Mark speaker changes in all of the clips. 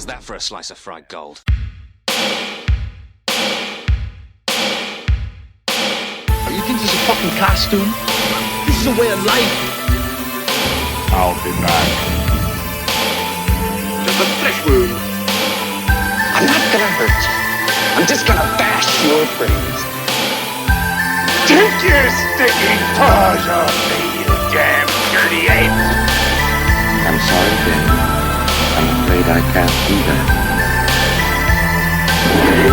Speaker 1: How's that for a slice of fried gold?
Speaker 2: You think this is a fucking costume? This is a way of life.
Speaker 3: I'll be back.
Speaker 2: To the flesh wound. I'm not gonna hurt you. I'm just gonna bash your brains.
Speaker 3: Take your sticking paws off me, you damn dirty ape!
Speaker 4: I'm sorry, Dave. I'm afraid I can't do that.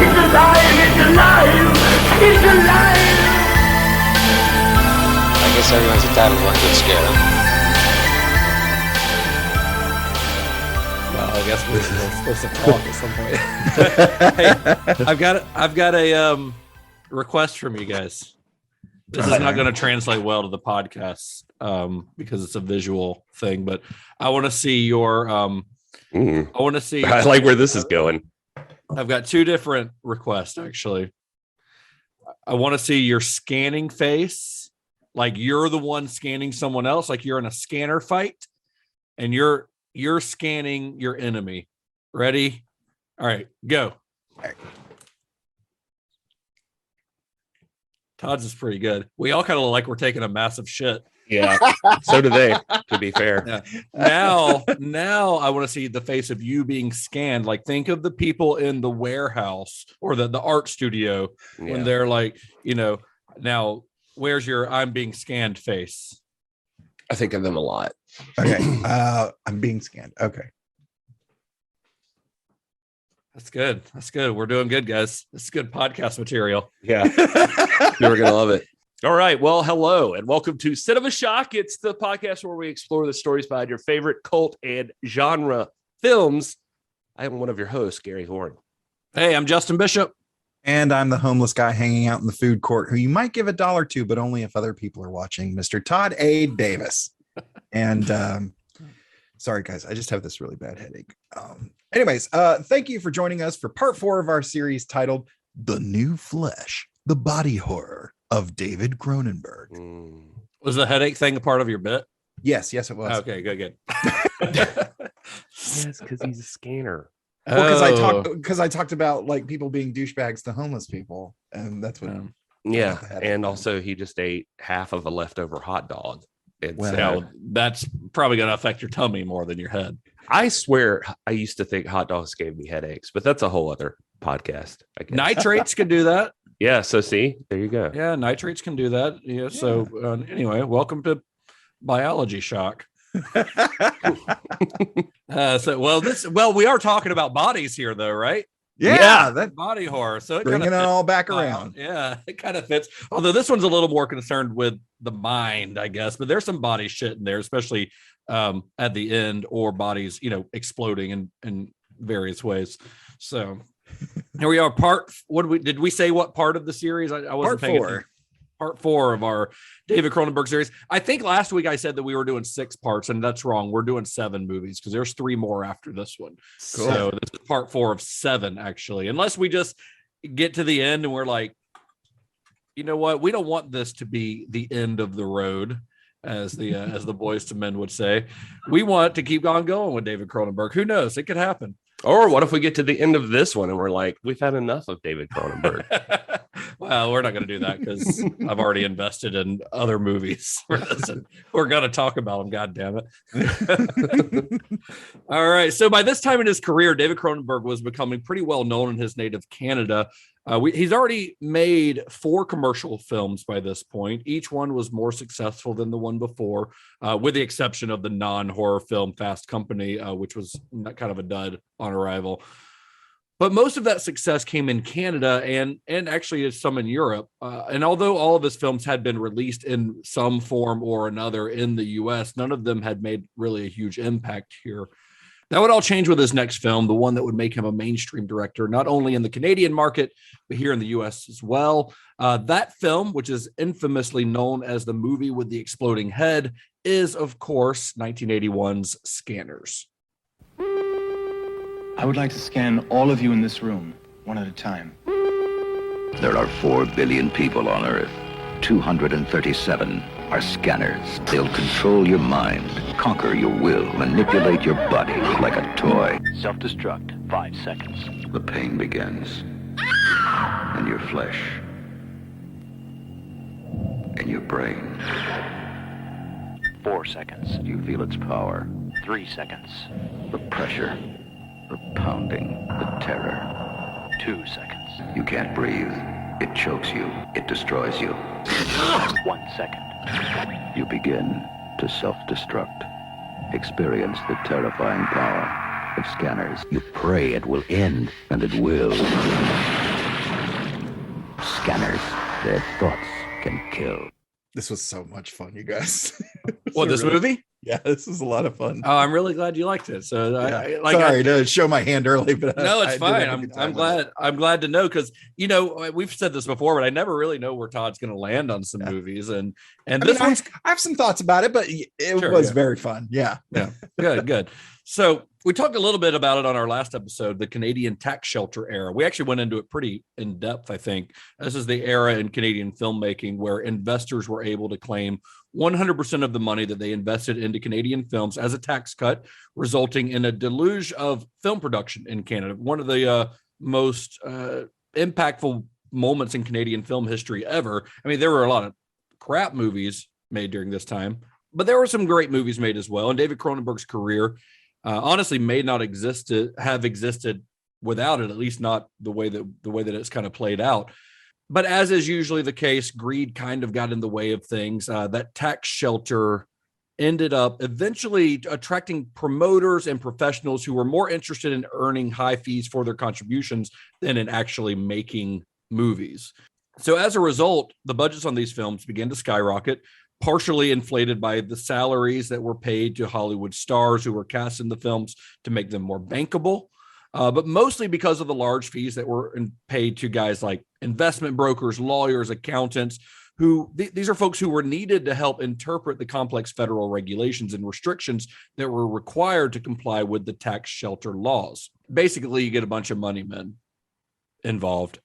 Speaker 3: It's alive! It's alive! It's alive!
Speaker 1: I guess everyone's entitled to one good scare, huh?
Speaker 5: Well, I guess we're supposed to talk at some point. Hey, I've got a request from you guys. This is not going to translate well to the podcast because it's a visual thing, but I want to see your I want to see.
Speaker 6: I like where this is going.
Speaker 5: I've got two different requests, actually. I want to see your scanning face, like you're the one scanning someone else, like you're in a scanner fight, and you're scanning your enemy. Ready? All right, go. All right. Todd's is pretty good. We all kind of look like we're taking a massive shit.
Speaker 6: Yeah, so do they, to be fair.
Speaker 5: Yeah. Now I want to see the face of you being scanned. Like, think of the people in the warehouse or the art studio when they're like, now where's your I'm being scanned face?
Speaker 6: I think of them a lot.
Speaker 7: Okay. I'm being scanned. Okay.
Speaker 5: That's good. That's good. We're doing good, guys. This is good podcast material.
Speaker 6: Yeah. You're going to love it. All right. Well, hello and welcome to Cinema Shock. It's the podcast where we explore the stories behind your favorite cult and genre films. I am one of your hosts, Gary Horne.
Speaker 5: Hey, I'm Justin Bishop.
Speaker 7: And I'm the homeless guy hanging out in the food court who you might give $1 to, but only if other people are watching, Mr. Todd A. Davis. And sorry, guys, I just have this really bad headache. Anyways, thank you for joining us for part 4 of our series titled The New Flesh, the Body Horror of David Cronenberg.
Speaker 5: Was the headache thing a part of your bit?
Speaker 7: Yes, it was.
Speaker 5: Okay, good.
Speaker 6: Yes, because he's a scanner.
Speaker 7: Well, because I talked about like people being douchebags to homeless people, and that's what.
Speaker 6: Yeah, and also he just ate half of a leftover hot dog.
Speaker 5: That's probably going to affect your tummy more than your head.
Speaker 6: I swear, I used to think hot dogs gave me headaches, but that's a whole other podcast, I guess.
Speaker 5: Nitrates can do that.
Speaker 6: Yeah, so see, there you go.
Speaker 5: Yeah, nitrates can do that. Yeah. So anyway, welcome to Biology Shock. We are talking about bodies here, though, right?
Speaker 7: Yeah, that
Speaker 5: body horror. So
Speaker 7: bringing it all back around.
Speaker 5: Yeah, it kind of fits. Although this one's a little more concerned with the mind, I guess. But there's some body shit in there, especially at the end, or bodies, exploding in various ways. So here we are. Did we say what part of the series? I wasn't paying attention. Part 4 of our David Cronenberg series. I think last week I said that we were doing 6 parts, and that's wrong. We're doing 7 movies because there's 3 more after this one. Cool. So this is part 4 of 7, actually. Unless we just get to the end and we're like, you know what? We don't want this to be the end of the road, as the Boys to Men would say. We want to keep on going with David Cronenberg. Who knows? It could happen.
Speaker 6: Or what if we get to the end of this one and we're like, we've had enough of David Cronenberg?
Speaker 5: Well, we're not going to do that because I've already invested in other movies. We're going to talk about them. God damn it. All right. So by this time in his career, David Cronenberg was becoming pretty well known in his native Canada. He's already made 4 commercial films by this point. Each one was more successful than the one before, with the exception of the non-horror film Fast Company, which was kind of a dud on arrival. But most of that success came in Canada and actually some in Europe. And although all of his films had been released in some form or another in the US, none of them had made really a huge impact here. That would all change with his next film, the one that would make him a mainstream director, not only in the Canadian market, but here in the US as well. That film, which is infamously known as the movie with the exploding head, is, of course, 1981's Scanners.
Speaker 8: I would like to scan all of you in this room, one at a time.
Speaker 4: There are 4 billion people on Earth, 237
Speaker 9: are scanners. They'll control your mind, conquer your will, manipulate your body like a toy.
Speaker 10: Self-destruct, 5 seconds.
Speaker 9: The pain begins. In your flesh. In your brain.
Speaker 10: 4 seconds.
Speaker 9: You feel its power.
Speaker 10: 3 seconds.
Speaker 9: The pressure. The pounding. The terror.
Speaker 10: 2 seconds.
Speaker 9: You can't breathe. It chokes you. It destroys you.
Speaker 10: 1 second.
Speaker 9: You begin to self-destruct. Experience the terrifying power of scanners. You pray it will end, and it will. Scanners, their thoughts can kill.
Speaker 7: This was so much fun, you guys.
Speaker 5: What, this movie?
Speaker 7: Yeah, this was a lot of fun.
Speaker 5: Oh, I'm really glad you liked it. So
Speaker 7: Sorry to show my hand early, but
Speaker 5: no, it's fine. I'm glad. I'm glad to know, because we've said this before, but I never really know where Todd's going to land on some movies, and this one's.
Speaker 7: I have some thoughts about it, but it was very fun. Yeah,
Speaker 5: good. So we talked a little bit about it on our last episode, the Canadian tax shelter era. We actually went into it pretty in depth, I think. This is the era in Canadian filmmaking where investors were able to claim 100% of the money that they invested into Canadian films as a tax cut, resulting in a deluge of film production in Canada. One of the most impactful moments in Canadian film history ever. I mean, there were a lot of crap movies made during this time, but there were some great movies made as well. And David Cronenberg's career honestly may not have existed without it, at least not the way that it's kind of played out. But as is usually the case, greed kind of got in the way of things. That tax shelter ended up eventually attracting promoters and professionals who were more interested in earning high fees for their contributions than in actually making movies. So as a result, the budgets on these films began to skyrocket, partially inflated by the salaries that were paid to Hollywood stars who were cast in the films to make them more bankable. But mostly because of the large fees that were paid to guys like investment brokers, lawyers, accountants, who these are folks who were needed to help interpret the complex federal regulations and restrictions that were required to comply with the tax shelter laws. Basically, you get a bunch of money men involved,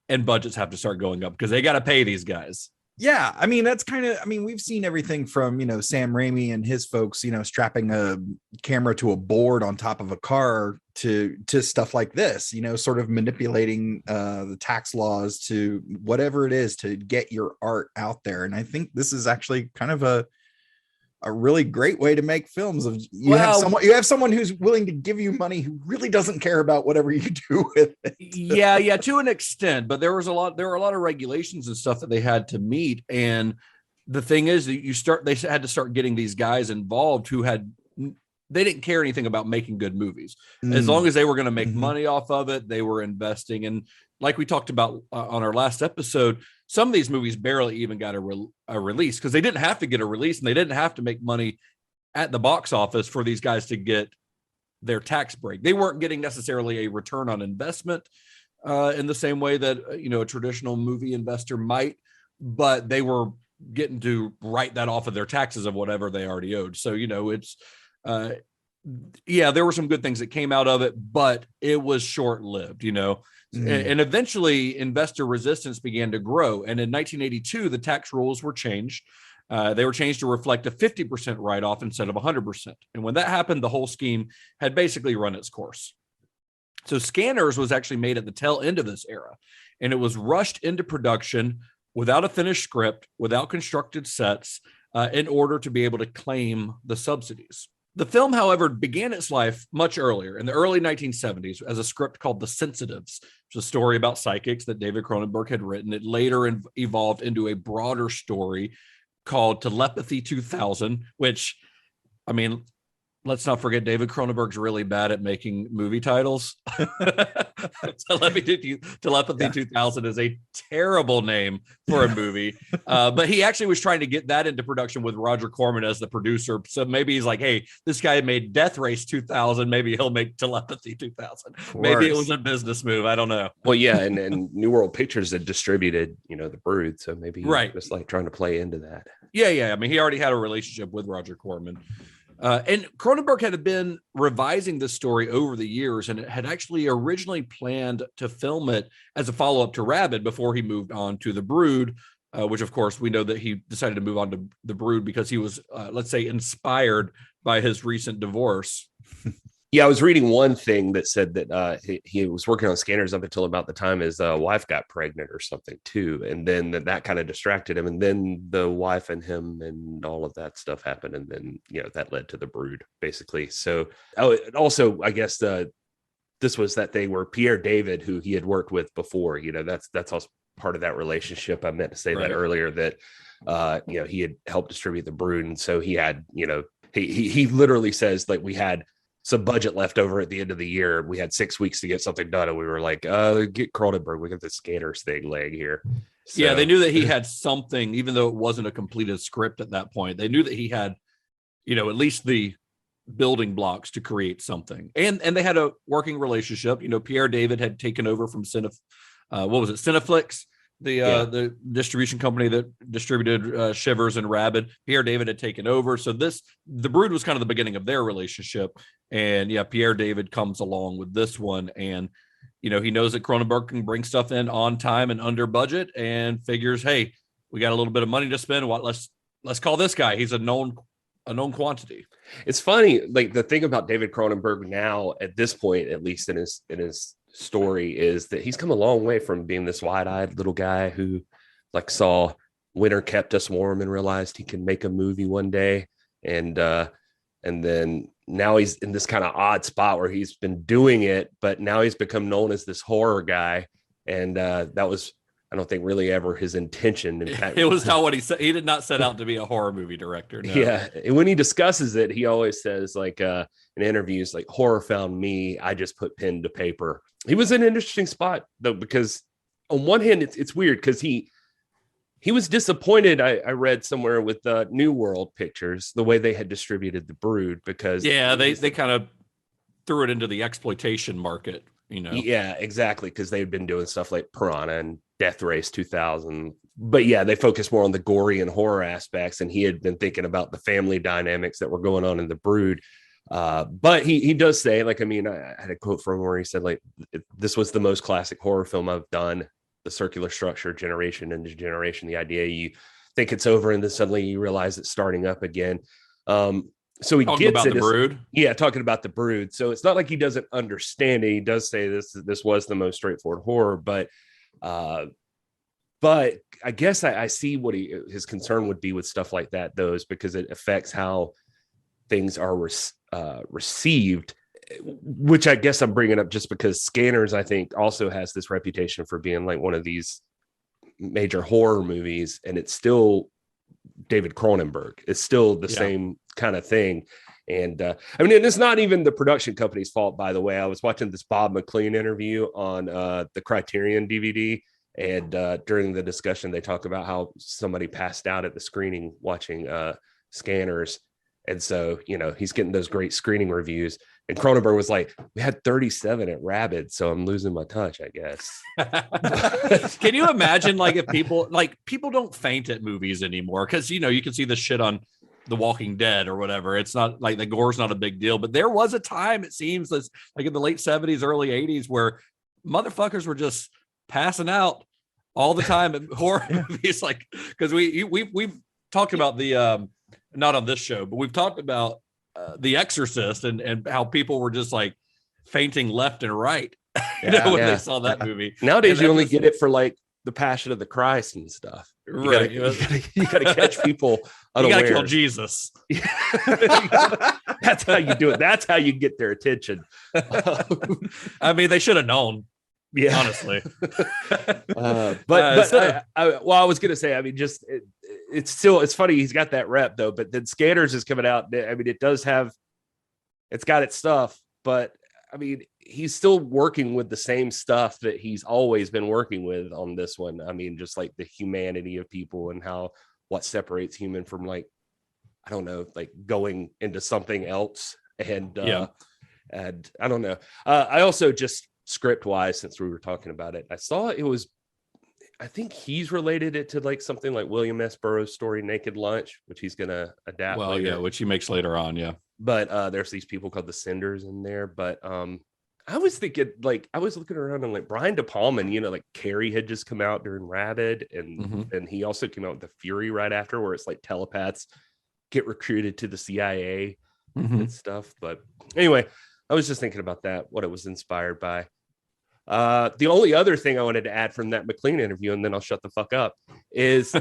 Speaker 5: and budgets have to start going up because they got to pay these guys.
Speaker 7: Yeah, I mean, that's kind of, we've seen everything from, Sam Raimi and his folks, strapping a camera to a board on top of a car to stuff like this, sort of manipulating the tax laws to whatever it is to get your art out there. And I think this is actually kind of a really great way to make films. Of you have someone who's willing to give you money who really doesn't care about whatever you do with it.
Speaker 5: yeah, to an extent, but there were a lot of regulations and stuff that they had to meet. And the thing is that they had to start getting these guys involved who they didn't care anything about making good movies. As long as they were going to make money off of it, they were investing. And like we talked about on our last episode, some of these movies barely even got a release because they didn't have to get a release and they didn't have to make money at the box office for these guys to get their tax break. They weren't getting necessarily a return on investment in the same way that, a traditional movie investor might, but they were getting to write that off of their taxes of whatever they already owed. So, it's, there were some good things that came out of it, but it was short-lived, And eventually investor resistance began to grow. And in 1982, the tax rules were changed. They were changed to reflect a 50% write-off instead of 100%. And when that happened, the whole scheme had basically run its course. So Scanners was actually made at the tail end of this era, and it was rushed into production without a finished script, without constructed sets, in order to be able to claim the subsidies. The film, however, began its life much earlier in the early 1970s as a script called The Sensitives, which is a story about psychics that David Cronenberg had written. It later evolved into a broader story called Telepathy 2000, which, let's not forget David Cronenberg's really bad at making movie titles. Telepathy 2000 is a terrible name for a movie. But he actually was trying to get that into production with Roger Corman as the producer. So maybe he's like, hey, this guy made Death Race 2000. Maybe he'll make Telepathy 2000. Maybe it was a business move. I don't know.
Speaker 6: Well, yeah. And New World Pictures had distributed, The Brood. So maybe he was like trying to play into that.
Speaker 5: Yeah. He already had a relationship with Roger Corman. And Cronenberg had been revising this story over the years, and it had actually originally planned to film it as a follow-up to Rabid before he moved on to The Brood, which of course we know that he decided to move on to The Brood because he was, let's say, inspired by his recent divorce.
Speaker 6: Yeah, I was reading one thing that said that he was working on Scanners up until about the time his wife got pregnant or something too, and then that kind of distracted him, and then the wife and him and all of that stuff happened, and then that led to The Brood basically. So also I guess this was that they were Pierre David, who he had worked with before. That's also part of that relationship. I meant to say that earlier, that he had helped distribute The Brood, and so he had he literally says, like, we had some budget left over at the end of the year. We had 6 weeks to get something done, and we were like, get Cronenberg. We got the Scanners thing laying here. So.
Speaker 5: Yeah, they knew that he had something, even though it wasn't a completed script at that point. They knew that he had, at least the building blocks to create something, and they had a working relationship. Pierre David had taken over from Cineflix, the distribution company that distributed Shivers and Rabid. Pierre David had taken over, so The Brood was kind of the beginning of their relationship. And Pierre David comes along with this one, and he knows that Cronenberg can bring stuff in on time and under budget, and figures, hey, we got a little bit of money to spend. Let's call this guy. He's a known quantity.
Speaker 6: It's funny, like, the thing about David Cronenberg now at this point, at least in his story, is that he's come a long way from being this wide-eyed little guy who like saw Winter Kept Us Warm and realized he can make a movie one day, and then now he's in this kind of odd spot where he's been doing it, but now he's become known as this horror guy, and that was, I don't think, really ever his intention. In fact,
Speaker 5: it was not what he said. He did not set out to be a horror movie director. No.
Speaker 6: Yeah, and when he discusses it, he always says, like, in interviews, like, horror found me. I just put pen to paper. He was in an interesting spot though, because on one hand, it's weird because he was disappointed. I read somewhere with New World Pictures, the way they had distributed The Brood, because
Speaker 5: they kind of threw it into the exploitation market.
Speaker 6: Yeah, exactly, because they'd been doing stuff like Piranha and Death Race 2000, but they focused more on the gory and horror aspects, and he had been thinking about the family dynamics that were going on in The Brood. But he does say, like, I had a quote from him where he said, like, this was the most classic horror film I've done. The circular structure, generation into generation, the idea you think it's over and then suddenly you realize it's starting up again. So he
Speaker 5: talking
Speaker 6: gets
Speaker 5: about The Brood.
Speaker 6: Yeah, talking about The Brood. So it's not like he doesn't understand it. He does say this was the most straightforward horror, but I guess I see what his concern would be with stuff like that, though, is because it affects how things are received, which I guess I'm bringing up just because Scanners, I think, also has this reputation for being like one of these major horror movies, and it's still David Cronenberg. It's still the same kind of thing. And it's not even the production company's fault, by the way. I was watching this Bob McLean interview on the Criterion DVD, and during the discussion, they talk about how somebody passed out at the screening watching Scanners. And so, he's getting those great screening reviews. And Cronenberg was like, we had 37 at Rabid, so I'm losing my touch, I guess.
Speaker 5: Can you imagine, like, if people don't faint at movies anymore? Because, you can see the shit on The Walking Dead or whatever. It's not like the gore's not a big deal. But there was a time, it seems, like in the late 70s, early 80s, where motherfuckers were just passing out all the time in horror movies. Like, because we've talked about the... not on this show, but we've talked about The Exorcist and how people were just like fainting left and right when they saw that movie.
Speaker 6: Nowadays, you only get it for like the Passion of the Christ and stuff. You gotta catch people unaware.
Speaker 5: You gotta kill Jesus.
Speaker 6: That's how you do it. That's how you get their attention.
Speaker 5: They should have known. Yeah, honestly.
Speaker 6: I was gonna say, it's funny he's got that rep though, but then Scanners is coming out. It's got its stuff, but he's still working with the same stuff that he's always been working with on this one. Just like the humanity of people and what separates human from, like, I don't know, like going into something else. And I don't know. I also just script wise, since we were talking about it, I saw I think he's related it to like something like William S. Burroughs' story Naked Lunch, which he's gonna adapt.
Speaker 5: Well, later. Which he makes later on. Yeah.
Speaker 6: But there's these people called the Cinders in there. But I was thinking, like, I was looking around and like Brian De Palma, and like Carrie had just come out during Rabid, and he also came out with The Fury right after, where it's like telepaths get recruited to the CIA and stuff. But anyway, I was just thinking about that, what it was inspired by. The only other thing I wanted to add from that McLean interview, and then I'll shut the fuck up, is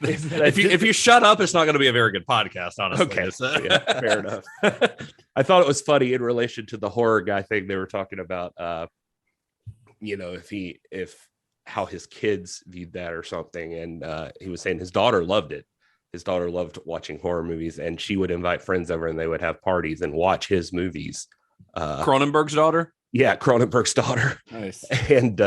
Speaker 5: if you shut up, it's not going to be a very good podcast, honestly.
Speaker 6: Okay, yeah, fair enough. I thought it was funny in relation to the horror guy thing they were talking about. If how his kids viewed that or something, and he was saying his daughter loved it. His daughter loved watching horror movies, and she would invite friends over, and they would have parties and watch his movies.
Speaker 5: Cronenberg's daughter.
Speaker 6: Yeah, Cronenberg's daughter.
Speaker 5: Nice.
Speaker 6: And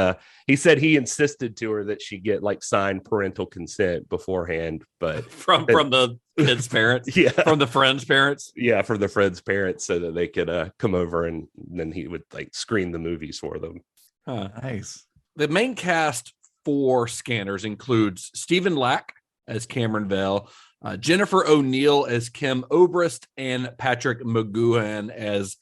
Speaker 6: he said he insisted to her that she get like signed parental consent beforehand, but
Speaker 5: from the kid's parents,
Speaker 6: yeah,
Speaker 5: from the friend's parents,
Speaker 6: yeah, from the friend's parents, so that they could come over, and then he would like screen the movies for them.
Speaker 7: Nice.
Speaker 5: The main cast for Scanners includes Stephen Lack as Cameron Vale, Jennifer O'Neill as Kim Obrist, and Patrick McGoohan as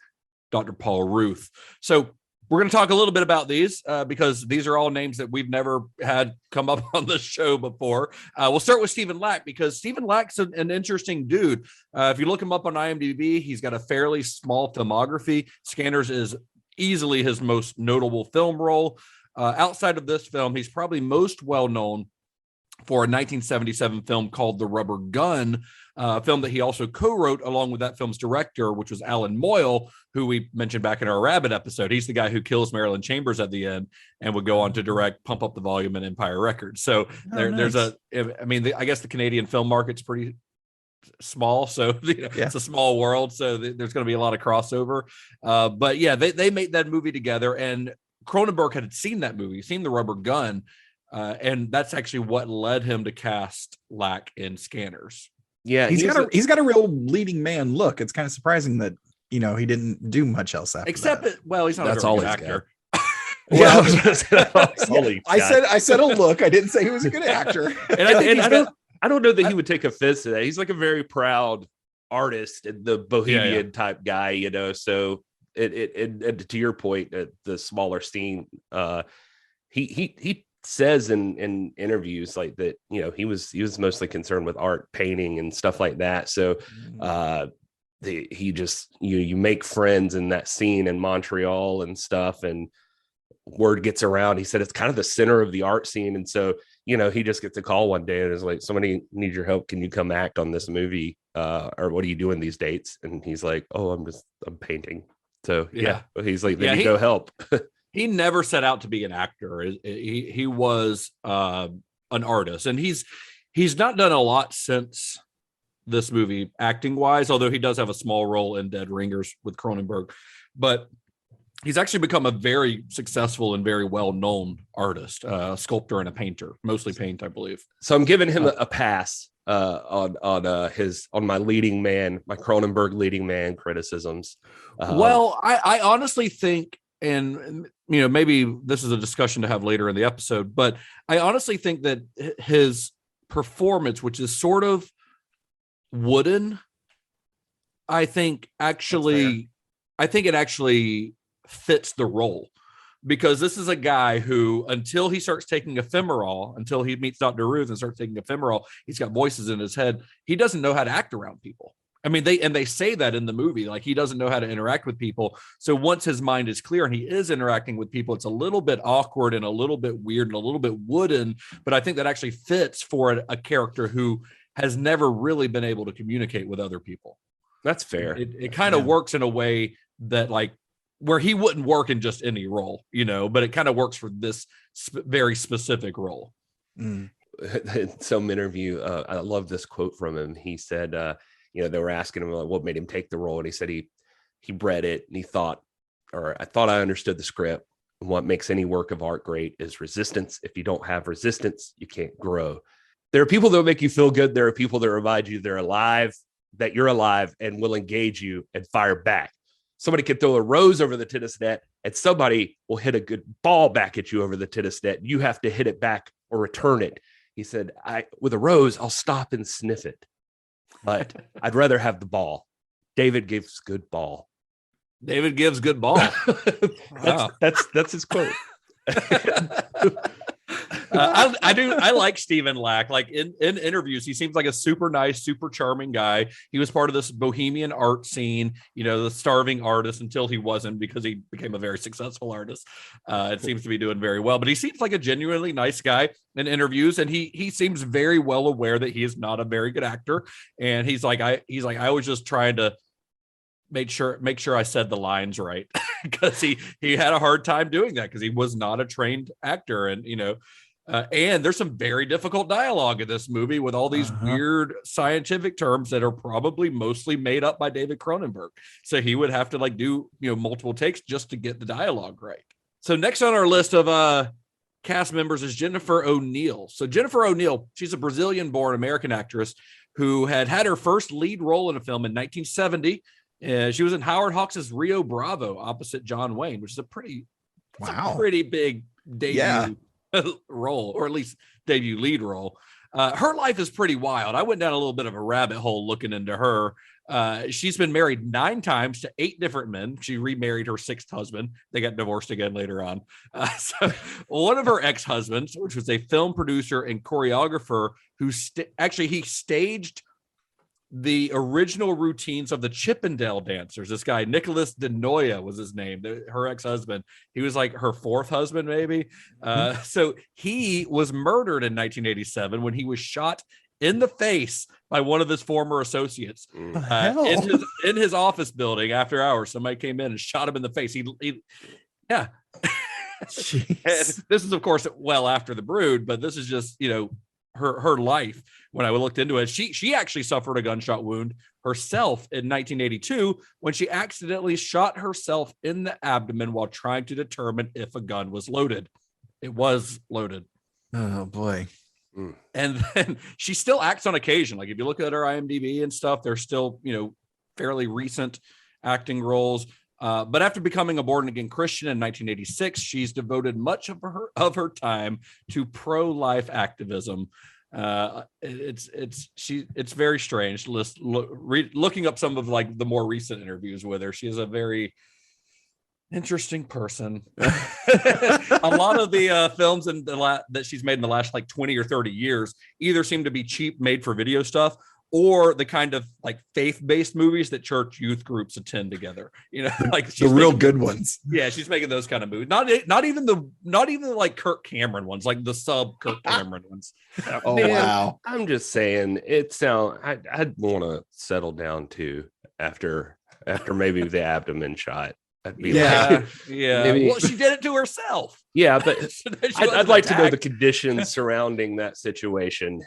Speaker 5: Dr. Paul Ruth. So we're going to talk a little bit about these because these are all names that we've never had come up on the show before. We'll start with Stephen Lack because Stephen Lack's an interesting dude. If you look him up on IMDb, he's got a fairly small filmography. Scanners is easily his most notable film role. Outside of this film, he's probably most well known for a 1977 film called The Rubber Gun, a film that he also co-wrote along with that film's director, which was Alan Moyle, who we mentioned back in our Rabbit episode. He's the guy who kills Marilyn Chambers at the end and would go on to direct Pump Up the Volume and Empire Records. So there's I guess the Canadian film market's pretty small, so it's a small world, so there's going to be a lot of crossover. But yeah, they made that movie together, and Cronenberg had seen that movie, seen The Rubber Gun, and that's actually what led him to cast Lack in Scanners.
Speaker 6: Yeah,
Speaker 7: he's got a real leading man look. It's kind of surprising that he didn't do much else after
Speaker 5: except
Speaker 7: that.
Speaker 5: He's not a very good actor.
Speaker 7: Well, I said a look. I didn't say he was a good actor.
Speaker 6: And I don't know that he would take offense to that. He's like a very proud artist and the bohemian type guy, So it to your point, at the smaller scene, he says in interviews like that, he was mostly concerned with art, painting and stuff like that. So he just you make friends in that scene in Montreal and stuff, and word gets around. He said it's kind of the center of the art scene, and so he just gets a call one day and is like, somebody needs your help, can you come act on this movie, or what are you doing these dates? And he's like, oh, I'm painting. So he's like, then you go help.
Speaker 5: He never set out to be an actor. He was an artist, and he's not done a lot since this movie acting wise, although he does have a small role in Dead Ringers with Cronenberg. But he's actually become a very successful and very well-known artist, a sculptor and a painter, mostly paint, I believe.
Speaker 6: So I'm giving him a pass on my leading man, my Cronenberg leading man criticisms.
Speaker 5: Well, I honestly think, and maybe this is a discussion to have later in the episode, but I honestly think that his performance, which is sort of wooden, I think it actually fits the role, because this is a guy who, until he starts taking ephemeral, until he meets Dr. Ruth and starts taking ephemeral, he's got voices in his head. He doesn't know how to act around people. I mean, they say that in the movie, like he doesn't know how to interact with people. So once his mind is clear and he is interacting with people, it's a little bit awkward and a little bit weird and a little bit wooden. But I think that actually fits for a character who has never really been able to communicate with other people.
Speaker 6: That's fair.
Speaker 5: It kind of works in a way that, like, where he wouldn't work in just any role, but it kind of works for this very specific role.
Speaker 6: In some interview, I love this quote from him. He said, they were asking him, like, what made him take the role, and he said he read it and he thought, I thought I understood the script. And what makes any work of art great is resistance. If you don't have resistance, you can't grow. There are people that make you feel good. There are people that remind you they're alive, that you're alive, and will engage you and fire back. Somebody can throw a rose over the tennis net, and somebody will hit a good ball back at you over the tennis net. You have to hit it back or return it. He said, with a rose, I'll stop and sniff it, but I'd rather have the ball. David gives good ball.
Speaker 5: David gives good ball. Wow.
Speaker 6: That's his quote.
Speaker 5: I like Stephen Lack. Like in interviews, he seems like a super nice, super charming guy. He was part of this bohemian art scene, the starving artist, until he wasn't, because he became a very successful artist. It seems to be doing very well, but he seems like a genuinely nice guy in interviews, and he seems very well aware that he is not a very good actor. And he's like, I was just trying to make sure I said the lines right, because he had a hard time doing that because he was not a trained actor. And and there's some very difficult dialogue in this movie with all these weird scientific terms that are probably mostly made up by David Cronenberg. So he would have to do multiple takes just to get the dialogue right. So next on our list of cast members is Jennifer O'Neill. So Jennifer O'Neill, she's a Brazilian-born American actress who had her first lead role in a film in 1970. She was in Howard Hawks' Rio Bravo opposite John Wayne, which is a pretty big debut role, or at least debut lead role. Her life is pretty wild. I went down a little bit of a rabbit hole looking into her. She's been married 9 times to 8 different men. She remarried her 6th husband. They got divorced again later on. So one of her ex-husbands, which was a film producer and choreographer who he staged the original routines of the Chippendale dancers. This guy, Nicholas DeNoia was his name, her ex-husband. He was like her 4th husband, maybe. So he was murdered in 1987 when he was shot in the face by one of his former associates in his office building after hours. Somebody came in and shot him in the face. Yeah. This is, of course, well after The Brood, but this is just, her life. When I looked into it, she actually suffered a gunshot wound herself in 1982 when she accidentally shot herself in the abdomen while trying to determine if a gun was loaded. It was loaded.
Speaker 7: Oh boy.
Speaker 5: And then she still acts on occasion. Like if you look at her IMDb and stuff, there's still, fairly recent acting roles. But after becoming a born-again Christian in 1986, she's devoted much of her time to pro-life activism. It's very strange. Looking up some of the more recent interviews with her, she is a very interesting person. A lot of the films that she's made in the last 20 or 30 years either seem to be cheap, made-for-video stuff, or the kind of faith-based movies that church youth groups attend together,
Speaker 7: the real good ones.
Speaker 5: Yeah, she's making those kind of movies. Not even the Kirk Cameron ones, like the sub Kirk Cameron ones.
Speaker 7: Oh, man, wow!
Speaker 6: I'm just saying, I'd want to settle down too after maybe the abdomen shot. I'd be
Speaker 5: maybe. Well, she did it to herself.
Speaker 6: Yeah, but I'd like to know the conditions surrounding that situation.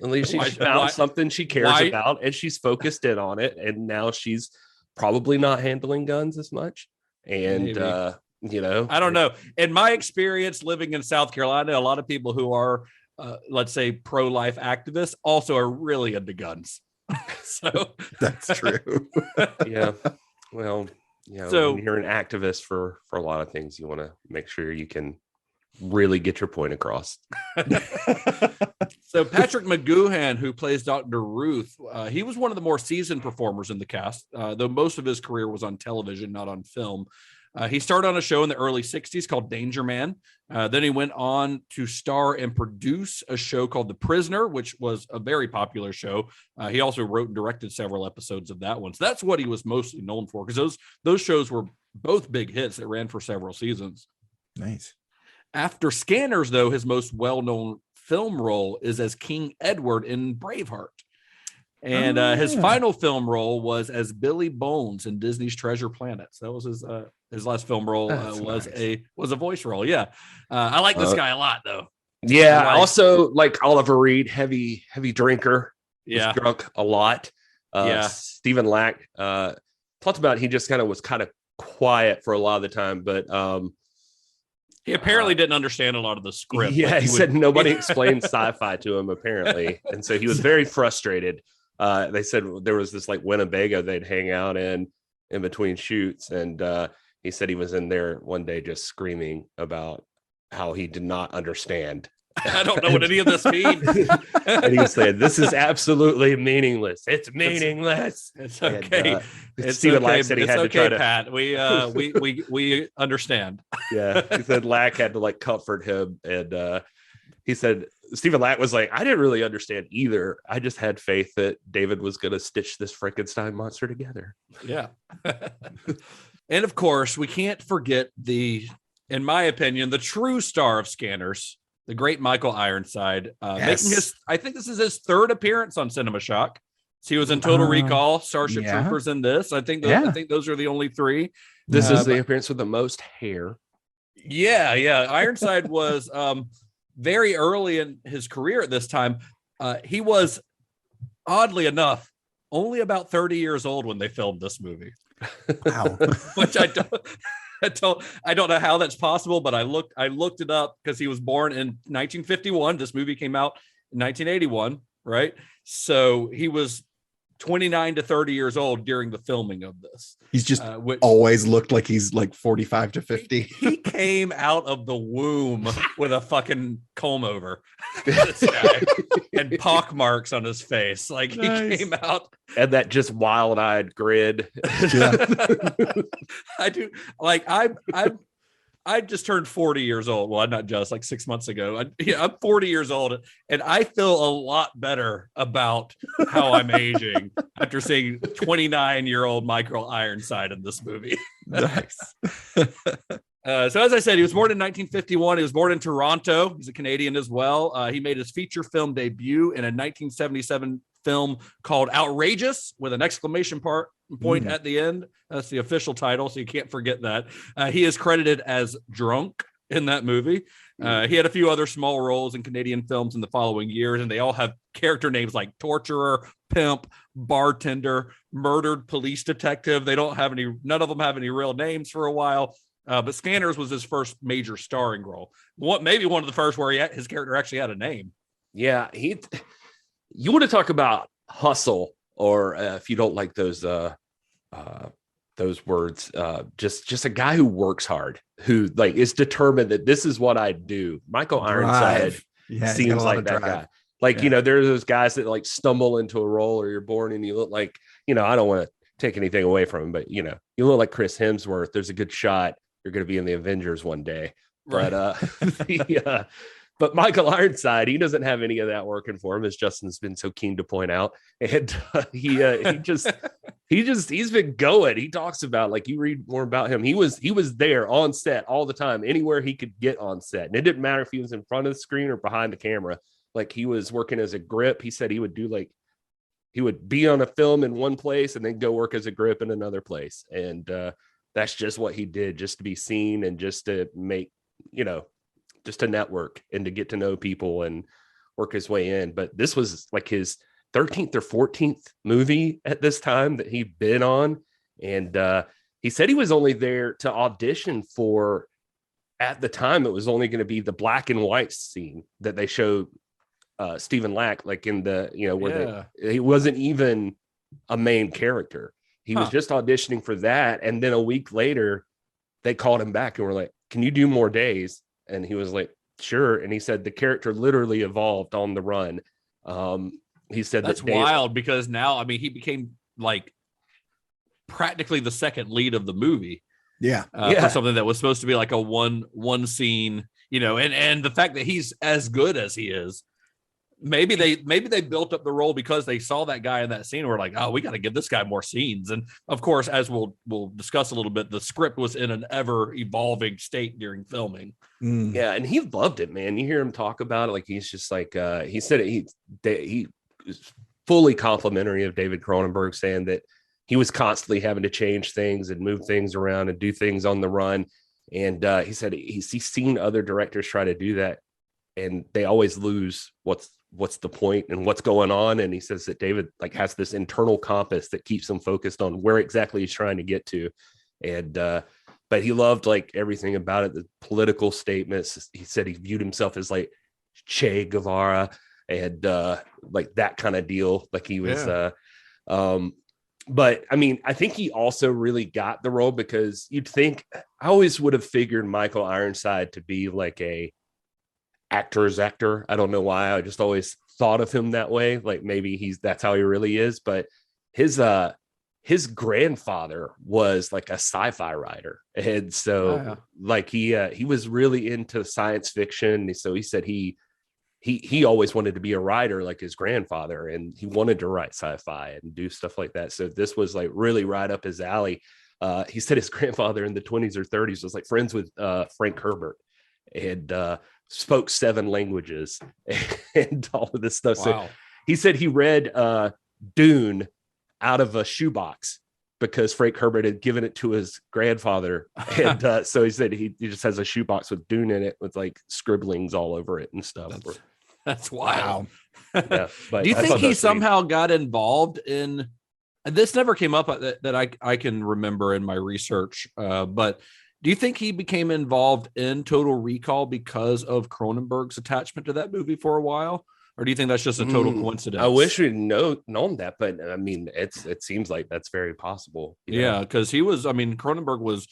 Speaker 6: At least she found something she cares about, and she's focused in on it. And now she's probably not handling guns as much. And I
Speaker 5: don't know. In my experience living in South Carolina, a lot of people who are, let's say, pro-life activists also are really into guns. So
Speaker 7: that's true.
Speaker 6: Yeah. Well, so when you're an activist for a lot of things, you want to make sure you can really get your point across.
Speaker 5: So Patrick McGoohan, who plays Dr. Ruth, he was one of the more seasoned performers in the cast, though most of his career was on television, not on film. He started on a show in the early 60s called Danger Man. Then he went on to star and produce a show called The Prisoner, which was a very popular show. He also wrote and directed several episodes of that one. So that's what he was mostly known for, because those shows were both big hits that ran for several seasons.
Speaker 7: Nice.
Speaker 5: After Scanners, though, his most well-known film role is as King Edward in Braveheart. And his final film role was as Billy Bones in Disney's Treasure Planet. So that was his last film role. Was a voice role. Yeah, I like this guy a lot, though.
Speaker 6: Yeah, also like Oliver Reed, heavy drinker. Yeah, drunk a lot. Stephen Lack talked about he just was kind of quiet for a lot of the time, but
Speaker 5: he apparently didn't understand a lot of the script.
Speaker 6: Yeah, he said nobody explained sci-fi to him apparently, and so he was very frustrated. They said there was this Winnebago they'd hang out in between shoots, and he said he was in there one day just screaming about how he did not understand
Speaker 5: I don't know what any of this means.
Speaker 6: And he was saying, "This is absolutely meaningless. It's meaningless.
Speaker 5: It's okay.
Speaker 6: And,
Speaker 5: It's
Speaker 6: Stephen
Speaker 5: okay.
Speaker 6: Lack said he
Speaker 5: It's
Speaker 6: had to
Speaker 5: okay,
Speaker 6: try to.
Speaker 5: Pat. We understand.
Speaker 6: Yeah, he said Lack had to like comfort him, and he said Stephen Lack was like, "I didn't really understand either. I just had faith that David was going to stitch this Frankenstein monster together."
Speaker 5: Yeah. And of course, we can't forget in my opinion, the true star of Scanners, the great Michael Ironside, making I think this is his third appearance on Cinema Shock. So he was in Total Recall, Starship Troopers in this. I think those are the only three.
Speaker 6: This is the appearance with the most hair.
Speaker 5: Yeah. Ironside was very early in his career at this time. He was, oddly enough, only about 30 years old when they filmed this movie.
Speaker 7: Wow.
Speaker 5: Which I don't know how that's possible, but I looked it up because he was born in 1951. This movie came out in 1981, right? So he was 29 to 30 years old during the filming of this.
Speaker 7: He's just always looked like he's like 45 to 50.
Speaker 5: He came out of the womb with a fucking comb over, this guy, and pock marks on his face. Like he came out.
Speaker 6: And that just wild-eyed grin.
Speaker 7: Yeah.
Speaker 5: I do. Like I just turned 40 years old. Well, I'm not just, like 6 months ago. I'm 40 years old, and I feel a lot better about how I'm aging after seeing 29-year-old Michael Ironside in this movie.
Speaker 7: Nice.
Speaker 5: So as I said, he was born in 1951. He was born in Toronto. He's a Canadian as well. He made his feature film debut in a 1977 film called Outrageous, with an exclamation point at the end. That's the official title, so you can't forget that. He is credited as drunk in that movie. He had a few other small roles in Canadian films in the following years, and they all have character names like torturer, pimp, bartender, murdered police detective. None of them have any real names for a while. But Scanners was his first major starring role. Maybe one of the first where his character actually had a name.
Speaker 6: Yeah, you want to talk about hustle, or if you don't like those words, just a guy who works hard, who like is determined that this is what I do. Michael Ironside seems like that guy. Like, there's those guys that like stumble into a role, or you're born and you look like, I don't want to take anything away from him, but you look like Chris Hemsworth. There's a good shot you're going to be in the Avengers one day. But but Michael Ironside, he doesn't have any of that working for him, as Justin's been so keen to point out. And he's been going. He talks about, like, you read more about him. He was there on set all the time, anywhere he could get on set. And it didn't matter if he was in front of the screen or behind the camera. Like, he was working as a grip. He said he would be on a film in one place and then go work as a grip in another place. And that's just what he did, just to be seen and just to make, just to network and to get to know people and work his way in. But this was like his 13th or 14th movie at this time that he'd been on. And he said he was only there to audition for, at the time, it was only going to be the black and white scene that they showed Stephen Lack, like in the, where he wasn't even a main character. He was just auditioning for that. And then a week later, they called him back and were like, "Can you do more days?" And he was like, "Sure." And he said the character literally evolved on the run. He said
Speaker 5: that's wild, because now, he became like practically the second lead of the movie. For something that was supposed to be like a one scene, and the fact that he's as good as he is, maybe they built up the role because they saw that guy in that scene and were like, "Oh, we got to give this guy more scenes." And of course, as we'll discuss a little bit, the script was in an ever evolving state during filming.
Speaker 6: Yeah, and he loved it, man. You hear him talk about it, like he's just like he said he was fully complimentary of David Cronenberg, saying that he was constantly having to change things and move things around and do things on the run. And he said he's seen other directors try to do that, and they always lose what's the point and what's going on. And he says that David like has this internal compass that keeps him focused on where exactly he's trying to get to. And but he loved like everything about it, the political statements. He said he viewed himself as like Che Guevara and like that kind of deal. Like he was but I think he also really got the role, because I always would have figured Michael Ironside to be like a actor. I don't know why. I just always thought of him that way. Like maybe that's how he really is. But his grandfather was like a sci-fi writer. And so like he was really into science fiction. So he said he always wanted to be a writer like his grandfather, and he wanted to write sci-fi and do stuff like that. So this was like really right up his alley. He said his grandfather in the 20s or 30s was like friends with Frank Herbert and spoke 7 languages and all of this stuff. Wow. So he said he read Dune out of a shoebox because Frank Herbert had given it to his grandfather. And so he said he just has a shoebox with Dune in it with like scribblings all over it and stuff.
Speaker 5: That's wild.
Speaker 6: Yeah, but
Speaker 5: do you think he somehow got involved in, and this never came up that I can remember in my research, but do you think he became involved in Total Recall because of Cronenberg's attachment to that movie for a while? Or do you think that's just a total coincidence?
Speaker 6: I wish we'd known that, but I mean, it seems like that's very possible.
Speaker 5: Yeah, because Cronenberg was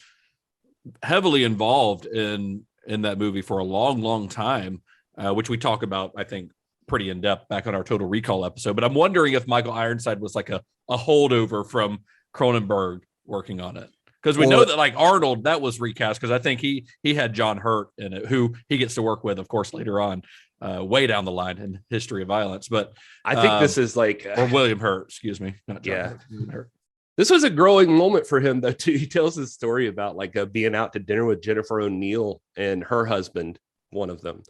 Speaker 5: heavily involved in that movie for a long, long time, which we talk about, I think, pretty in depth back on our Total Recall episode. But I'm wondering if Michael Ironside was like a holdover from Cronenberg working on it. Because we know that like Arnold, that was recast because I think he had John Hurt in it, who he gets to work with, of course, later on, way down the line in History of Violence. But
Speaker 6: I think this is like
Speaker 5: or William Hurt, excuse me. Not John Hurt.
Speaker 6: This was a growing moment for him, though, too. He tells his story about like being out to dinner with Jennifer O'Neill and her husband, one of them.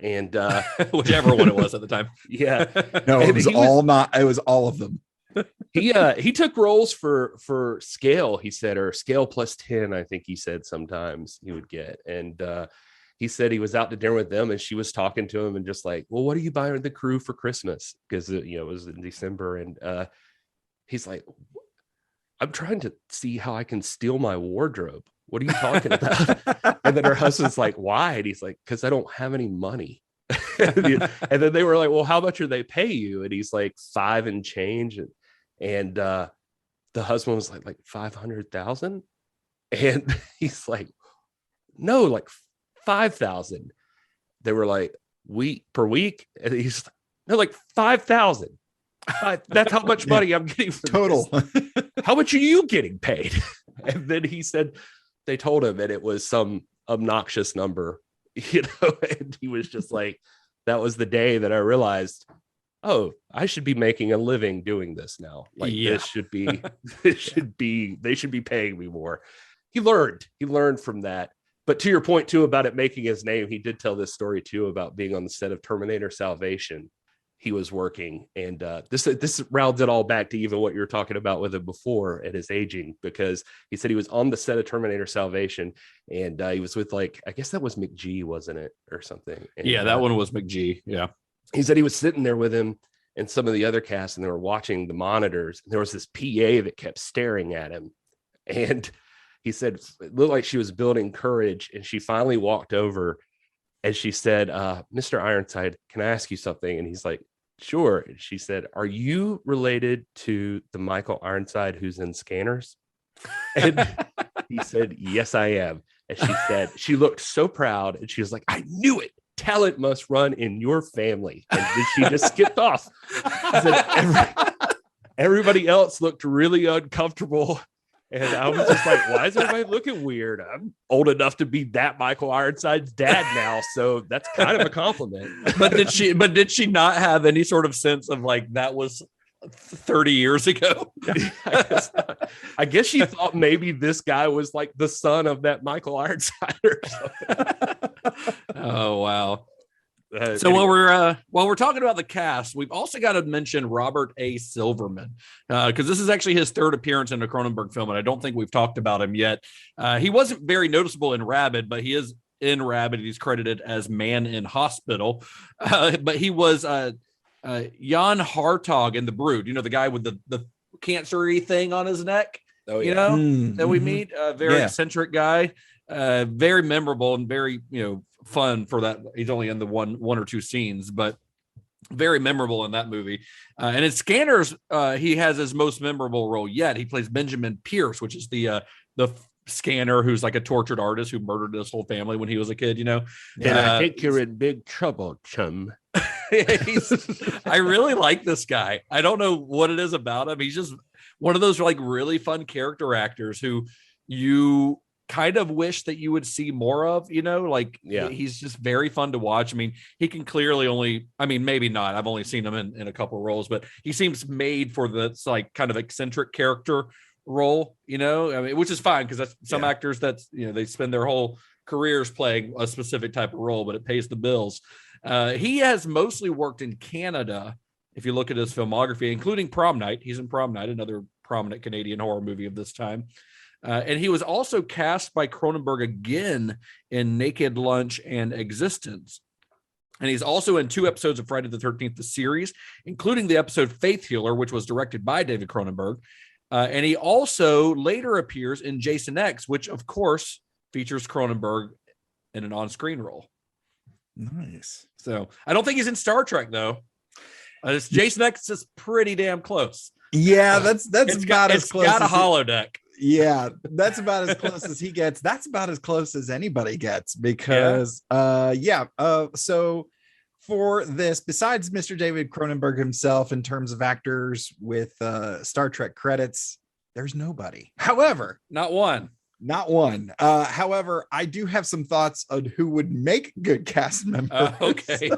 Speaker 6: And
Speaker 5: whichever one it was at the time.
Speaker 6: Yeah.
Speaker 7: No, it was all of them.
Speaker 6: He took roles for scale, he said, or scale plus 10, I think he said sometimes he would get. And he said he was out to dinner with them and she was talking to him and just like, well, what are you buying the crew for Christmas? Because it was in December. And he's like, I'm trying to see how I can steal my wardrobe. What are you talking about? And then her husband's like, why? And he's like, because I don't have any money. And then they were like, well, how much are they pay you? And he's like, 5 and change. And the husband was like 500,000. And he's like, no, like 5,000. They were like, per week. And he's like, no, like 5,000. That's how much money I'm getting for
Speaker 7: total.
Speaker 6: How much are you getting paid? And then he said they told him, and it was some obnoxious number, and he was just like, that was the day that I realized, oh, I should be making a living doing this now. Like they should be paying me more. He learned from that. But to your point too, about it making his name, he did tell this story too, about being on the set of Terminator Salvation. He was working, and this rounds it all back to even what you were talking about with him before and his aging, because he said he was on the set of Terminator Salvation, and he was with I guess that was McGee, wasn't it, or something? And,
Speaker 5: that one was McGee. Yeah,
Speaker 6: he said he was sitting there with him and some of the other cast, and they were watching the monitors. And there was this PA that kept staring at him, and he said it looked like she was building courage, and she finally walked over. And she said, Mr. Ironside, can I ask you something? And he's like, sure. And she said, are you related to the Michael Ironside who's in Scanners? And he said, yes, I am. And she said, she looked so proud. And she was like, I knew it. Talent must run in your family. And then she just skipped off. She said, everybody else looked really uncomfortable. And I was just like, why is everybody looking weird? I'm old enough to be that Michael Ironside's dad now. So that's kind of a compliment.
Speaker 5: But did she not have any sort of sense of like, that was 30 years ago?
Speaker 6: I guess she thought maybe this guy was like the son of that Michael Ironside or something.
Speaker 5: Oh, wow. So anyway. while we're talking about the cast, we've also got to mention Robert A. Silverman, because this is actually his 3rd appearance in a Cronenberg film, and I don't think we've talked about him yet. He wasn't very noticeable in Rabid, but he is in Rabid. He's credited as Man in Hospital, but he was Jan Hartog in The Brood. You know, the guy with the cancer-y thing on his neck.
Speaker 6: Oh, yeah.
Speaker 5: That we meet. Very eccentric guy, very memorable and very fun for that. He's only in the one or two scenes, but very memorable in that movie. And in Scanners, he has his most memorable role yet. He plays Benjamin Pierce, which is the Scanner, who's like a tortured artist who murdered his whole family when he was a kid,
Speaker 6: And I think you're in big trouble, chum.
Speaker 5: I really like this guy. I don't know what it is about him. He's just one of those like really fun character actors who you kind of wish that you would see more of, like he's just very fun to watch. I mean, he can clearly maybe not. I've only seen him in a couple of roles, but he seems made for this like kind of eccentric character role, which is fine because that's some actors that's, they spend their whole careers playing a specific type of role, but it pays the bills. He has mostly worked in Canada. If you look at his filmography, including Prom Night, he's in Prom Night, another prominent Canadian horror movie of this time. And he was also cast by Cronenberg again in Naked Lunch and Existence. And he's also in 2 episodes of Friday the 13th, the series, including the episode Faith Healer, which was directed by David Cronenberg. And he also later appears in Jason X, which, of course, features Cronenberg in an on-screen role.
Speaker 7: Nice.
Speaker 5: So I don't think he's in Star Trek, though. Jason X is pretty damn close.
Speaker 7: Yeah, that's about as close.
Speaker 5: It's got a holodeck.
Speaker 7: Yeah, that's about as close as he gets. That's about as close as anybody gets because so for this, besides Mr. David Cronenberg himself, in terms of actors with Star Trek credits, there's nobody. However,
Speaker 5: not one.
Speaker 7: However, I do have some thoughts on who would make good cast members.
Speaker 5: Okay.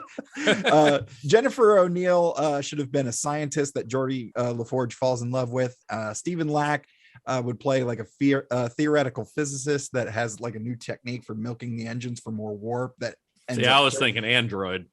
Speaker 7: Jennifer O'Neill should have been a scientist that Geordie LaForge falls in love with. Stephen Lack would play like a theoretical physicist that has like a new technique for milking the engines for more warp.
Speaker 5: I was thinking android.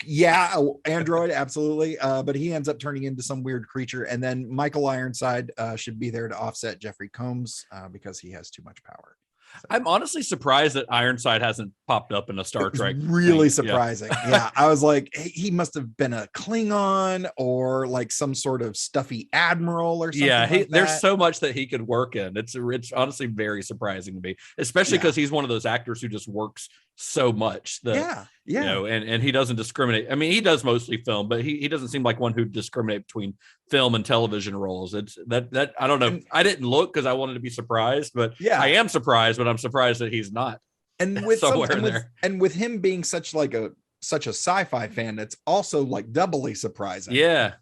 Speaker 7: Yeah, android, absolutely. But he ends up turning into some weird creature. And then Michael Ironside should be there to offset Jeffrey Combs because he has too much power. So.
Speaker 5: I'm honestly surprised that Ironside hasn't popped up in a Star Trek.
Speaker 7: Really surprising. Yeah, I was like, hey, he must have been a Klingon or like some sort of stuffy admiral or something. Yeah,
Speaker 5: there's so much that he could work in. It's honestly very surprising to me, especially because he's one of those actors who just works so much that and he doesn't discriminate. I mean, he does mostly film, but he doesn't seem like one who discriminate between film and television roles. It's that I don't know. I didn't look because I wanted to be surprised, but I am surprised, but I'm surprised that he's not.
Speaker 7: And with with him being such a sci-fi fan, it's also like doubly surprising.
Speaker 5: Yeah,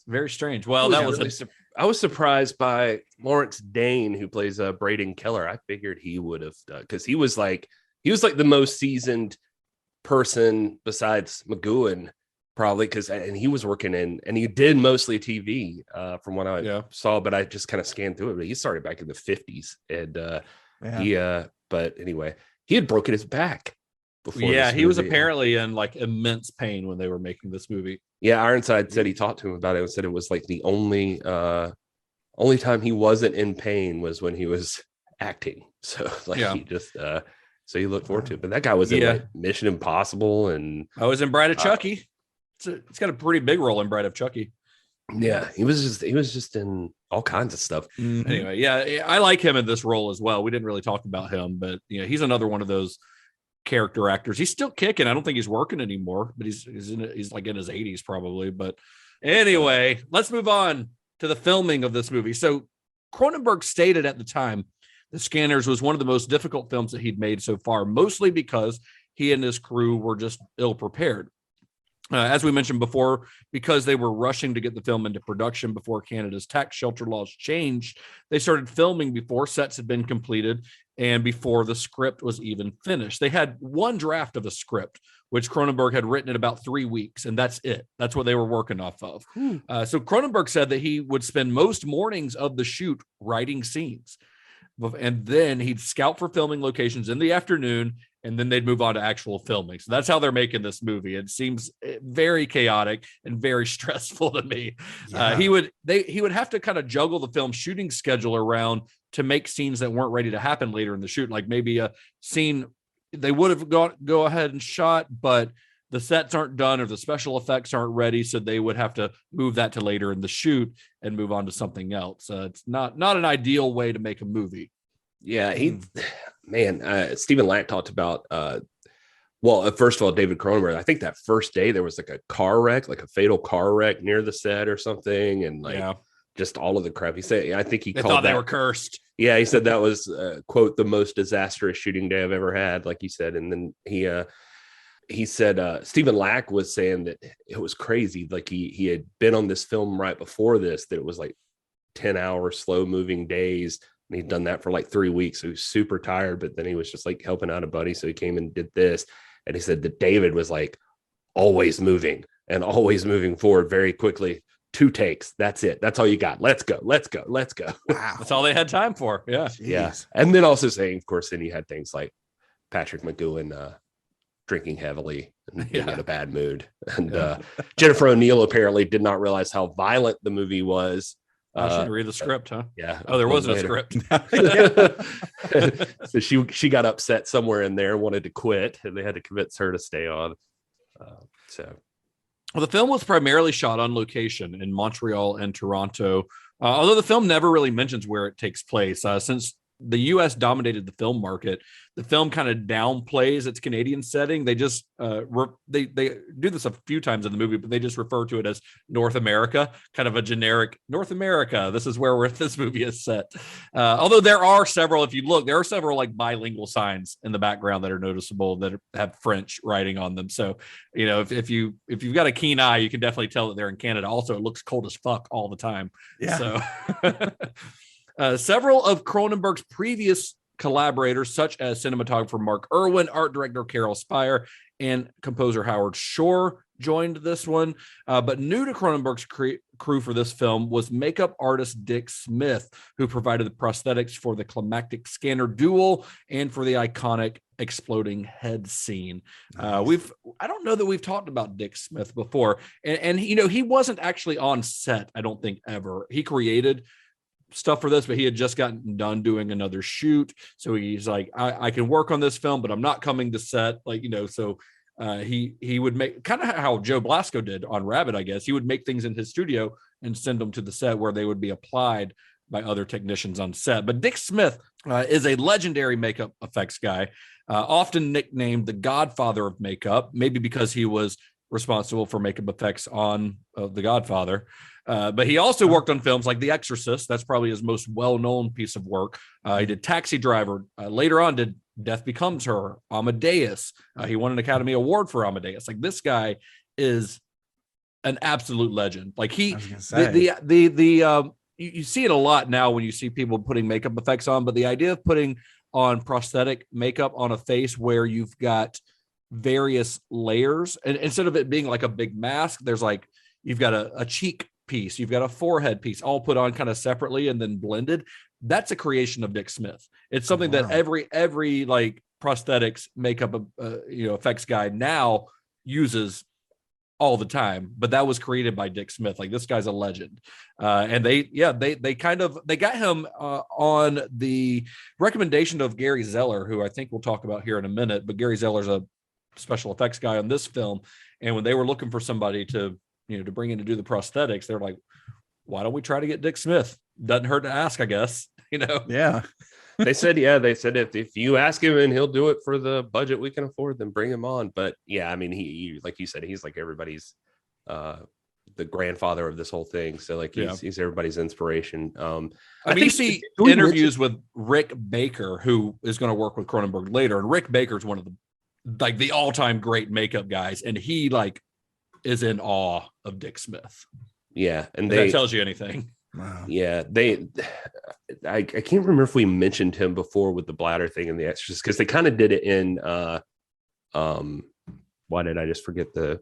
Speaker 5: very strange. Well,
Speaker 6: I was surprised by Lawrence Dane, who plays Braden Keller. I figured he would have done because he was like the most seasoned person besides McGowan, probably, and he was working and he did mostly TV from what I saw, but I just kind of scanned through it. But he started back in the 50s, and but anyway, he had broken his back before.
Speaker 5: Yeah, he was apparently in like immense pain when they were making this movie.
Speaker 6: Yeah, Ironside said he talked to him about it and said it was like the only time he wasn't in pain was when he was acting. So he just so you look forward to it. But that guy was in like Mission Impossible, and
Speaker 5: I was in Bride of Chucky. It's got a pretty big role in Bride of Chucky.
Speaker 6: Yeah, he was just in all kinds of stuff.
Speaker 5: Mm-hmm. Anyway, I like him in this role as well. We didn't really talk about him, but he's another one of those character actors. He's still kicking. I don't think he's working anymore, but he's like in his 80s probably. But anyway, let's move on to the filming of this movie. So Cronenberg stated at the time that Scanners was one of the most difficult films that he'd made so far, mostly because he and his crew were just ill prepared. As we mentioned before, because they were rushing to get the film into production before Canada's tax shelter laws changed, they started filming before sets had been completed and before the script was even finished. They had one draft of a script, which Cronenberg had written in about 3 weeks, and that's it. That's what they were working off of. So Cronenberg said that he would spend most mornings of the shoot writing scenes, and then he'd scout for filming locations in the afternoon, and then they'd move on to actual filming. So that's how they're making this movie. It seems very chaotic and very stressful to me. Yeah. He would have to kind of juggle the film shooting schedule around to make scenes that weren't ready to happen later in the shoot. Like maybe a scene they would have go ahead and shot, but the sets aren't done or the special effects aren't ready. So they would have to move that to later in the shoot and move on to something else. It's not an ideal way to make a movie.
Speaker 6: Yeah, Stephen Lack talked about, first of all, David Cronenberg, I think that first day there was like a car wreck, like a fatal car wreck near the set or something. And just all of the crap. He said, I think he
Speaker 5: They
Speaker 6: called
Speaker 5: thought
Speaker 6: that,
Speaker 5: they were cursed.
Speaker 6: Yeah, he said that was quote the most disastrous shooting day I've ever had, like he said. And then he said Stephen Lack was saying that it was crazy. Like he had been on this film right before this, that it was like 10-hour slow moving days. And he'd done that for like 3 weeks. So he was super tired, but then he was just like helping out a buddy. So he came and did this. And he said that David was like always moving and always moving forward very quickly. 2 takes. That's it. That's all you got. Let's go. Let's go. Let's go.
Speaker 7: Wow.
Speaker 5: That's all they had time for. Yeah.
Speaker 7: Jeez.
Speaker 6: Yeah. And then also saying, of course, then you had things like Patrick McGowan drinking heavily and being in a bad mood. And Jennifer O'Neill apparently did not realize how violent the movie was.
Speaker 5: I shouldn't read the script, huh?
Speaker 6: Yeah.
Speaker 5: Oh, there wasn't a script.
Speaker 6: So she got upset somewhere in there, wanted to quit, and they had to convince her to stay on.
Speaker 5: Well, the film was primarily shot on location in Montreal and Toronto, although the film never really mentions where it takes place. Since the U.S. dominated the film market, the film kind of downplays its Canadian setting. They just they do this a few times in the movie, but they just refer to it as North America, kind of a generic North America. This is where this movie is set. Although there are several, if you look, there are several like bilingual signs in the background that are noticeable that have French writing on them. So, you know, if you've got a keen eye, you can definitely tell that they're in Canada. Also, it looks cold as fuck all the time.
Speaker 7: Yeah.
Speaker 5: So several of Cronenberg's previous collaborators, such as cinematographer Mark Irwin, art director Carol Spire, and composer Howard Shore, joined this one. But new to Cronenberg's crew for this film was makeup artist Dick Smith, who provided the prosthetics for the climactic scanner duel and for the iconic exploding head scene.
Speaker 7: Nice.
Speaker 5: I don't know that we've talked about Dick Smith before, and you know, he wasn't actually on set, I don't think, ever. He created stuff for this, but he had just gotten done doing another shoot, so he's like, I can work on this film, but I'm not coming to set, like, you know. So he would make kind of how Joe Blasco did on Rabbit, I guess. He would make things in his studio and send them to the set where they would be applied by other technicians on set. But Dick Smith is a legendary makeup effects guy, often nicknamed the Godfather of makeup, maybe because he was responsible for makeup effects on The Godfather. But he also worked on films like The Exorcist. That's probably his most well-known piece of work. He did Taxi Driver. Later on did Death Becomes Her, Amadeus. He won an Academy Award for Amadeus. Like, this guy is an absolute legend. Like, you see it a lot now when you see people putting makeup effects on, but the idea of putting on prosthetic makeup on a face where you've got various layers, and instead of it being like a big mask, there's like, you've got a cheek piece, you've got a forehead piece, all put on kind of separately and then blended. That's a creation of Dick Smith. It's something that every like prosthetics makeup effects guy now uses all the time, but that was created by Dick Smith. Like, this guy's a legend. And they got him on the recommendation of Gary Zeller, who I think we'll talk about here in a minute. But Gary Zeller's a special effects guy on this film, and when they were looking for somebody to bring in to do the prosthetics, they're like, why don't we try to get Dick Smith? Doesn't hurt to ask, I guess.
Speaker 7: Yeah.
Speaker 6: They said if you ask him and he'll do it for the budget we can afford, then bring him on. But yeah, I mean, he like you said, he's like everybody's the grandfather of this whole thing. So like he's everybody's inspiration.
Speaker 5: I think you see interviews with Rick Baker, who is going to work with Cronenberg later, and Rick Baker is one of the all-time great makeup guys, and he like is in awe of Dick Smith.
Speaker 6: Yeah, and
Speaker 5: that tells you anything.
Speaker 7: Wow.
Speaker 6: Yeah, I can't remember if we mentioned him before with the bladder thing in The Exorcist, because they kind of did it in why did I just forget the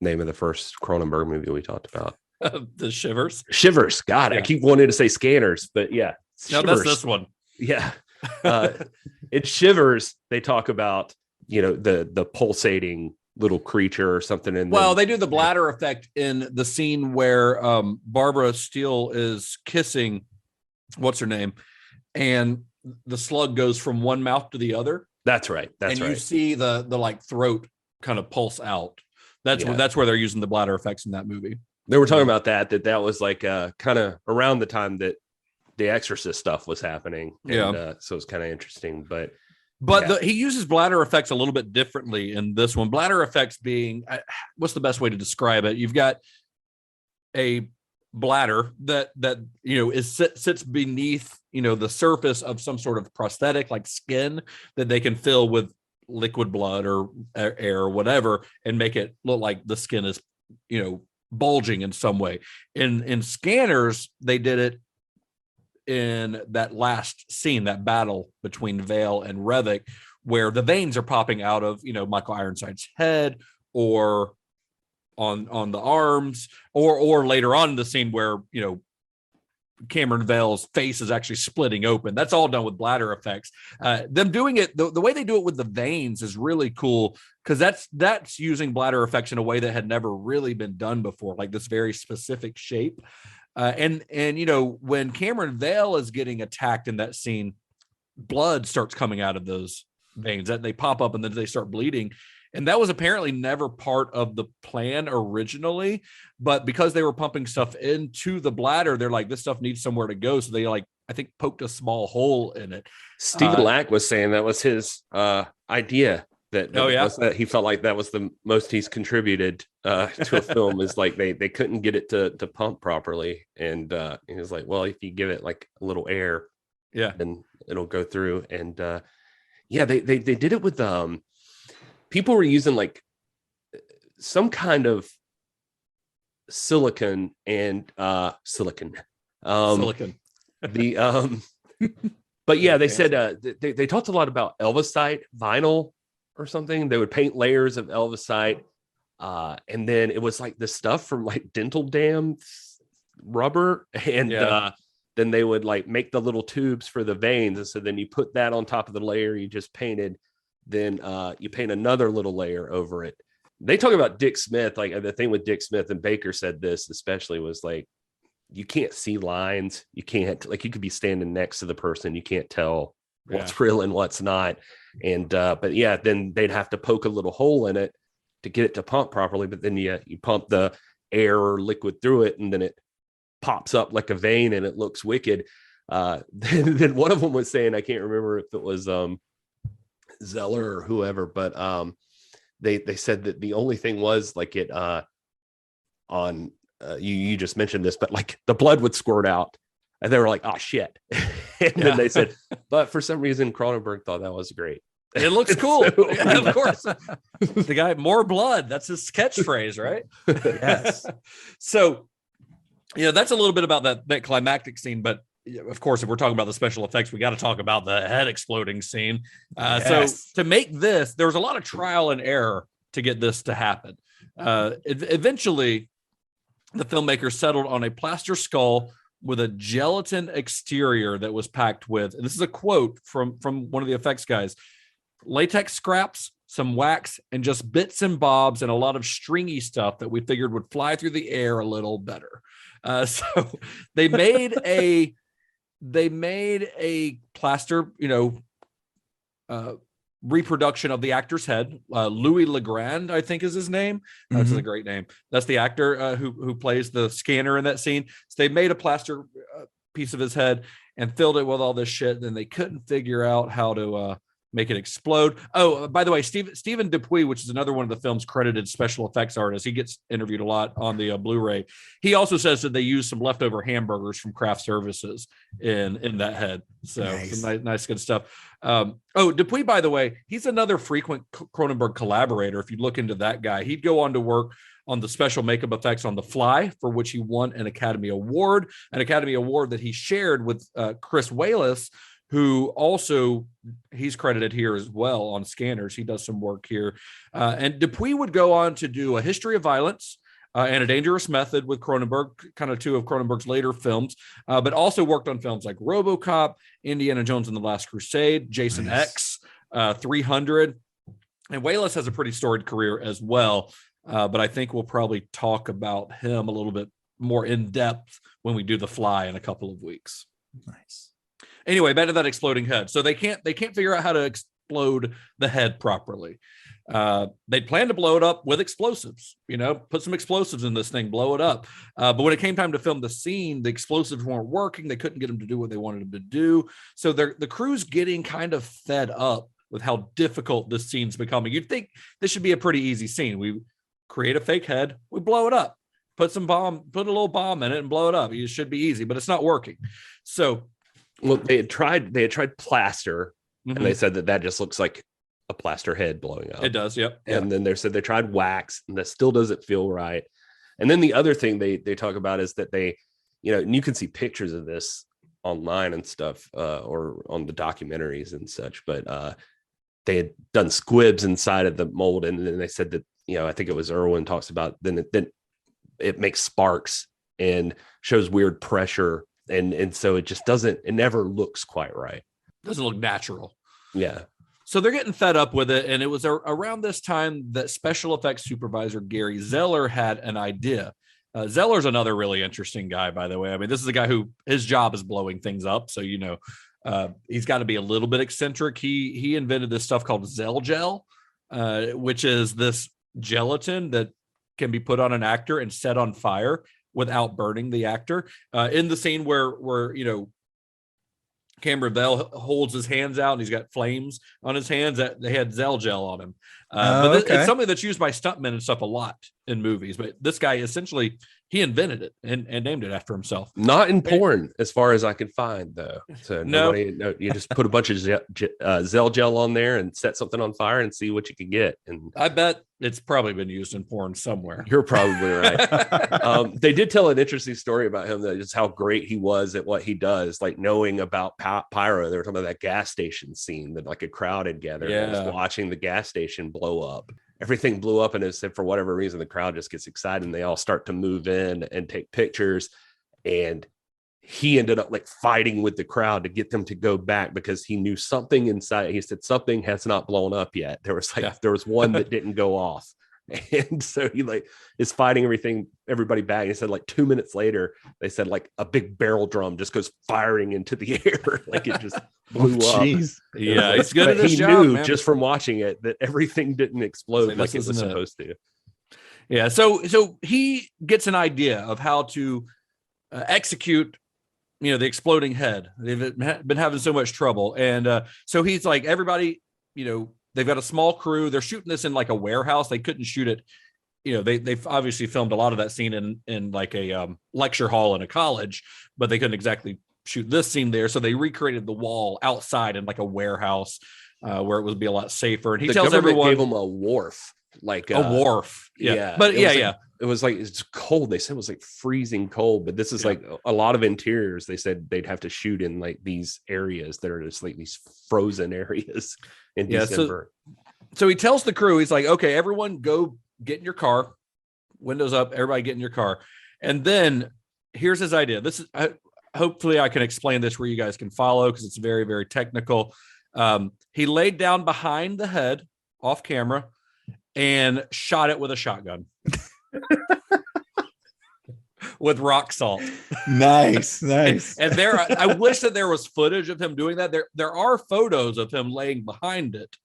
Speaker 6: name of the first Cronenberg movie we talked about?
Speaker 5: The Shivers.
Speaker 6: God, yeah. I keep wanting to say Scanners, but yeah.
Speaker 5: No, that's this one.
Speaker 6: Yeah. It Shivers. They talk about, the pulsating little creature or something. And
Speaker 5: they do the bladder effect in the scene where Barbara Steele is kissing what's her name, and the slug goes from one mouth to the other.
Speaker 6: That's right.
Speaker 5: And you see the like throat kind of pulse out. That's where they're using the bladder effects in that movie.
Speaker 6: They were talking about that was like kind of around the time that the Exorcist stuff was happening. And, so it's kind of interesting, but
Speaker 5: he uses bladder effects a little bit differently in this one. Bladder effects being, what's the best way to describe it? You've got a bladder that sits beneath the surface of some sort of prosthetic like skin that they can fill with liquid blood or air or whatever and make it look like the skin is bulging in some way. In Scanners, they did it in that last scene, that battle between Vale and Revok, where the veins are popping out of Michael Ironside's head or on the arms, or later on in the scene where Cameron Vale's face is actually splitting open. That's all done with bladder effects. Them doing it the way they do it with the veins is really cool, because that's using bladder effects in a way that had never really been done before, like this very specific shape. And when Cameron Vale is getting attacked in that scene, blood starts coming out of those veins that they pop up and then they start bleeding. And that was apparently never part of the plan originally, but because they were pumping stuff into the bladder, they're like, this stuff needs somewhere to go. So they I think poked a small hole in it.
Speaker 6: Stephen Lack was saying that was his idea. That he felt like that was the most he's contributed to a film, is like they couldn't get it to pump properly. And he was like, well, if you give it like a little air, then it'll go through. And they did it with people were using like some kind of silicon and silicon. But yeah, they said they talked a lot about Elvisite vinyl or something. They would paint layers of Elvisite, and then it was like the stuff from like dental dam rubber, and then they would like make the little tubes for the veins, and so then you put that on top of the layer you just painted. Then you paint another little layer over it. They talk about Dick Smith, like the thing with Dick Smith, and Baker said this especially, was like, you can't see lines. You can't, like, you could be standing next to the person. You can't tell what's real and what's not. And, but yeah, then they'd have to poke a little hole in it to get it to pump properly. But then you pump the air or liquid through it, and then it pops up like a vein and it looks wicked. Then one of them was saying, I can't remember if it was, Zeller or whoever, but they said that the only thing was like it on you just mentioned this, but like the blood would squirt out, and they were like, oh shit. And then they said, but for some reason Cronenberg thought that was great.
Speaker 5: It looks cool. Of course. The guy, more blood, that's his catchphrase, right?
Speaker 7: Yes.
Speaker 5: So that's a little bit about that climactic scene, but of course, if we're talking about the special effects, we got to talk about the head exploding scene. So to make this, there was a lot of trial and error to get this to happen. Eventually, the filmmaker settled on a plaster skull with a gelatin exterior that was packed with, and this is a quote from one of the effects guys, latex scraps, some wax, and just bits and bobs and a lot of stringy stuff that we figured would fly through the air a little better. So they made a plaster, reproduction of the actor's head. Louis Legrand, I think is his name. That's a great name. That's the actor who plays the scanner in that scene. So they made a plaster piece of his head and filled it with all this shit. Then they couldn't figure out how to make it explode. Oh, by the way, Stephen Dupuis, which is another one of the film's credited special effects artists, he gets interviewed a lot on the Blu-ray. He also says that they used some leftover hamburgers from craft services in that head. So some nice good stuff. Dupuis, by the way, he's another frequent Cronenberg collaborator. If you look into that guy, he'd go on to work on the special makeup effects on The Fly, for which he won an Academy Award that he shared with Chris Walas, who also, he's credited here as well on Scanners. He does some work here. And Dupuis would go on to do A History of Violence and A Dangerous Method with Cronenberg, kind of two of Cronenberg's later films, but also worked on films like RoboCop, Indiana Jones and the Last Crusade, Jason X, 300. And Walas has a pretty storied career as well, but I think we'll probably talk about him a little bit more in depth when we do The Fly in a couple of weeks.
Speaker 7: Nice.
Speaker 5: Anyway, back to that exploding head. So they can't figure out how to explode the head properly. They planned to blow it up with explosives, put some explosives in this thing, blow it up. But when it came time to film the scene, the explosives weren't working. They couldn't get them to do what they wanted them to do. So the crew's getting kind of fed up with how difficult this scene's becoming. You'd think this should be a pretty easy scene. We create a fake head, we blow it up. put a little bomb in it and blow it up. It should be easy, but it's not working. So,
Speaker 6: well, they had tried plaster, and they said that just looks like a plaster head blowing up.
Speaker 5: It does, yep.
Speaker 6: And then they said they tried wax, and that still doesn't feel right. And then the other thing they talk about is that they, and you can see pictures of this online and stuff, or on the documentaries and such, but they had done squibs inside of the mold, and then they said that, I think it was Irwin talks about then it makes sparks and shows weird pressure, and so it just it never looks quite right.
Speaker 5: Doesn't look natural.
Speaker 6: Yeah.
Speaker 5: So they're getting fed up with it, and it was around this time that special effects supervisor Gary Zeller had an idea. Zeller's another really interesting guy, by the way. I mean, this is a guy who his job is blowing things up, so he's got to be a little bit eccentric. He invented this stuff called Zell gel, which is this gelatin that can be put on an actor and set on fire without burning the actor. In the scene where Cameron Bell holds his hands out and he's got flames on his hands, that they had Zell gel on him. It's something that's used by stuntmen and stuff a lot in movies. But this guy essentially, he invented it and named it after himself.
Speaker 6: Not in porn, as far as I can find, though. So you just put a bunch of Zell gel on there and set something on fire and see what you can get. And
Speaker 5: I bet it's probably been used in porn somewhere.
Speaker 6: You're probably right. They did tell an interesting story about him, that just how great he was at what he does, like knowing about pyro. They were talking about that gas station scene that like a crowd had gathered and was watching the gas station blow up. Everything blew up, and it said for whatever reason the crowd just gets excited and they all start to move in and take pictures. And he ended up like fighting with the crowd to get them to go back because he knew something inside. He said something has not blown up yet. There was there was one that didn't go off. And so he like is fighting everybody back. He said like 2 minutes later, they said like a big barrel drum just goes firing into the air. Like it just blew up.
Speaker 5: Yeah, he's good at his job,
Speaker 6: knew
Speaker 5: man.
Speaker 6: Just from watching it that everything didn't explode like it was supposed to.
Speaker 5: Yeah, so he gets an idea of how to execute, the exploding head. They've been having so much trouble, and so he's like, everybody, they've got a small crew. They're shooting this in like a warehouse. They couldn't shoot it. They've obviously filmed a lot of that scene in like a lecture hall in a college, but they couldn't exactly shoot this scene there. So they recreated the wall outside in like a warehouse where it would be a lot safer. And he tells everyone,
Speaker 6: gave them a wharf, like
Speaker 5: a wharf. Yeah. But
Speaker 6: it was like, it's cold. They said it was like freezing cold, but this is like a lot of interiors. They said they'd have to shoot in like these areas that are just like these frozen areas in December.
Speaker 5: So he tells the crew, he's like, okay, everyone go get in your car, windows up, everybody get in your car. And then here's his idea. This is, hopefully I can explain this where you guys can follow, because it's very, very technical. He laid down behind the head off camera and shot it with a shotgun. With rock salt.
Speaker 7: Nice.
Speaker 5: And there, I wish that there was footage of him doing that. There are photos of him laying behind it,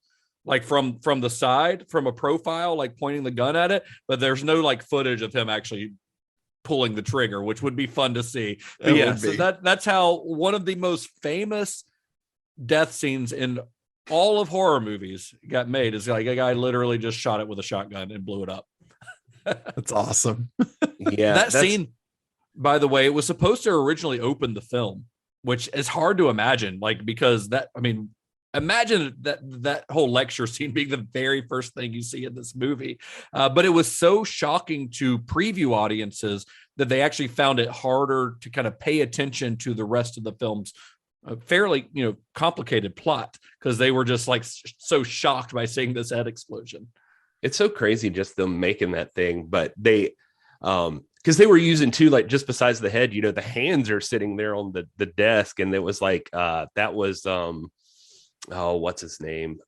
Speaker 5: like from the side, from a profile, like pointing the gun at it. But there's no like footage of him actually pulling the trigger, which would be fun to see. But so that's how one of the most famous death scenes in all of horror movies got made. Is like a guy literally just shot it with a shotgun and blew it up.
Speaker 7: That's awesome.
Speaker 6: Yeah,
Speaker 5: that scene, by the way, it was supposed to originally open the film, which is hard to imagine, like, because imagine that whole lecture scene being the very first thing you see in this movie. But it was so shocking to preview audiences that they actually found it harder to kind of pay attention to the rest of the film's fairly, complicated plot, because they were just like so shocked by seeing this head explosion.
Speaker 6: It's so crazy just them making that thing, but they, because they were using too, like just besides the head, the hands are sitting there on the desk, and it was like that was what's his name?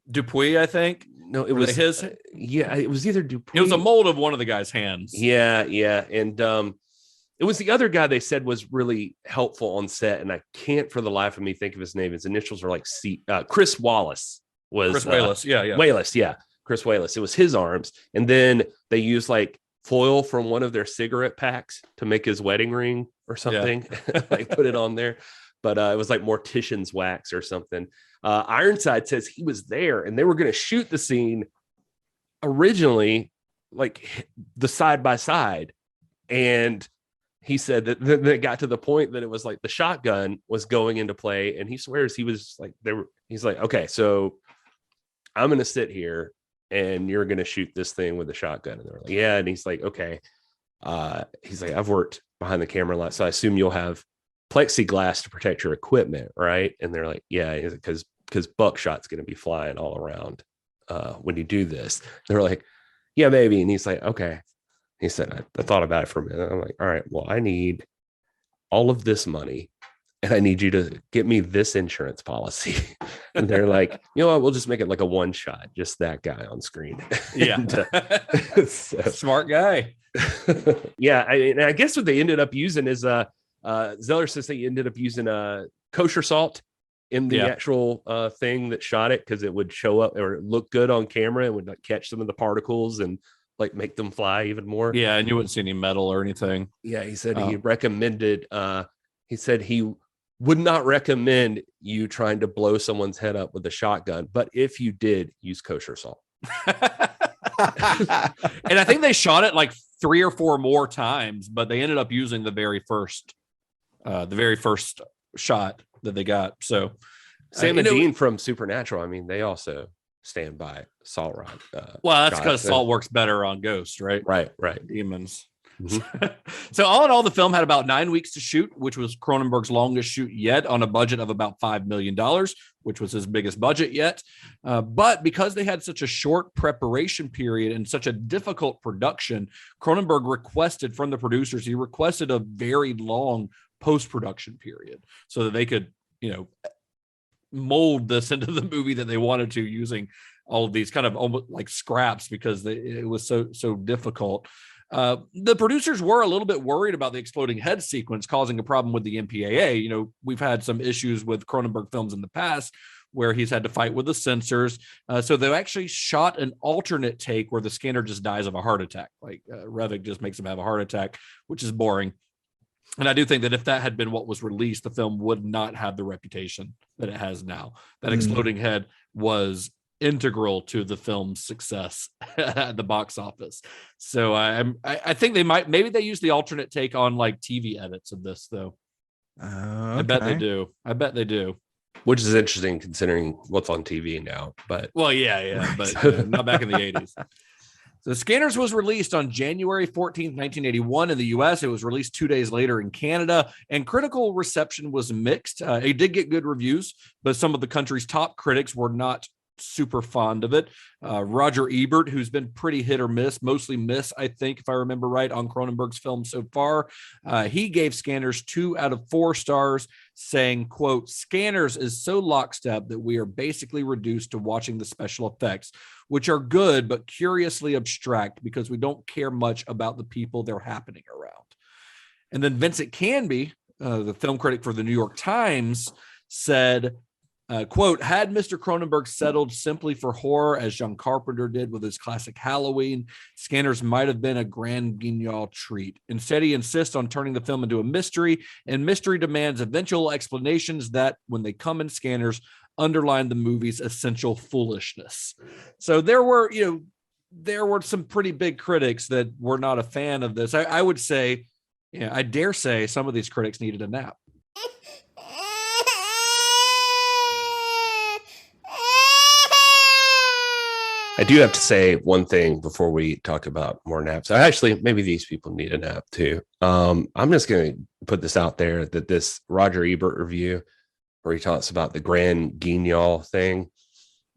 Speaker 5: Dupuy, I think.
Speaker 6: No, it was
Speaker 5: his.
Speaker 6: It was either Dupuy.
Speaker 5: It was a mold of one of the guy's hands.
Speaker 6: Yeah, and it was the other guy they said was really helpful on set, and I can't for the life of me think of his name. His initials are like C. Chris Wallace was
Speaker 5: Chris Wallace.
Speaker 6: Wallace, yeah. Chris Wallace. It was his arms, and then they used like foil from one of their cigarette packs to make his wedding ring or something. Like put it on there, but it was like Mortician's wax or something. Ironside says he was there, and they were going to shoot the scene originally like the side by side. And he said that then it got to the point that it was like the shotgun was going into play. And he swears he was like, he's like, okay, so I'm going to sit here and you're going to shoot this thing with a shotgun. And they're like, yeah. And he's like, okay. He's like, I've worked behind the camera a lot, so I assume you'll have plexiglass to protect your equipment, right? And they're like, yeah, because buckshot's going to be flying all around when you do this. They're like, yeah, maybe. And he's like, okay. He said, I thought about it for a minute. I'm like, all right, well, I need all of this money and I need you to get me this insurance policy. And they're like, you know what, we'll just make it like a one shot, just that guy on screen.
Speaker 5: Yeah.
Speaker 6: And, so,
Speaker 5: smart guy.
Speaker 6: Yeah. I guess what they ended up using is Zeller says they ended up using kosher salt in the actual thing that shot it, because it would show up or look good on camera and would like catch some of the particles and like make them fly even more.
Speaker 5: Yeah, and you wouldn't see any metal or anything.
Speaker 6: Yeah, he said he recommended he said he would not recommend you trying to blow someone's head up with a shotgun, but if you did, use kosher salt.
Speaker 5: And I think they shot it like 3 or 4 more times, but they ended up using the very first shot that they got. So
Speaker 6: Sam and Dean from Supernatural, I mean, they also stand by salt rock.
Speaker 5: Well, that's because salt works better on ghosts, right?
Speaker 6: Right.
Speaker 5: Demons.
Speaker 6: Mm-hmm.
Speaker 5: So all in all, the film had about 9 weeks to shoot, which was Cronenberg's longest shoot yet, on a budget of about $5 million, which was his biggest budget yet. But because they had such a short preparation period and such a difficult production, Cronenberg requested from the producers, he requested a very long post-production period so that they could, mold this into the movie that they wanted to, using all of these kind of almost like scraps, because it was so difficult. The producers were a little bit worried about the exploding head sequence causing a problem with the MPAA. We've had some issues with Cronenberg films in the past where he's had to fight with the censors. So they actually shot an alternate take where the scanner just dies of a heart attack. Like Revik just makes him have a heart attack, which is boring. And I do think that if that had been what was released, the film would not have the reputation that it has now. That exploding head was integral to the film's success at the box office. So I think maybe they use the alternate take on like TV edits of this, though. Okay. I bet they do.
Speaker 6: Which is interesting considering what's on TV now. But
Speaker 5: but not back in the 80s. So Scanners was released on January 14th, 1981 in the US. It was released 2 days later in Canada, and critical reception was mixed. It did get good reviews, but some of the country's top critics were not super fond of it. Roger Ebert, who's been pretty hit or miss, mostly miss, I think, if I remember right, on Cronenberg's film so far. He gave Scanners 2 out of 4 stars, saying, quote, "Scanners is so lockstep that we are basically reduced to watching the special effects, which are good but curiously abstract because we don't care much about the people they're happening around." And then Vincent Canby, the film critic for the New York Times, said, quote, "Had Mr. Cronenberg settled simply for horror as John Carpenter did with his classic Halloween, Scanners might have been a grand guignol treat. Instead, he insists on turning the film into a mystery, and mystery demands eventual explanations that, when they come in Scanners, underline the movie's essential foolishness." So there were some pretty big critics that were not a fan of this. I would say, I dare say some of these critics needed a nap.
Speaker 6: I do have to say one thing before we talk about more naps. Maybe these people need a nap too. I'm just going to put this out there that this Roger Ebert review where he talks about the grand guignol thing.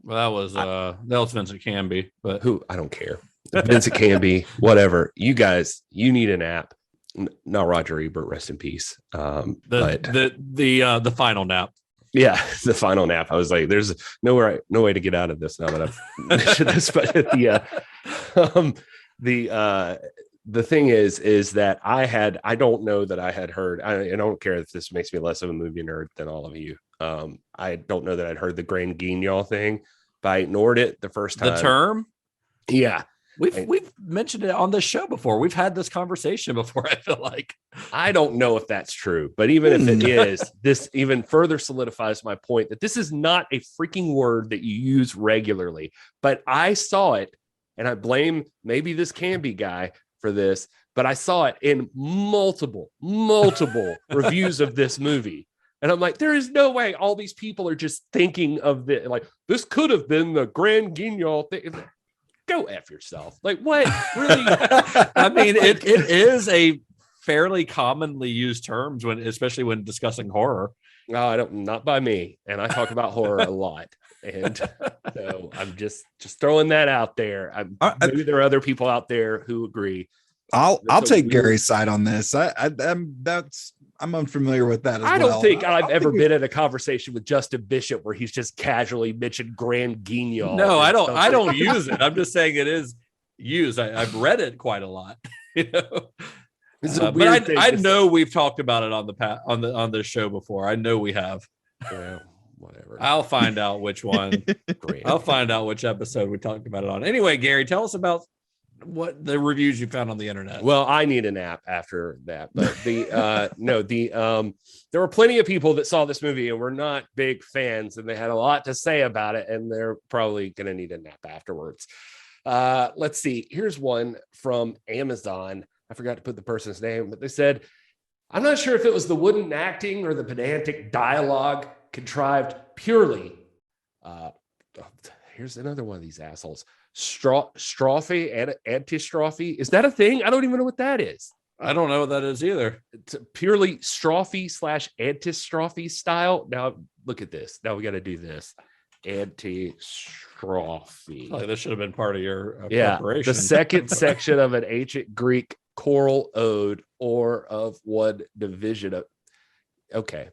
Speaker 5: Well, that was Vincent Canby, but
Speaker 6: I don't care. Vincent Canby, whatever. You guys, you need a nap. Not Roger Ebert, rest in peace.
Speaker 5: The final nap.
Speaker 6: Yeah, the final nap. I was like, "There's no way to get out of this now that I've mentioned this." But the thing is that I don't know that I had heard. I don't care if this makes me less of a movie nerd than all of you. I don't know that I'd heard the grand guignol thing, but I ignored it the first time.
Speaker 5: The term,
Speaker 6: yeah.
Speaker 5: We've mentioned it on this show before. We've had this conversation before. I feel like
Speaker 6: I don't know if that's true, but even if it is, this even further solidifies my point that this is not a freaking word that you use regularly. But I saw it and I blame maybe this Canby guy for this, but I saw it in multiple reviews of this movie. And I'm like, there is no way all these people are just thinking of this. Like, this could have been the Grand Guignol thing. Go F yourself. Like, what? Really?
Speaker 5: I mean, it is a fairly commonly used terms especially when discussing horror.
Speaker 6: No, not by me. And I talk about horror a lot. And so I'm just throwing that out there. Maybe there are other people out there who agree.
Speaker 7: I'll take Gary's side on this. I'm unfamiliar with that as well.
Speaker 6: I don't think I've ever been in a conversation with Justin Bishop where he's just casually mentioned Grand Guignol.
Speaker 5: No, I don't use it. I'm just saying it is used. I've read it quite a lot. You know, but I know we've talked about it on the show before. I know we have.
Speaker 6: Well, whatever.
Speaker 5: I'll find out which one. I'll find out which episode we talked about it on. Anyway, Gary, tell us about what the reviews you found on the internet.
Speaker 6: Well, I need a nap after that, but there were plenty of people that saw this movie and were not big fans, and they had a lot to say about it, and they're probably going to need a nap afterwards. Let's see. Here's one from Amazon. I forgot to put the person's name, but they said, I'm not sure if it was the wooden acting or the pedantic dialogue contrived purely. Here's another one of these assholes. Strophe and antistrophe. Is that a thing? I don't even know what that is.
Speaker 5: I don't know what that is either.
Speaker 6: It's purely strophe / antistrophe style. Now look at this. Now we got to do this. Antistrophe.
Speaker 5: Like this should have been part of your
Speaker 6: preparation. The second section of an ancient Greek choral ode or of one division of. Okay,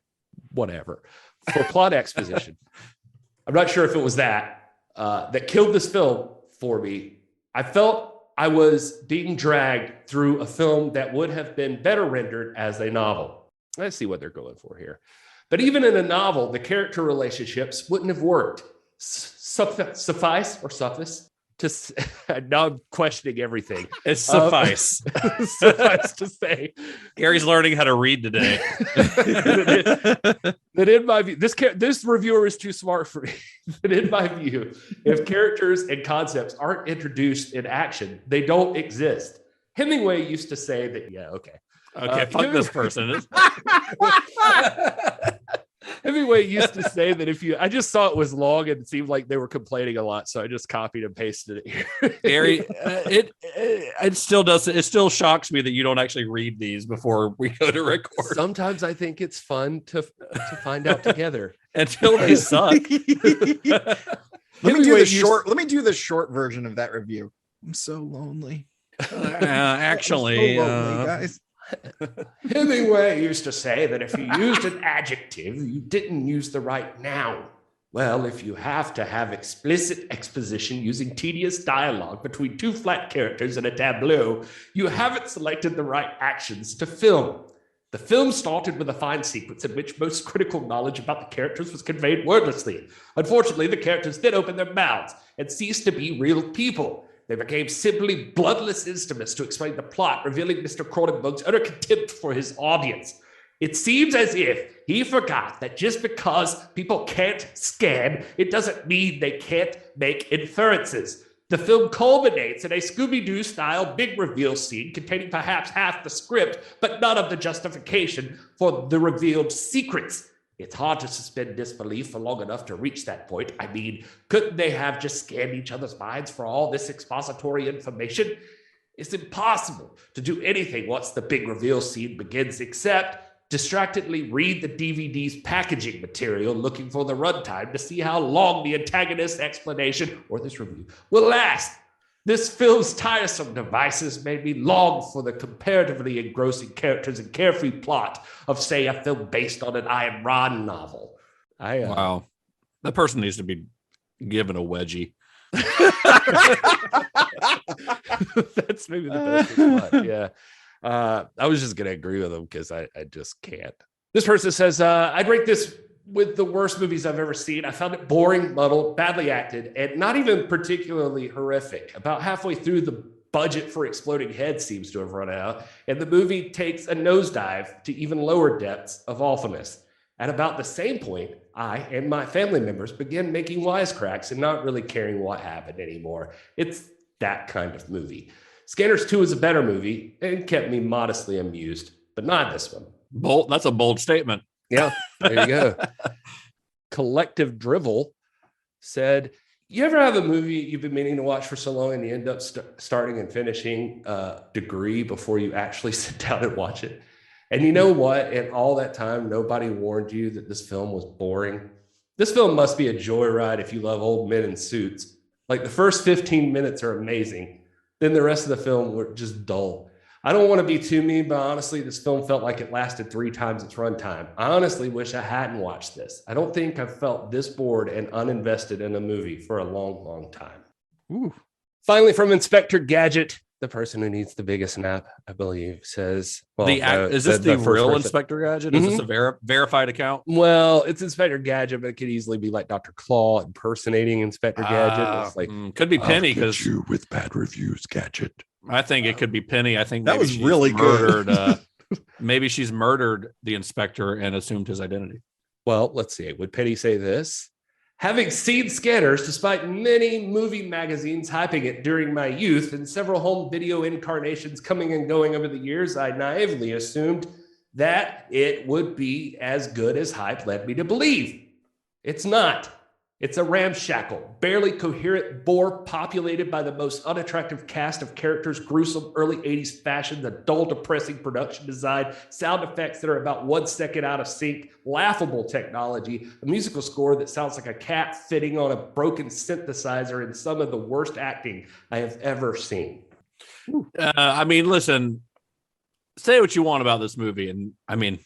Speaker 6: whatever. For plot exposition, I'm not sure if it was that killed this film for me. I felt I was being dragged through a film that would have been better rendered as a novel. Let's see what they're going for here. But even in a novel, the character relationships wouldn't have worked. Suffice to now I'm questioning everything.
Speaker 5: It's suffice.
Speaker 6: Suffice to say,
Speaker 5: Gary's learning how to read today.
Speaker 6: that in my view, this reviewer is too smart for me. That in my view, if characters and concepts aren't introduced in action, they don't exist. Hemingway used to say that. Yeah, okay.
Speaker 5: Fuck this person.
Speaker 6: Hemingway used to say that I just saw it was long and it seemed like they were complaining a lot, so I just copied and pasted it here.
Speaker 5: Gary, it still shocks me that you don't actually read these before we go to record.
Speaker 6: Sometimes I think it's fun to find out together
Speaker 5: until they suck.
Speaker 7: Let me do the short version of that review. I'm so lonely.
Speaker 5: Actually,
Speaker 7: so lonely, guys.
Speaker 6: Hemingway used to say that if you used an adjective, you didn't use the right noun. Well, if you have to have explicit exposition using tedious dialogue between two flat characters in a tableau, you haven't selected the right actions to film. The film started with a fine sequence in which most critical knowledge about the characters was conveyed wordlessly. Unfortunately, the characters did open their mouths and ceased to be real people. They became simply bloodless instruments to explain the plot, revealing Mr. Cronenberg's utter contempt for his audience. It seems as if he forgot that just because people can't scan, it doesn't mean they can't make inferences. The film culminates in a Scooby-Doo style big reveal scene containing perhaps half the script, but none of the justification for the revealed secrets. It's hard to suspend disbelief for long enough to reach that point. I mean, couldn't they have just scanned each other's minds for all this expository information? It's impossible to do anything once the big reveal scene begins, except distractedly read the DVD's packaging material, looking for the runtime to see how long the antagonist's explanation or this review will last. This film's tiresome devices made me long for the comparatively engrossing characters and carefree plot of, say, a film based on an Ayn Rand novel.
Speaker 5: Wow. That person needs to be given a wedgie.
Speaker 6: That's maybe the best response. Yeah. I was just going to agree with them because I just can't. This person says, I'd rate this with the worst movies I've ever seen. I found it boring, muddled, badly acted, and not even particularly horrific. About halfway through, the budget for exploding heads seems to have run out, and the movie takes a nosedive to even lower depths of awfulness. At about the same point, I and my family members began making wisecracks and not really caring what happened anymore. It's that kind of movie. Scanners 2 is a better movie and kept me modestly amused, but not this one.
Speaker 5: Bold. That's a bold statement.
Speaker 6: Yeah, there you go. Collective Drivel said, you ever have a movie you've been meaning to watch for so long and you end up starting and finishing Degree before you actually sit down and watch it? And you know what? In all that time, nobody warned you that this film was boring. This film must be a joyride if you love old men in suits. Like, the first 15 minutes are amazing. Then the rest of the film were just dull. I don't want to be too mean, but honestly, this film felt like it lasted 3 times its runtime. I honestly wish I hadn't watched this. I don't think I've felt this bored and uninvested in a movie for a long, long time.
Speaker 5: Ooh.
Speaker 6: Finally, from Inspector Gadget, the person who needs the biggest nap, I believe, says, well,
Speaker 5: is this the
Speaker 6: first
Speaker 5: real
Speaker 6: person.
Speaker 5: Inspector Gadget? Is this a verified account?
Speaker 6: Well, it's Inspector Gadget, but it could easily be like Dr. Claw impersonating Inspector Gadget. It's like,
Speaker 5: could be Penny, because
Speaker 9: you with bad reviews, Gadget.
Speaker 5: I think it could be Penny. I think
Speaker 7: that
Speaker 5: maybe
Speaker 7: was
Speaker 5: she's
Speaker 7: really
Speaker 5: murdered.
Speaker 7: good.
Speaker 5: Maybe she's murdered the inspector and assumed his identity.
Speaker 6: well, let's see. Would Penny say this? Having seen Scanners, despite many movie magazines hyping it during my youth and several home video incarnations coming and going over the years, I naively assumed that it would be as good as hype led me to believe. It's not. It's a ramshackle, barely coherent bore populated by the most unattractive cast of characters, gruesome early 80s fashion, the dull, depressing production design, sound effects that are about 1 second out of sync, laughable technology, a musical score that sounds like a cat fitting on a broken synthesizer, and some of the worst acting I have ever seen.
Speaker 5: I mean, listen, say what you want about this movie. And I mean,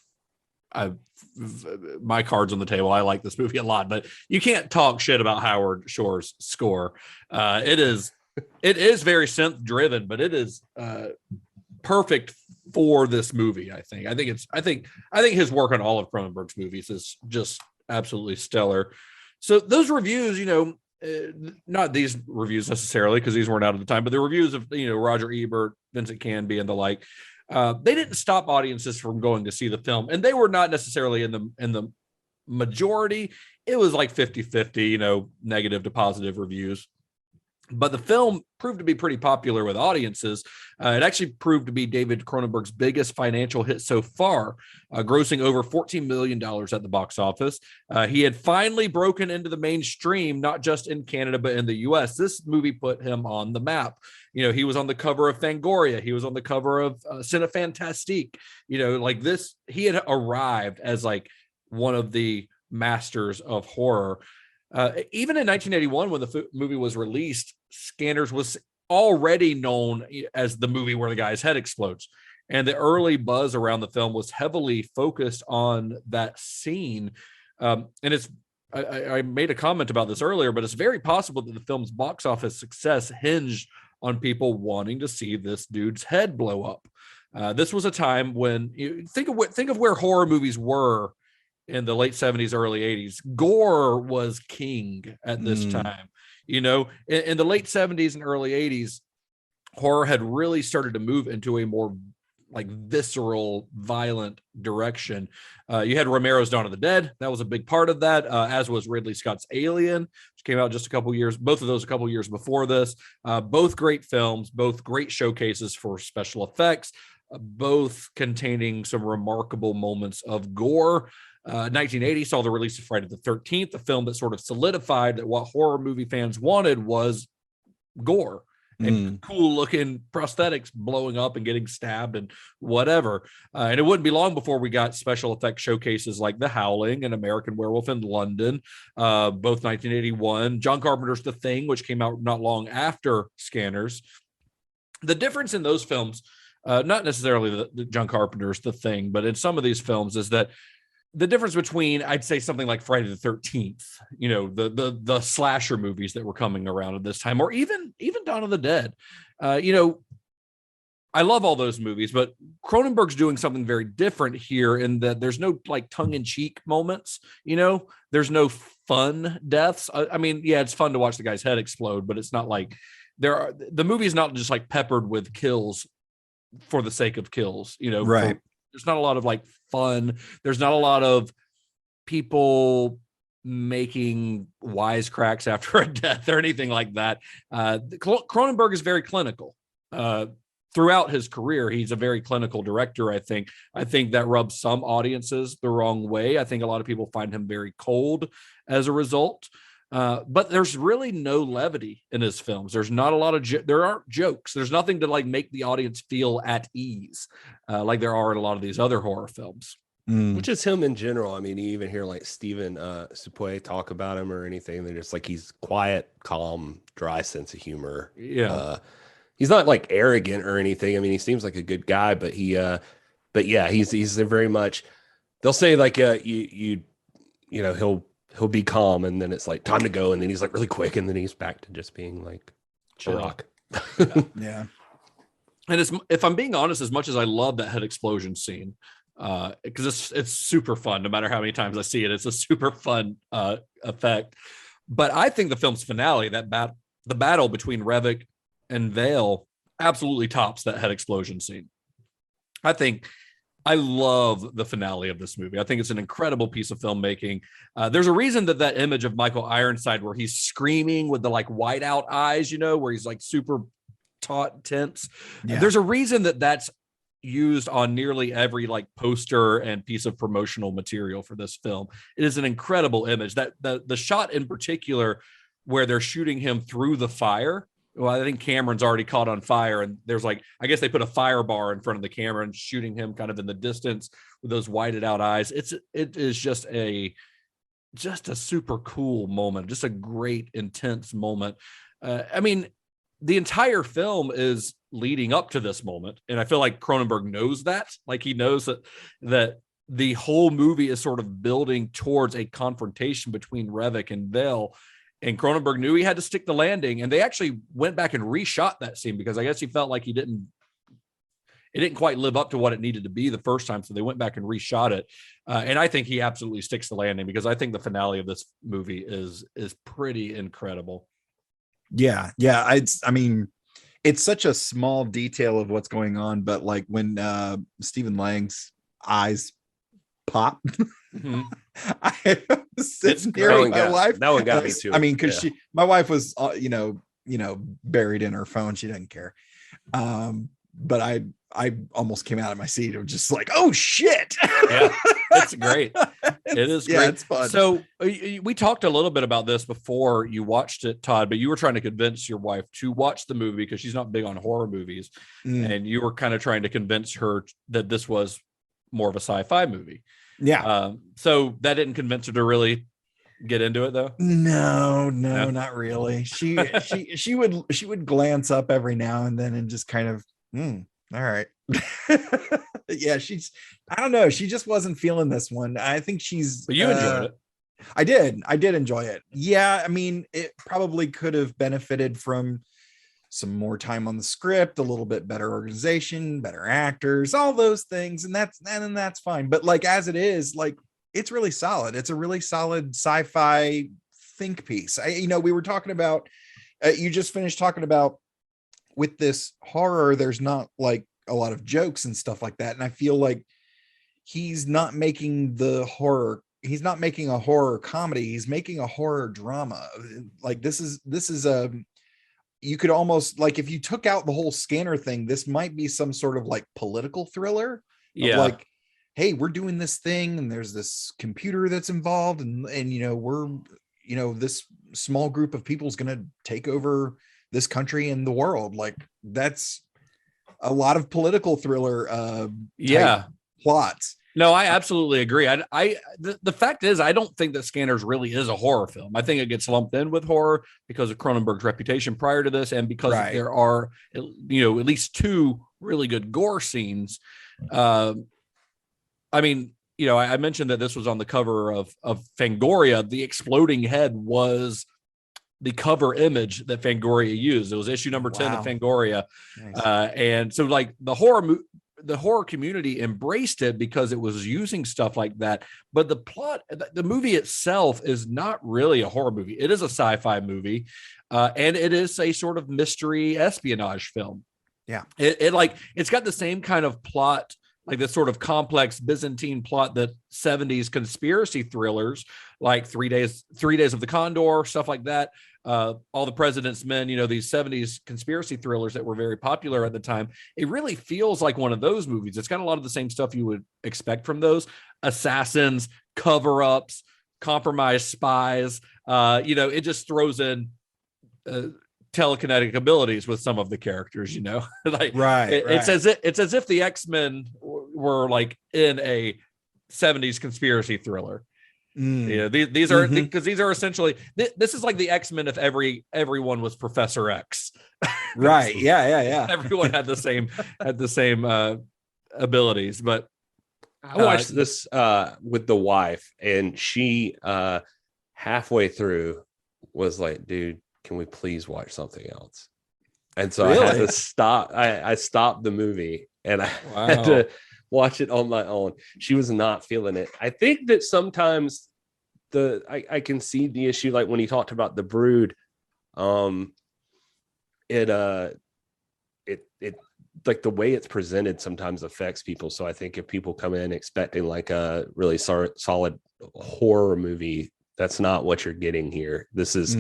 Speaker 5: my cards on the table. I like this movie a lot, but you can't talk shit about Howard Shore's score. It is very synth driven, but it is perfect for this movie. I think his work on all of Cronenberg's movies is just absolutely stellar. So those reviews, not these reviews necessarily, because these weren't out at the time, but the reviews of Roger Ebert, Vincent Canby, and the like. They didn't stop audiences from going to see the film, and they were not necessarily in the majority. It was like 50-50, negative to positive reviews. But the film proved to be pretty popular with audiences. It actually proved to be David Cronenberg's biggest financial hit so far, grossing over $14 million at the box office. He had finally broken into the mainstream, not just in Canada, but in the US. This movie put him on the map. He was on the cover of Fangoria. He was on the cover of Cinefantastique. He had arrived as like one of the masters of horror. Even in 1981, when the movie was released, Scanners was already known as the movie where the guy's head explodes. And the early buzz around the film was heavily focused on that scene. And I made a comment about this earlier, but it's very possible that the film's box office success hinged on people wanting to see this dude's head blow up. This was a time when think of where horror movies were in the late 70s, early 80s. Gore was king at this time. In the late 70s and early 80s, horror had really started to move into a more like visceral, violent direction. You had Romero's Dawn of the Dead. That was a big part of that, as was Ridley Scott's Alien, which came out just both of those a couple years before this. Both great films, both great showcases for special effects, both containing some remarkable moments of gore. 1980 saw the release of Friday the 13th, a film that sort of solidified that what horror movie fans wanted was gore and cool looking prosthetics blowing up and getting stabbed and whatever. And it wouldn't be long before we got special effect showcases like The Howling and American Werewolf in London, both 1981. John Carpenter's The Thing, which came out not long after Scanners. The difference in those films, not necessarily the John Carpenter's The Thing, but in some of these films is that the difference between, I'd say, something like Friday the 13th, the slasher movies that were coming around at this time, or even Dawn of the Dead. I love all those movies, but Cronenberg's doing something very different here in that there's no like tongue-in-cheek moments. There's no fun deaths. I mean, yeah, it's fun to watch the guy's head explode, but it's not like the movie is not just like peppered with kills for the sake of kills.
Speaker 7: Right.
Speaker 5: There's not a lot of like fun. There's not a lot of people making wisecracks after a death or anything like that. Cronenberg is very clinical. Throughout his career, he's a very clinical director. I think that rubs some audiences the wrong way. I think a lot of people find him very cold as a result. But there's really no levity in his films. There's not a lot of there aren't jokes. There's nothing to like make the audience feel at ease, like there are in a lot of these other horror films.
Speaker 6: Which is him in general. I mean, you even hear like Steven Supue talk about him or anything. They're just like, he's quiet, calm, dry sense of humor.
Speaker 5: Yeah.
Speaker 6: He's not like arrogant or anything. I mean, he seems like a good guy, but he's very much, they'll say like, you know, he'll be calm and then it's like time to go. And then he's like really quick. And then he's back to just being like chill rock.
Speaker 7: Yeah.
Speaker 5: And if I'm being honest, as much as I love that head explosion scene, because it's super fun, no matter how many times I see it, it's a super fun effect. But I think the film's finale, the battle between Revok and Vale, absolutely tops that head explosion scene. I love the finale of this movie. I think it's an incredible piece of filmmaking. There's a reason that image of Michael Ironside where he's screaming with the like whiteout eyes, you know, where he's like super taut, tense. Yeah. There's a reason that's used on nearly every like poster and piece of promotional material for this film. It is an incredible image. That the shot in particular where they're shooting him through the fire. Well, I think Cameron's already caught on fire, and there's like, I guess they put a fire bar in front of the camera and shooting him kind of in the distance with those whited out eyes. It is just a super cool moment, just a great intense moment. I mean, the entire film is leading up to this moment, and I feel like Cronenberg knows that. Like he knows that the whole movie is sort of building towards a confrontation between Revok and Vale. And Cronenberg knew he had to stick the landing, and they actually went back and reshot that scene because I guess he felt like it didn't quite live up to what it needed to be the first time. So they went back and reshot it. And I think he absolutely sticks the landing because I think the finale of this movie is pretty incredible.
Speaker 7: Yeah. I mean, it's such a small detail of what's going on, but like when Stephen Lang's eyes pop, mm-hmm. I was sitting here with my wife.
Speaker 6: That one got me too.
Speaker 7: I mean, because my wife was, buried in her phone. She didn't care. But I almost came out of my seat. Of just like, oh shit.
Speaker 5: Yeah, it's great. It is great.
Speaker 7: Yeah, it's fun.
Speaker 5: So we talked a little bit about this before you watched it, Todd, but you were trying to convince your wife to watch the movie because she's not big on horror movies. And you were kind of trying to convince her that this was more of a sci-fi movie.
Speaker 7: Yeah.
Speaker 5: So that didn't convince her to really get into it though?
Speaker 7: No, not really. She would glance up every now and then and just kind of, all right. Yeah, I don't know. She just wasn't feeling this one. I think
Speaker 5: but you enjoyed it.
Speaker 7: I did enjoy it. Yeah. I mean, it probably could have benefited from some more time on the script, a little bit better organization, better actors, all those things. And that's fine. But like, as it is, like, it's really solid. It's a really solid sci-fi think piece. We were talking about, you just finished talking about with this horror, there's not like a lot of jokes and stuff like that. And I feel like he's not making a horror comedy. He's making a horror drama. Like this is you could almost, like, if you took out the whole scanner thing, this might be some sort of like political thriller.
Speaker 5: Yeah.
Speaker 7: Like, hey, we're doing this thing and there's this computer that's involved and we're, this small group of people is going to take over this country and the world. Like, that's a lot of political thriller plots.
Speaker 5: No, I absolutely agree. The fact is, I don't think that Scanners really is a horror film. I think it gets lumped in with horror because of Cronenberg's reputation prior to this, and because there are, at least two really good gore scenes. I mentioned that this was on the cover of Fangoria. The exploding head was the cover image that Fangoria used. It was issue number 10 of Fangoria. Nice. And so like the horror community embraced it because it was using stuff like that. But the plot, the movie itself is not really a horror movie. It is a sci-fi movie. And it is a sort of mystery espionage film.
Speaker 7: Yeah.
Speaker 5: It's got the same kind of plot like this sort of complex Byzantine plot that 70s conspiracy thrillers like 3 Days of the Condor, stuff like that, All the President's Men, these 70s conspiracy thrillers that were very popular at the time. It really feels like one of those movies. It's got a lot of the same stuff you would expect from those: assassins, cover-ups, compromised spies. It just throws in telekinetic abilities with some of the characters, like it's as if the X-Men were like in a 70s conspiracy thriller. These are because these are essentially this is like the X-Men if everyone was Professor X.
Speaker 7: Right. Yeah.
Speaker 5: Everyone had the same abilities. But
Speaker 6: I watched this with the wife, and she halfway through was like, dude, can we please watch something else? And so I had to stop. I stopped the movie, and I had to watch it on my own. She was not feeling it. I think that sometimes I can see the issue, like when he talked about The Brood, it like the way it's presented sometimes affects people. So I think if people come in expecting like a really solid horror movie, that's not what you're getting here. This is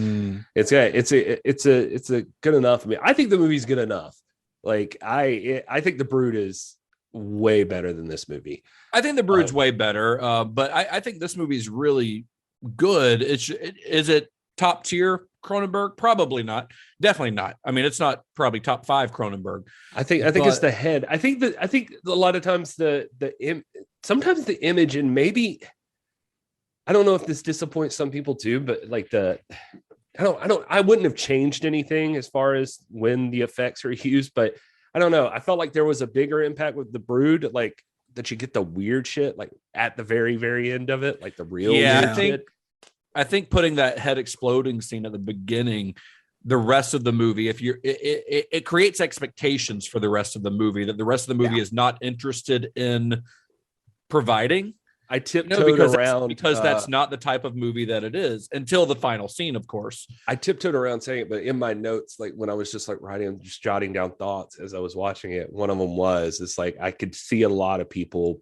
Speaker 6: it's a good enough. I mean, I think the movie's good enough. Like I think The Brood is way better than this movie.
Speaker 5: I think The Brood's way better, but I think this movie's really good. Is it top tier Cronenberg? Probably not. Definitely not. I mean, it's not probably top 5 Cronenberg.
Speaker 6: I think it's the head. I think a lot of times sometimes the image, and maybe I don't know if this disappoints some people too, but like I wouldn't have changed anything as far as when the effects are used, but I don't know. I felt like there was a bigger impact with The Brood, like that you get the weird shit like at the very, very end of it, like the real weird shit.
Speaker 5: I think putting that head exploding scene at the beginning, the rest of the movie, it creates expectations for the rest of the movie that the rest of the movie is not interested in providing.
Speaker 6: I tiptoed around
Speaker 5: because that's not the type of movie that it is until the final scene, of course.
Speaker 6: I tiptoed around saying it, but in my notes, like when I was just like just jotting down thoughts as I was watching it, one of them it's like I could see a lot of people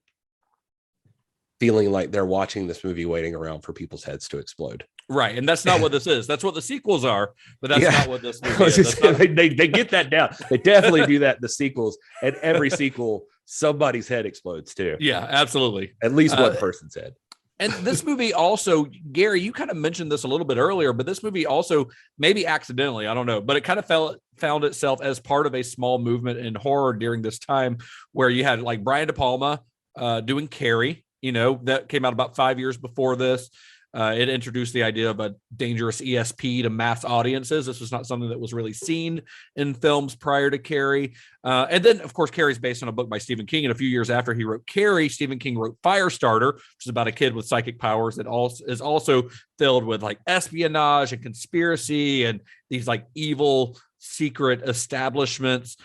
Speaker 6: feeling like they're watching this movie waiting around for people's heads to explode.
Speaker 5: Right. And that's not what this is. That's what the sequels are, but that's not what this movie is.
Speaker 6: They get that down. They definitely do that in the sequels. And every sequel, somebody's head explodes too.
Speaker 5: Yeah, absolutely.
Speaker 6: At least one person's head.
Speaker 5: And this movie also, Gary, you kind of mentioned this a little bit earlier, but this movie also, maybe accidentally, I don't know, but it kind of found itself as part of a small movement in horror during this time where you had like Brian De Palma doing Carrie, that came out about 5 years before this. It introduced the idea of a dangerous ESP to mass audiences. This was not something that was really seen in films prior to Carrie. And then, of course, Carrie's based on a book by Stephen King. And a few years after he wrote Carrie, Stephen King wrote Firestarter, which is about a kid with psychic powers that is also filled with like espionage and conspiracy and these like evil secret establishments.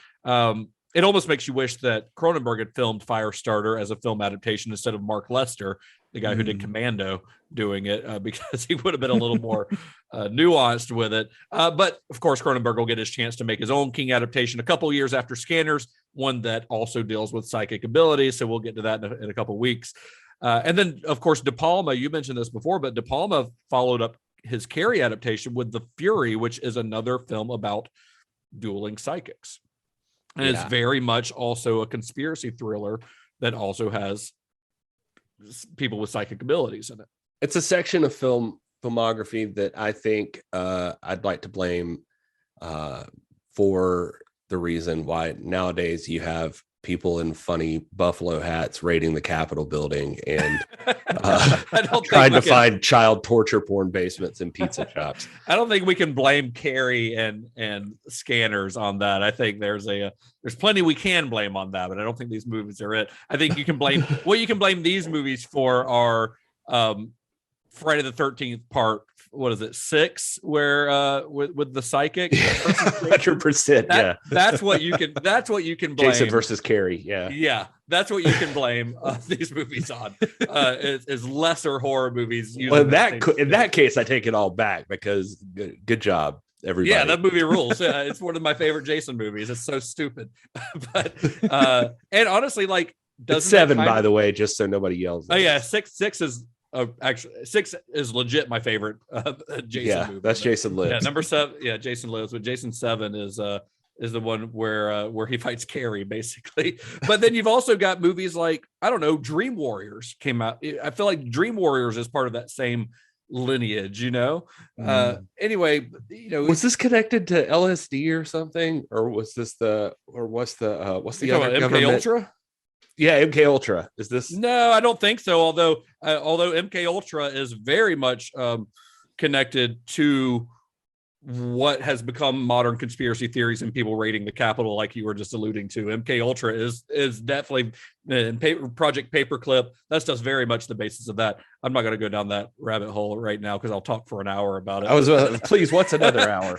Speaker 5: It almost makes you wish that Cronenberg had filmed Firestarter as a film adaptation instead of Mark Lester, the guy who did Commando, doing it, because he would have been a little more nuanced with it. But of course, Cronenberg will get his chance to make his own King adaptation a couple years after Scanners, one that also deals with psychic abilities. So we'll get to that in a couple of weeks. And then, of course, De Palma, you mentioned this before, but De Palma followed up his Carrie adaptation with The Fury, which is another film about dueling psychics. And it's very much also a conspiracy thriller that also has people with psychic abilities in it.
Speaker 6: It's a section of filmography that I think I'd like to blame for the reason why nowadays you have people in funny buffalo hats raiding the Capitol building and trying to find child torture porn basements and pizza shops.
Speaker 5: I don't think we can blame Carrie and Scanners on that. I think there's plenty we can blame on that, but I don't think these movies are it. I think you can blame what you can blame these movies for are Friday the 13th part. What is it? 6 where with the psychic
Speaker 6: 100%.
Speaker 5: That's what you can blame.
Speaker 6: Jason versus Carrie.
Speaker 5: Yeah. That's what you can blame these movies on. Is lesser horror movies.
Speaker 6: Well, in that case, I take it all back because good job, everybody.
Speaker 5: Yeah, that movie rules. It's one of my favorite Jason movies. It's so stupid, but and honestly, like
Speaker 6: It's 7, by the way, just so nobody yells.
Speaker 5: Oh yeah, six is actually 6 is legit my favorite Jason movie.
Speaker 6: That's Jason Lives.
Speaker 5: Yeah, number 7. Yeah, Jason Lives. But Jason 7 is the one where he fights Carrie, basically. But then you've also got movies like, I don't know, Dream Warriors came out. I feel like Dream Warriors is part of that same lineage, Anyway,
Speaker 6: was this connected to LSD or something, or was this what's the other
Speaker 5: MK Ultra?
Speaker 6: Yeah, MK Ultra. Is this?
Speaker 5: No, I don't think so. Although MK Ultra is very much connected to what has become modern conspiracy theories and people raiding the Capitol, like you were just alluding to. MK Ultra is definitely in Project Paperclip. That stuff's very much the basis of that. I'm not going to go down that rabbit hole right now because I'll talk for an hour about it.
Speaker 6: Please, what's another hour?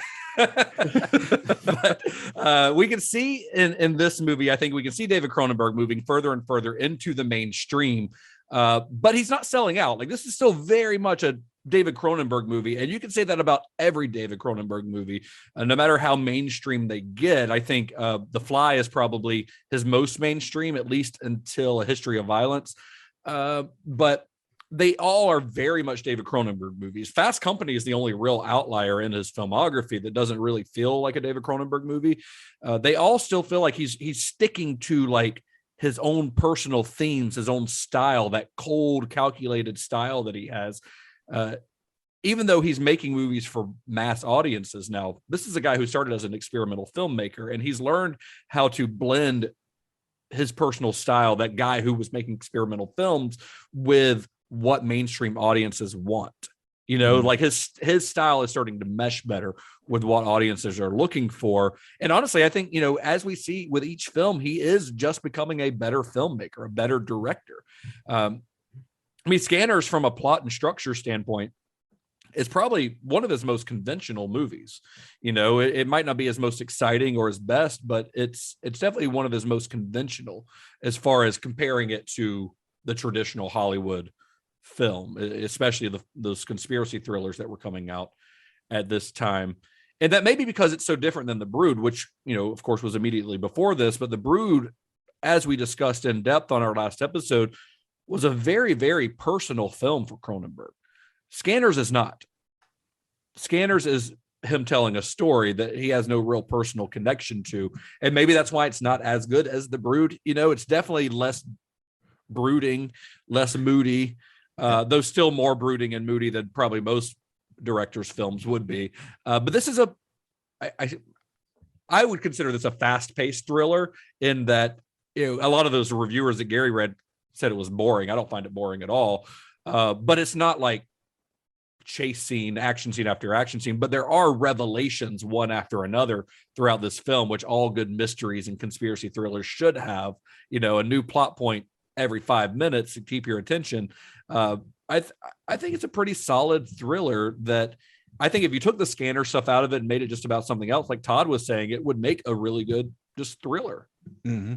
Speaker 5: But we can see in this movie, I think we can see David Cronenberg moving further and further into the mainstream, but he's not selling out. Like, this is still very much a David Cronenberg movie, and you can say that about every David Cronenberg movie, no matter how mainstream they get. I think The Fly is probably his most mainstream, at least until A History of Violence, but they all are very much David Cronenberg movies. Fast Company is the only real outlier in his filmography that doesn't really feel like a David Cronenberg movie. They all still feel like he's sticking to like his own personal themes, his own style, that cold, calculated style that he has. Even though he's making movies for mass audiences now, this is a guy who started as an experimental filmmaker, and he's learned how to blend his personal style, that guy who was making experimental films, with what mainstream audiences want. Like his style is starting to mesh better with what audiences are looking for. And honestly, I think, as we see with each film, he is just becoming a better filmmaker, a better director. Scanners, from a plot and structure standpoint, is probably one of his most conventional movies. It might not be his most exciting or his best, but it's definitely one of his most conventional as far as comparing it to the traditional Hollywood film, especially those conspiracy thrillers that were coming out at this time. And that may be because it's so different than The Brood, which, of course, was immediately before this. But The Brood, as we discussed in depth on our last episode, was a very, very personal film for Cronenberg. Scanners is not. Scanners is him telling a story that he has no real personal connection to. And maybe that's why it's not as good as The Brood. It's definitely less brooding, less moody, though still more brooding and moody than probably most directors' films would be. But this is I would consider this a fast-paced thriller, in that, a lot of those reviewers that Gary read said it was boring. I don't find it boring at all. But it's not like chase scene, action scene after action scene, but there are revelations one after another throughout this film, which all good mysteries and conspiracy thrillers should have. A new plot point every 5 minutes to keep your attention. I think it's a pretty solid thriller that I think if you took the scanner stuff out of it and made it just about something else, like Todd was saying, it would make a really good just thriller.
Speaker 6: Mm-hmm.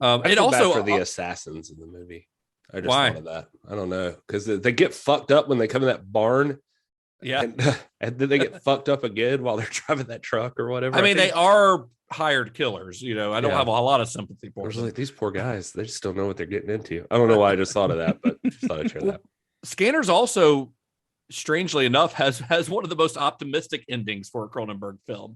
Speaker 5: And also
Speaker 6: for the assassins in the movie. I just thought of that. I don't know, because they get fucked up when they come in that barn.
Speaker 5: Yeah,
Speaker 6: and then they get fucked up again while they're driving that truck or whatever.
Speaker 5: I mean, they are hired killers. I don't have a lot of sympathy for them.
Speaker 6: I was like, these poor guys, they just don't know what they're getting into. I don't know why I just thought of that, but just thought I'd share that.
Speaker 5: Scanners also, strangely enough, has one of the most optimistic endings for a Cronenberg film.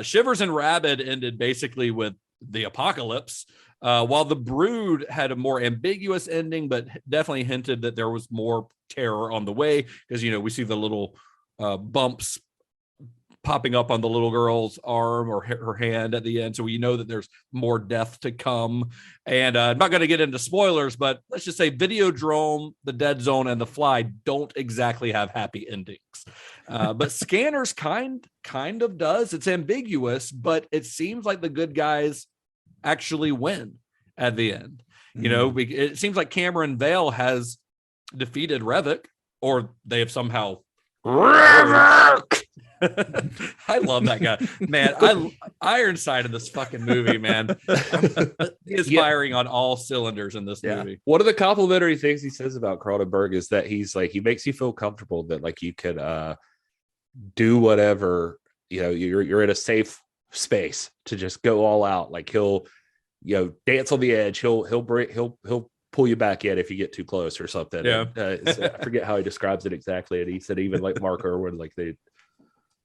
Speaker 5: Shivers and Rabid ended basically with the apocalypse, while The Brood had a more ambiguous ending, but definitely hinted that there was more terror on the way, because we see the little bumps popping up on the little girl's arm or her hand at the end, so we know that there's more death to come. And I'm not going to get into spoilers, but let's just say Videodrome, The Dead Zone, and The Fly don't exactly have happy endings. But Scanners kind of does. It's ambiguous, but it seems like the good guys actually win at the end. It seems like Cameron Vale has defeated Revok, or they have somehow. I love that guy, man. Ironside in this fucking movie, man. He is firing on all cylinders in this movie.
Speaker 6: One of the complimentary things he says about Cronenberg is that he's like, he makes you feel comfortable that like you could do whatever, you're in a safe space to just go all out. Like he'll dance on the edge. He'll pull you back in if you get too close or something.
Speaker 5: Yeah.
Speaker 6: And, I forget how he describes it exactly. And he said even like Mark Irwin, like they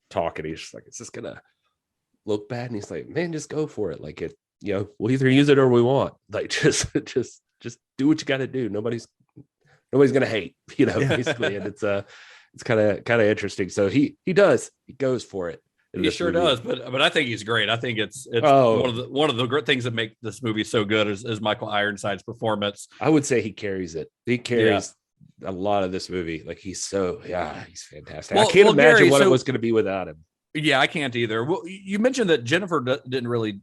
Speaker 6: talk and he's just like, it's just gonna look bad. And he's like, man, just go for it. Like we'll either use it or we won't. Like just do what you got to do. Nobody's gonna hate, basically. And it's kind of interesting. So he goes for it.
Speaker 5: He sure does, but I think he's great. I think it's one of the great things that make this movie so good is Michael Ironside's performance.
Speaker 6: I would say he carries it. He carries a lot of this movie. Like he's fantastic. I can't imagine what it was going to be without him.
Speaker 5: Yeah, I can't either. Well, you mentioned that Jennifer didn't really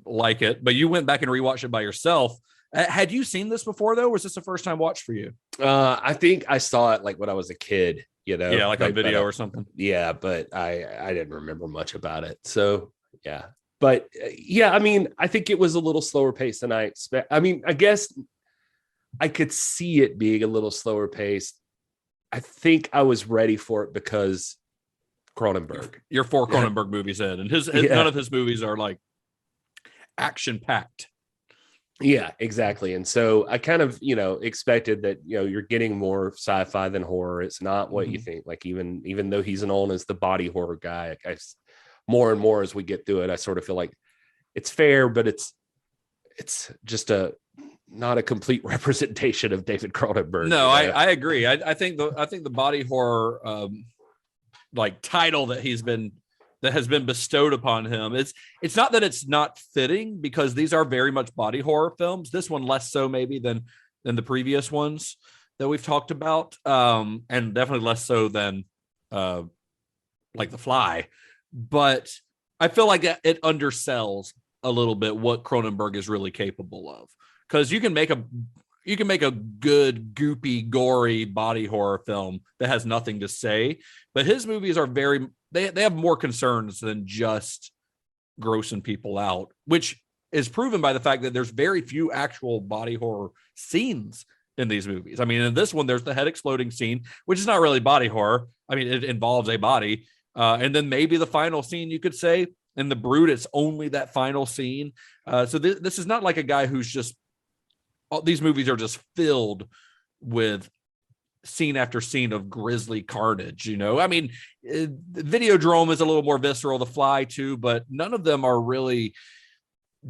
Speaker 5: like it, but you went back and rewatched it by yourself. Had you seen this before though? Or was this a first time watch for you?
Speaker 6: I think I saw it like when I was a kid.
Speaker 5: Like on video or something.
Speaker 6: Yeah, but I didn't remember much about it. So yeah, but I mean, I think it was a little slower paced than I expect. I mean, I guess I could see it being a little slower paced. I think I was ready for it because Cronenberg.
Speaker 5: You're 4 Cronenberg movies in, and his none of his movies are like action packed.
Speaker 6: Yeah, exactly. And so I kind of, expected that, you're getting more sci-fi than horror. It's not what you think. Like even though he's known as the body horror guy, more and more as we get through it, I sort of feel like it's fair, but it's just not a complete representation of David Cronenberg.
Speaker 5: No, I agree. I think the body horror like title that has been bestowed upon him. It's not that it's not fitting because these are very much body horror films. This one less so maybe than the previous ones that we've talked about. And definitely less so than like The Fly. But I feel like it undersells a little bit what Cronenberg is really capable of. Because you can make a good, goopy, gory body horror film that has nothing to say, but his movies are they have more concerns than just grossing people out, which is proven by the fact that there's very few actual body horror scenes in these movies. I mean, in this one, there's the head exploding scene, which is not really body horror. I mean, it involves a body. And then maybe the final scene, you could say, in The Brood, it's only that final scene. So this is not like a guy who's just, these movies are just filled with scene after scene of grisly carnage. I mean, Videodrome is a little more visceral, The Fly too, but none of them are really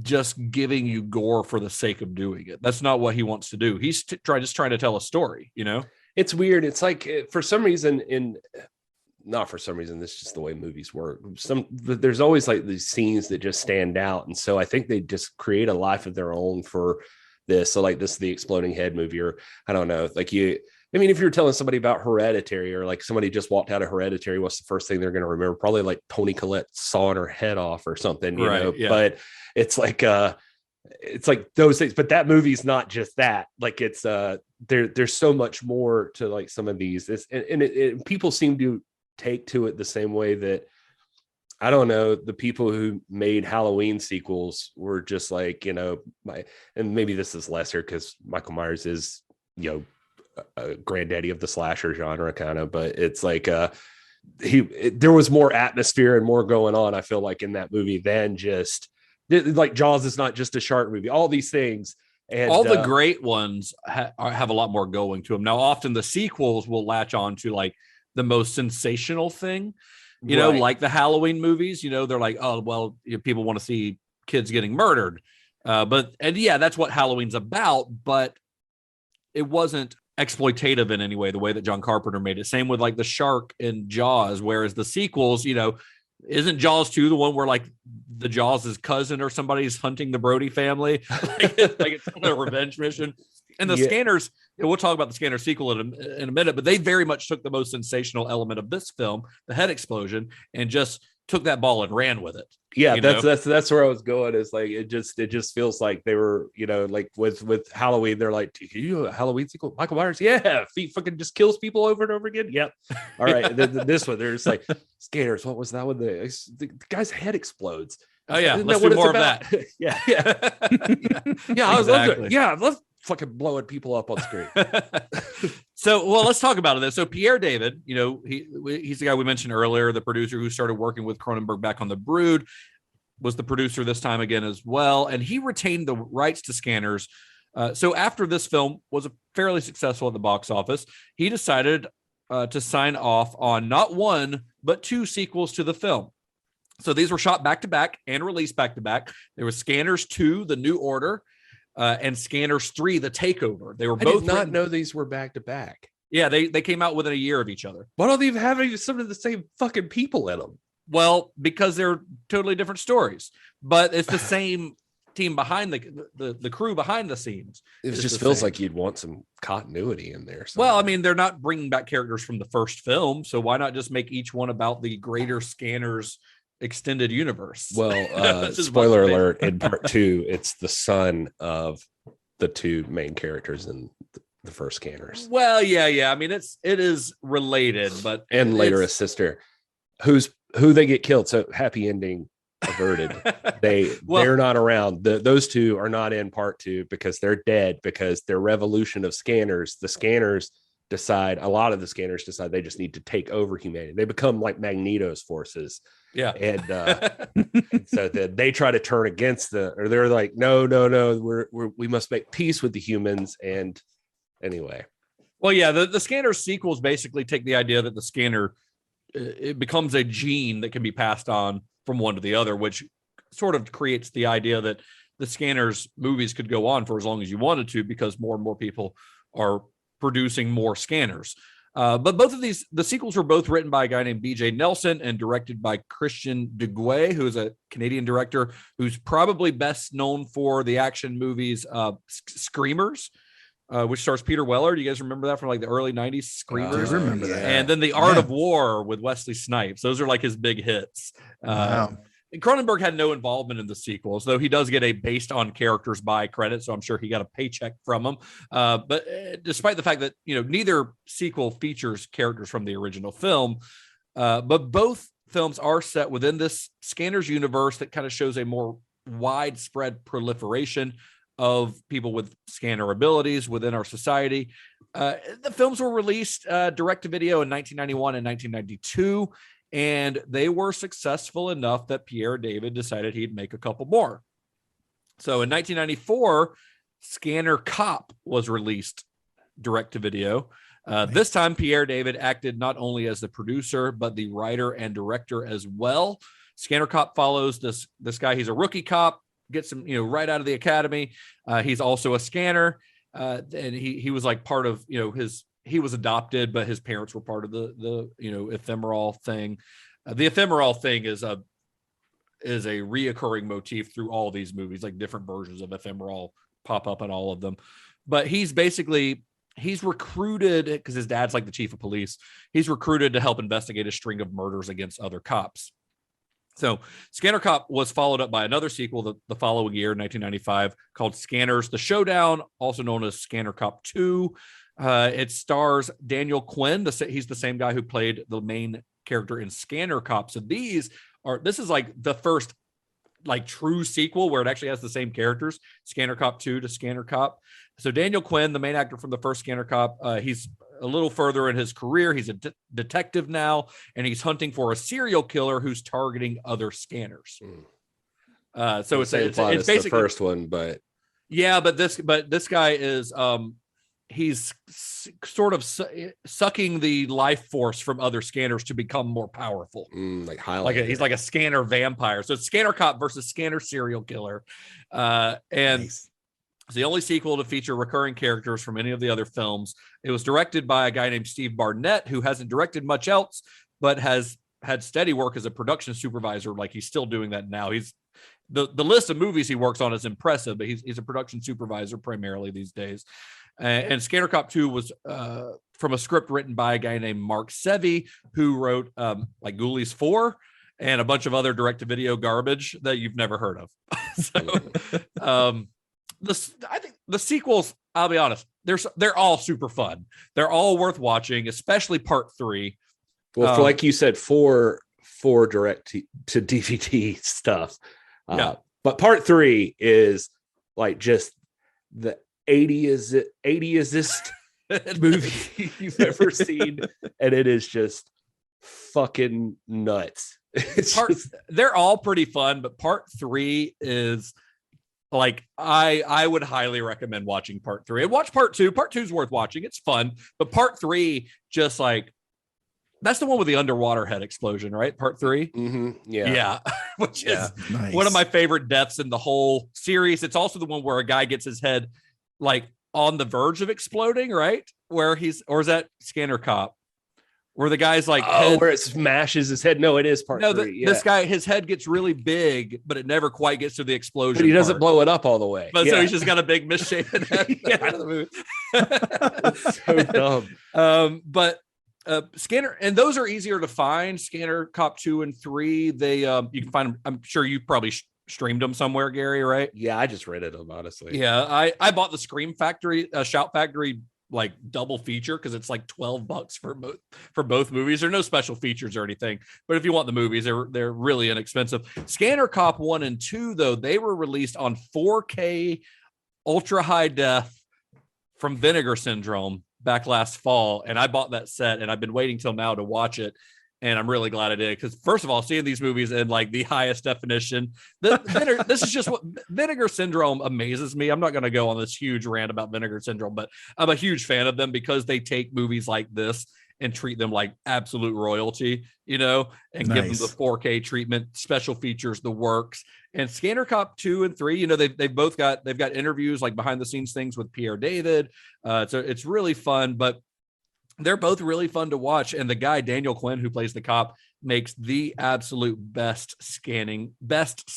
Speaker 5: just giving you gore for the sake of doing it. That's not what he wants to do. He's just trying to tell a story.
Speaker 6: It's weird. It's like for some reason not for some reason, this is just the way movies work. There's always like these scenes that just stand out, and so I think they just create a life of their own for this. So like this is the exploding head movie, or I don't know, like if you're telling somebody about Hereditary, or like somebody just walked out of Hereditary, what's the first thing they're going to remember? Probably like Toni Collette sawing her head off or something, you know. Yeah. But it's like those things. But that movie's not just that. Like it's there's so much more to like some of these. And people seem to take to it the same way that, I don't know, the people who made Halloween sequels were just like, and maybe this is lesser because Michael Myers is, a granddaddy of the slasher genre kind of, but it's like there was more atmosphere and more going on, I feel like, in that movie than just like Jaws is not just a shark movie, all these things. And
Speaker 5: all the great ones have a lot more going to them. Now, often the sequels will latch on to like the most sensational thing, like the Halloween movies, they're like, oh, well, people want to see kids getting murdered. That's what Halloween's about, but it wasn't exploitative in any way, the way that John Carpenter made it. Same with like the shark in Jaws, whereas the sequels, isn't Jaws 2 the one where like the Jaws' cousin or somebody's hunting the Brody family? like it's a revenge mission. And the Scanners, we'll talk about the Scanner sequel in a minute, but they very much took the most sensational element of this film, the head explosion, and just took that ball and ran with it.
Speaker 6: Yeah, that's where I was going. Is like it just feels like they were, like with Halloween, they're like, you a Halloween sequel? Michael Myers, yeah, he fucking just kills people over and over again. Yep. All right. This one, they're just like, Scanners, what was that one? The guy's head explodes.
Speaker 5: Oh yeah, let's do more of that.
Speaker 6: yeah. I was exactly. Let's fucking blowing people up on screen.
Speaker 5: So, let's talk about it. So Pierre David, he's the guy we mentioned earlier, the producer who started working with Cronenberg back on The Brood. was the producer this time again as well, and he retained the rights to Scanners. So after this film was fairly successful at the box office, he decided to sign off on not one, but 2 sequels to the film. So these were shot back to back and released back to back. There was Scanners 2, The New Order, and Scanners 3, The Takeover. They were both.
Speaker 6: I did not know these were back to back.
Speaker 5: Yeah, they came out within a year of each other.
Speaker 6: Why don't they have some of the same fucking people in them?
Speaker 5: Well, because they're totally different stories, but it's the same team behind the crew behind the scenes.
Speaker 6: It just feels like you'd want some continuity in there.
Speaker 5: Well, I mean, they're not bringing back characters from the first film, so why not just make each one about the greater Scanners extended universe?
Speaker 6: Well, spoiler alert, in part 2, it's the son of the 2 main characters in the first Scanners.
Speaker 5: Well, yeah. I mean, it is related, but
Speaker 6: and later a sister who they get killed. So happy ending averted. They're not around. Those 2 are not in part 2 because they're dead, because their revolution of Scanners, a lot of the Scanners decide they just need to take over humanity. They become like Magneto's forces.
Speaker 5: Yeah.
Speaker 6: And so they try to turn against or they're like, no, we must make peace with the humans. And anyway.
Speaker 5: Well, yeah, the Scanner sequels basically take the idea that the Scanner, it becomes a gene that can be passed on from one to the other, which sort of creates the idea that the Scanners movies could go on for as long as you wanted to, because more and more people are producing more Scanners. But both of the sequels were both written by a guy named B.J. Nelson and directed by Christian Duguay, who is a Canadian director who's probably best known for the action movies Screamers, which stars Peter Weller. Do you guys remember that from like the early 90s? Screamers?
Speaker 7: I remember that.
Speaker 5: And then The Art of War with Wesley Snipes. Those are like his big hits.
Speaker 7: Wow.
Speaker 5: And Cronenberg had no involvement in the sequels, though he does get a based on characters by credit, so I'm sure he got a paycheck from them. But despite the fact that neither sequel features characters from the original film, but both films are set within this Scanners universe that kind of shows a more widespread proliferation of people with scanner abilities within our society. The films were released direct to video in 1991 and 1992. And they were successful enough that Pierre David decided he'd make a couple more. So in 1994, Scanner Cop was released direct to video. This time, Pierre David acted not only as the producer, but the writer and director as well. Scanner Cop follows this guy. He's a rookie cop, gets him right out of the academy. He's also a scanner. And he was like part of he was adopted, but his parents were part of the ephemeral thing. The ephemeral thing is a reoccurring motif through all these movies, like different versions of ephemeral pop up in all of them. But he's recruited because his dad's like the chief of police. He's recruited to help investigate a string of murders against other cops. So Scanner Cop was followed up by another sequel the following year, 1995, called Scanners: The Showdown, also known as Scanner Cop 2. It stars Daniel Quinn. He's the same guy who played the main character in Scanner Cop. So this is like the first like true sequel where it actually has the same characters, Scanner Cop 2 to Scanner Cop. So Daniel Quinn, the main actor from the first Scanner Cop, he's a little further in his career. He's a detective now, and he's hunting for a serial killer who's targeting other scanners. So it's basically
Speaker 6: the first one, but
Speaker 5: yeah, but this guy is he's sort of sucking the life force from other scanners to become more powerful. He's like a scanner vampire. So it's Scanner Cop versus Scanner serial killer. And nice. It's the only sequel to feature recurring characters from any of the other films. It was directed by a guy named Steve Barnett, who hasn't directed much else, but has had steady work as a production supervisor. Like he's still doing that now. He's the list of movies he works on is impressive, but he's a production supervisor primarily these days. And Scanner Cop 2 was from a script written by a guy named Mark Sevi, who wrote like Ghoulies 4 and a bunch of other direct-to-video garbage that you've never heard of. I think the sequels, I'll be honest, they're all super fun. They're all worth watching, especially part 3.
Speaker 6: Well, like you said, for direct to DVD stuff. But part 3 is like just the 80-ist movie you've ever seen, and it is just fucking nuts.
Speaker 5: They're all pretty fun, but part 3 is like I would highly recommend watching part 3 and watch part 2. Part 2 is worth watching. It's fun, but part 3 just like that's the one with the underwater head explosion, right? Part 3.
Speaker 6: Mm-hmm. Yeah.
Speaker 5: Which is
Speaker 7: Nice.
Speaker 5: one of my favorite deaths in the whole series. It's also the one where a guy gets his head like on the verge of exploding, right? Or is that Scanner Cop? Where the guy's like,
Speaker 6: where it smashes his head. No, it is part 3.
Speaker 5: This guy, his head gets really big, but it never quite gets to the explosion.
Speaker 6: But he doesn't blow it up all the way.
Speaker 5: But so he's just got a big misshapen head out of the movie.
Speaker 6: It's so dumb.
Speaker 5: But Scanner, and those are easier to find. Scanner Cop 2 and 3. They you can find them. I'm sure you probably streamed them somewhere, Gary, right?
Speaker 6: Yeah, I just rented them, honestly.
Speaker 5: Yeah, I bought the Scream Factory, Shout Factory like double feature because it's like $12 for both movies. There are no special features or anything, but if you want the movies, they're really inexpensive. Scanner Cop 1 and 2, though, they were released on 4K ultra high def from Vinegar Syndrome back last fall, and I bought that set, and I've been waiting till now to watch it, and I'm really glad I did, because first of all, seeing these movies in like the highest definition, this is just what Vinegar Syndrome amazes me. I'm not going to go on this huge rant about Vinegar Syndrome, but I'm a huge fan of them because they take movies like this and treat them like absolute royalty, and give them the 4K treatment, special features, the works. And Scanner Cop 2 and 3, they've got interviews, like behind the scenes things with Pierre David. So it's really fun, but they're both really fun to watch. And the guy, Daniel Quinn, who plays the cop, makes the absolute best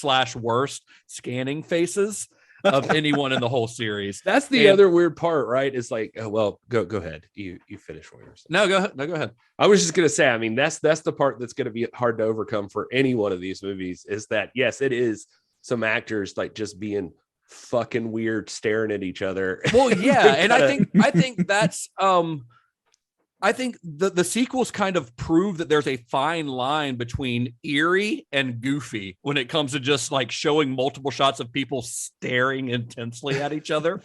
Speaker 5: / worst scanning faces of anyone in the whole series.
Speaker 6: That's the other weird part, right? It's like, oh, well, go ahead. You finish what you're saying.
Speaker 5: No, go ahead.
Speaker 6: I was just gonna say, I mean, that's the part that's gonna be hard to overcome for any one of these movies, is that yes, it is some actors like just being fucking weird, staring at each other.
Speaker 5: Well, yeah, and I think that's I think the sequels kind of prove that there's a fine line between eerie and goofy when it comes to just like showing multiple shots of people staring intensely at each other.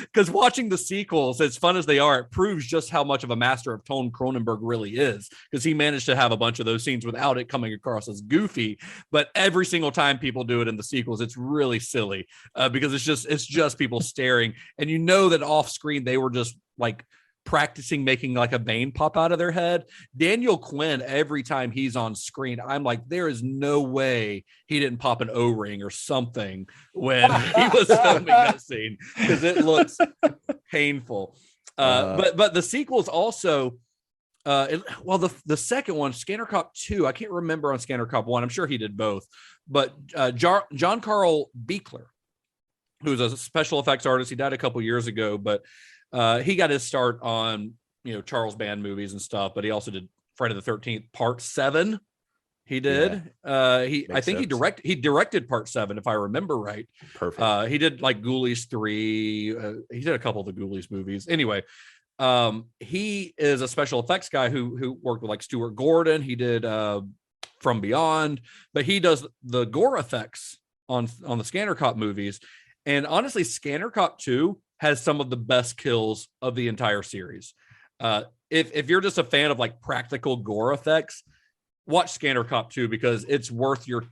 Speaker 5: Because watching the sequels, as fun as they are, it proves just how much of a master of tone Cronenberg really is, because he managed to have a bunch of those scenes without it coming across as goofy. But every single time people do it in the sequels, it's really silly because it's just people staring, and that off screen they were just like practicing making like a vein pop out of their head. Daniel Quinn, every time he's on screen, I'm like, there is no way he didn't pop an O-ring or something when he was filming that scene, because it looks painful. But the sequels also, the second one, Scanner Cop 2, I can't remember on Scanner Cop 1. I'm sure he did both. But John Carl Buechler, who's a special effects artist, he died a couple years ago, but he got his start on Charles Band movies and stuff, but he also did Friday the 13th Part 7. He did. I think he directed Part 7, if I remember right.
Speaker 6: Perfect.
Speaker 5: He did like Ghoulies 3. He did a couple of the Ghoulies movies. Anyway, he is a special effects guy who worked with like Stuart Gordon. He did From Beyond, but he does the gore effects on the Scanner Cop movies. And honestly, Scanner Cop 2 has some of the best kills of the entire series. If you're just a fan of like practical gore effects, watch Scanner Cop 2, because it's worth your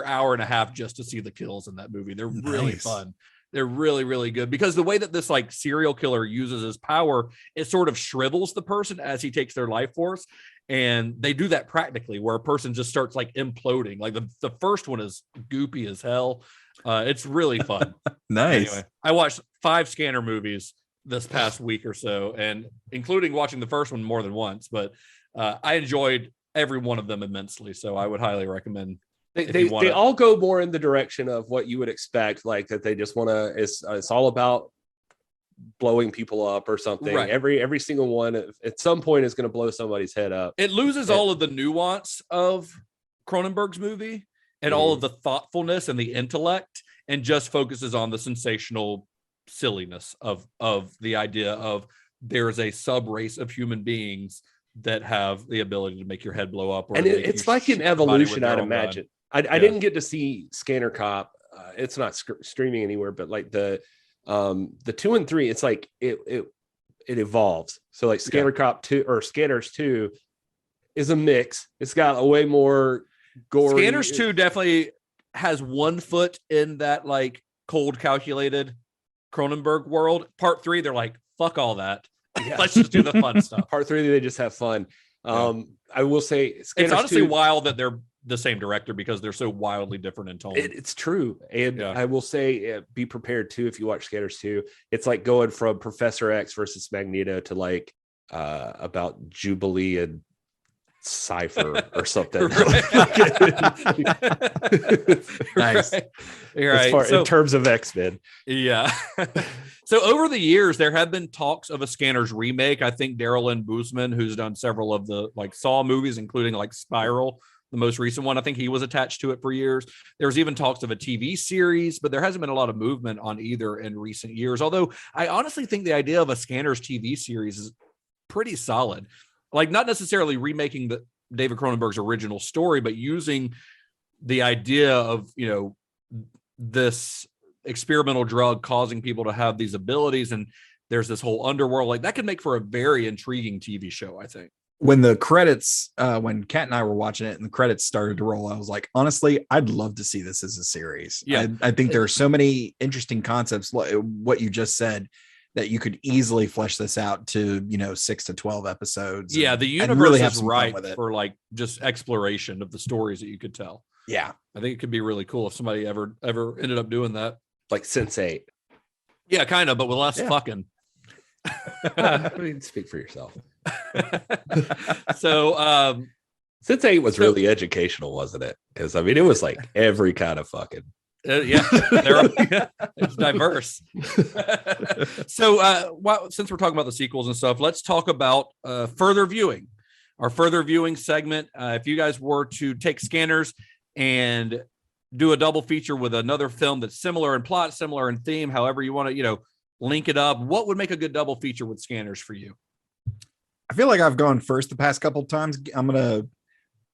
Speaker 5: hour and a half just to see the kills in that movie. They're really fun. They're really, really good, because the way that this like serial killer uses his power, it sort of shrivels the person as he takes their life force. And they do that practically, where a person just starts like imploding. Like the first one is goopy as hell. It's really fun.
Speaker 7: Nice.
Speaker 5: Anyway, I watched 5 Scanner movies this past week or so, and including watching the first one more than once, but I enjoyed every one of them immensely. So I would highly recommend.
Speaker 6: They all go more in the direction of what you would expect, like that they just want to, it's all about blowing people up or something.
Speaker 5: Right.
Speaker 6: Every single one at some point is going to blow somebody's head up.
Speaker 5: It loses all of the nuance of Cronenberg's movie and all of the thoughtfulness and the intellect, and just focuses on the sensational silliness of the idea of there's a sub race of human beings that have the ability to make your head blow up.
Speaker 6: And it's like an evolution, I'd imagine. I didn't get to see Scanner Cop. It's not streaming anywhere, but like the 2 and 3, it's like it evolves. So like Scanner Cop 2 or Scanners 2, is a mix. It's got a way more gory.
Speaker 5: Scanners 2 definitely has one foot in that like cold, calculated Cronenberg world. Part 3, they're like, fuck all that.
Speaker 6: Yeah.
Speaker 5: Let's just do the fun stuff.
Speaker 6: Part 3, they just have fun. I will say
Speaker 5: Scanners it's honestly 2, wild that they're the same director because they're so wildly different in tone.
Speaker 6: It's true. And I will say be prepared too if you watch Scanners 2. It's like going from Professor X versus Magneto to like about Jubilee and Cypher or something.
Speaker 5: Nice. Right.
Speaker 6: In terms of X-Men.
Speaker 5: Yeah. So over the years, there have been talks of a Scanners remake. I think Darrell Lynn Bousman, who's done several of the like Saw movies, including like Spiral, the most recent one, I think he was attached to it for years. There was even talks of a TV series, but there hasn't been a lot of movement on either in recent years. Although I honestly think the idea of a Scanners TV series is pretty solid. Like not necessarily remaking the David Cronenberg's original story, but using the idea of, you know, this experimental drug causing people to have these abilities. And there's this whole underworld like that could make for a very intriguing TV show, I think.
Speaker 7: When the credits, when Kat and I were watching it and the credits started to roll, I was like, honestly, I'd love to see this as a series.
Speaker 5: Yeah.
Speaker 7: I think there are so many interesting concepts, like what you just said, that you could easily flesh this out to, you know, 6 to 12 episodes.
Speaker 5: Yeah. The universe
Speaker 7: really
Speaker 5: is right for like just exploration of the stories that you could tell.
Speaker 7: Yeah.
Speaker 5: I think it could be really cool if somebody ever ended up doing that.
Speaker 6: Like Sense8.
Speaker 5: Yeah, kind of, but with less fucking.
Speaker 6: I mean, speak for yourself.
Speaker 5: So
Speaker 6: Sense8 was really educational, wasn't it? Because I mean, it was like every kind of fucking.
Speaker 5: It's diverse. So since we're talking about the sequels and stuff, let's talk about further viewing. Our further viewing segment. If you guys were to take Scanners and do a double feature with another film that's similar in plot, similar in theme, however you want to, you know, link it up, what would make a good double feature with Scanners for you?
Speaker 7: I feel like I've gone first the past couple of times. I'm gonna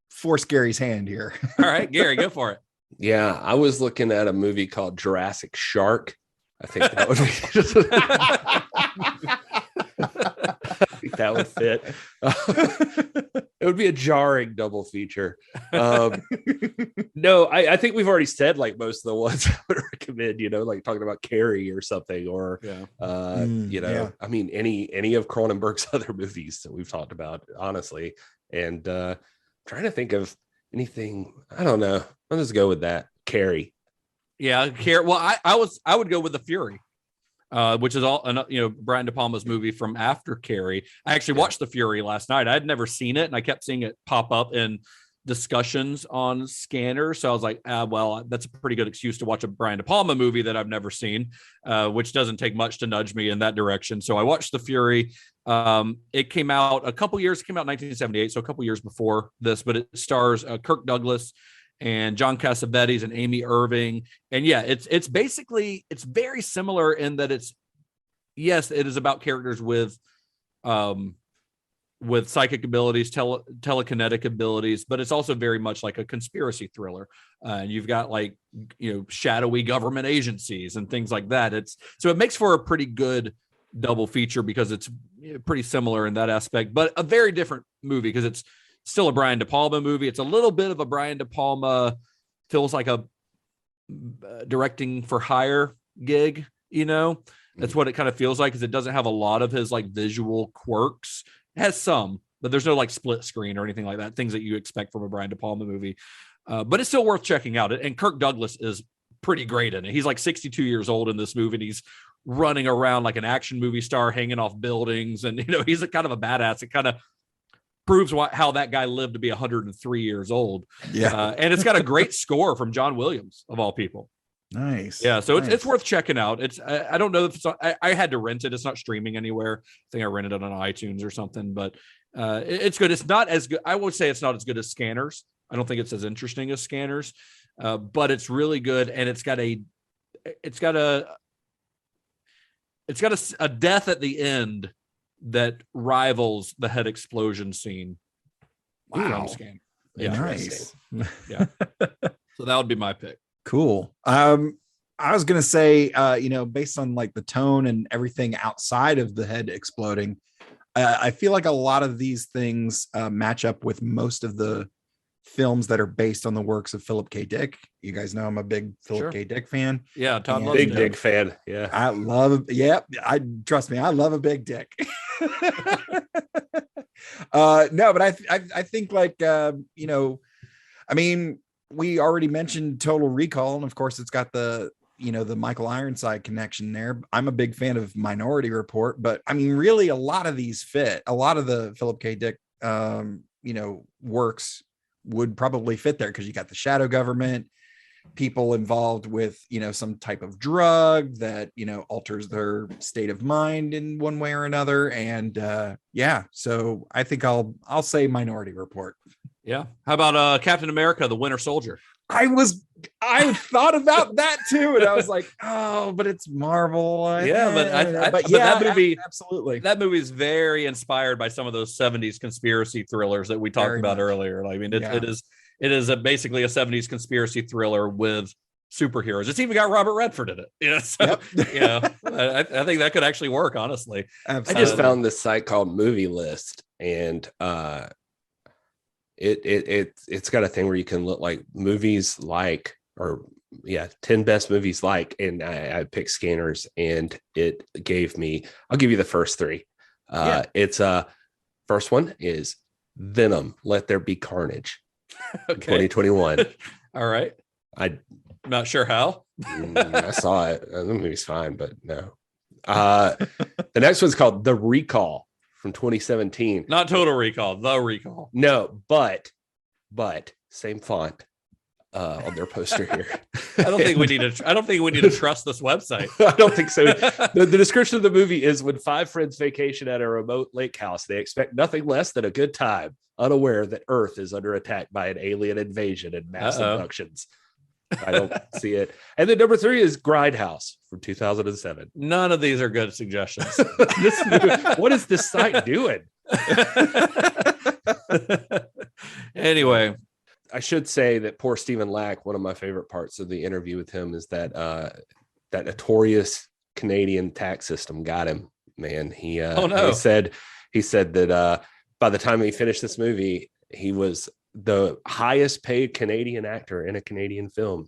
Speaker 7: force Gary's hand here.
Speaker 5: All right, Gary, go for it.
Speaker 6: Yeah, I was looking at a movie called Jurassic Shark. I think that would be that would fit. It would be a jarring double feature. No, I think we've already said like most of the ones I would recommend, you know, like talking about Carrie or something, or you know, I mean any of Cronenberg's other movies that we've talked about, honestly. And trying to think of anything, I don't know. I'll just go with that. Carrie.
Speaker 5: Yeah, Carrie. Well, I would go with The Fury. Which is Brian De Palma's movie from after Carrie. I actually watched The Fury last night. I had never seen it, and I kept seeing it pop up in discussions on Scanners. So I was like, well, that's a pretty good excuse to watch a Brian De Palma movie that I've never seen, which doesn't take much to nudge me in that direction. So I watched The Fury. It came out in 1978, so a couple years before this, but it stars Kirk Douglas and John Cassavetes and Amy Irving. And yeah, it's basically, it's very similar in that it is about characters with psychic abilities, telekinetic abilities, but it's also very much like a conspiracy thriller. And you've got like, you know, shadowy government agencies and things like that. So it makes for a pretty good double feature because it's pretty similar in that aspect, but a very different movie because it's still a Brian De Palma movie. It's a little bit of a Brian De Palma, feels like a directing for hire gig, you know? That's what it kind of feels like, because it doesn't have a lot of his like visual quirks. It has some, but there's no like split screen or anything like that, things that you expect from a Brian De Palma movie. But it's still worth checking out. And Kirk Douglas is pretty great in it. He's like 62 years old in this movie, and he's running around like an action movie star, hanging off buildings. And, you know, he's a kind of a badass. It kind of proves how that guy lived to be 103 years old. Yeah. And it's got a great score from John Williams, of all people.
Speaker 7: Nice.
Speaker 5: Yeah. So it's worth checking out. I don't know if I had to rent it. It's not streaming anywhere. I think I rented it on iTunes or something, but it's good. It's not as good. I would say it's not as good as Scanners. I don't think it's as interesting as Scanners, but it's really good. And it's got a death at the end that rivals the head explosion scene.
Speaker 7: Wow.
Speaker 5: Scan. Yeah.
Speaker 7: Nice.
Speaker 5: Yeah. So that would be my pick.
Speaker 7: Cool. I was going to say, based on like the tone and everything outside of the head exploding, I feel like a lot of these things match up with most of the films that are based on the works of Philip K. Dick. You guys know I'm a big Philip K. Dick fan.
Speaker 5: Yeah, Todd loves
Speaker 6: big
Speaker 5: Dick.
Speaker 6: Dick fan. Yeah,
Speaker 7: I love. Yeah, I trust me. I love a big dick. No, but I think like you know, I mean, we already mentioned Total Recall, and of course, it's got the the Michael Ironside connection there. I'm a big fan of Minority Report, but I mean, really, a lot of these fit. A lot of the Philip K. Dick, works would probably fit there because you got the shadow government, people involved with some type of drug that alters their state of mind in one way or another, and so I think I'll say Minority Report.
Speaker 5: Yeah. How about Captain America, the Winter Soldier?
Speaker 7: I thought about that too, and I was like, oh, but it's Marvel.
Speaker 5: Yeah, but that movie,
Speaker 7: absolutely,
Speaker 5: that movie is very inspired by some of those 70s conspiracy thrillers that we talked about earlier. I mean, it is basically a 70s conspiracy thriller with superheroes. It's even got Robert Redford in it. I think that could actually work, honestly.
Speaker 6: Absolutely. I just found this site called Movie List, and it's got a thing where you can look like movies 10 best movies and I picked Scanners, and it gave me, I'll give you the first three. It's first one is Venom, Let There Be Carnage. Okay. 2021.
Speaker 5: All right.
Speaker 6: I'm
Speaker 5: not sure how.
Speaker 6: I saw it. The movie's fine, but no. The next one's called The Recall from 2017.
Speaker 5: Not Total Recall, The Recall.
Speaker 6: No, but same font on their poster here.
Speaker 5: I don't think we need to trust this website.
Speaker 6: I don't think so. The description of the movie is: when five friends vacation at a remote lake house, they expect nothing less than a good time, unaware that Earth is under attack by an alien invasion and mass abductions. I don't see it. And then number 3 is Grindhouse from 2007.
Speaker 5: None of these are good suggestions.
Speaker 6: What is this site doing?
Speaker 5: Anyway,
Speaker 6: I should say that poor Stephen Lack, one of my favorite parts of the interview with him is that that notorious Canadian tax system got him, man. He said that by the time he finished this movie, he was the highest paid Canadian actor in a Canadian film.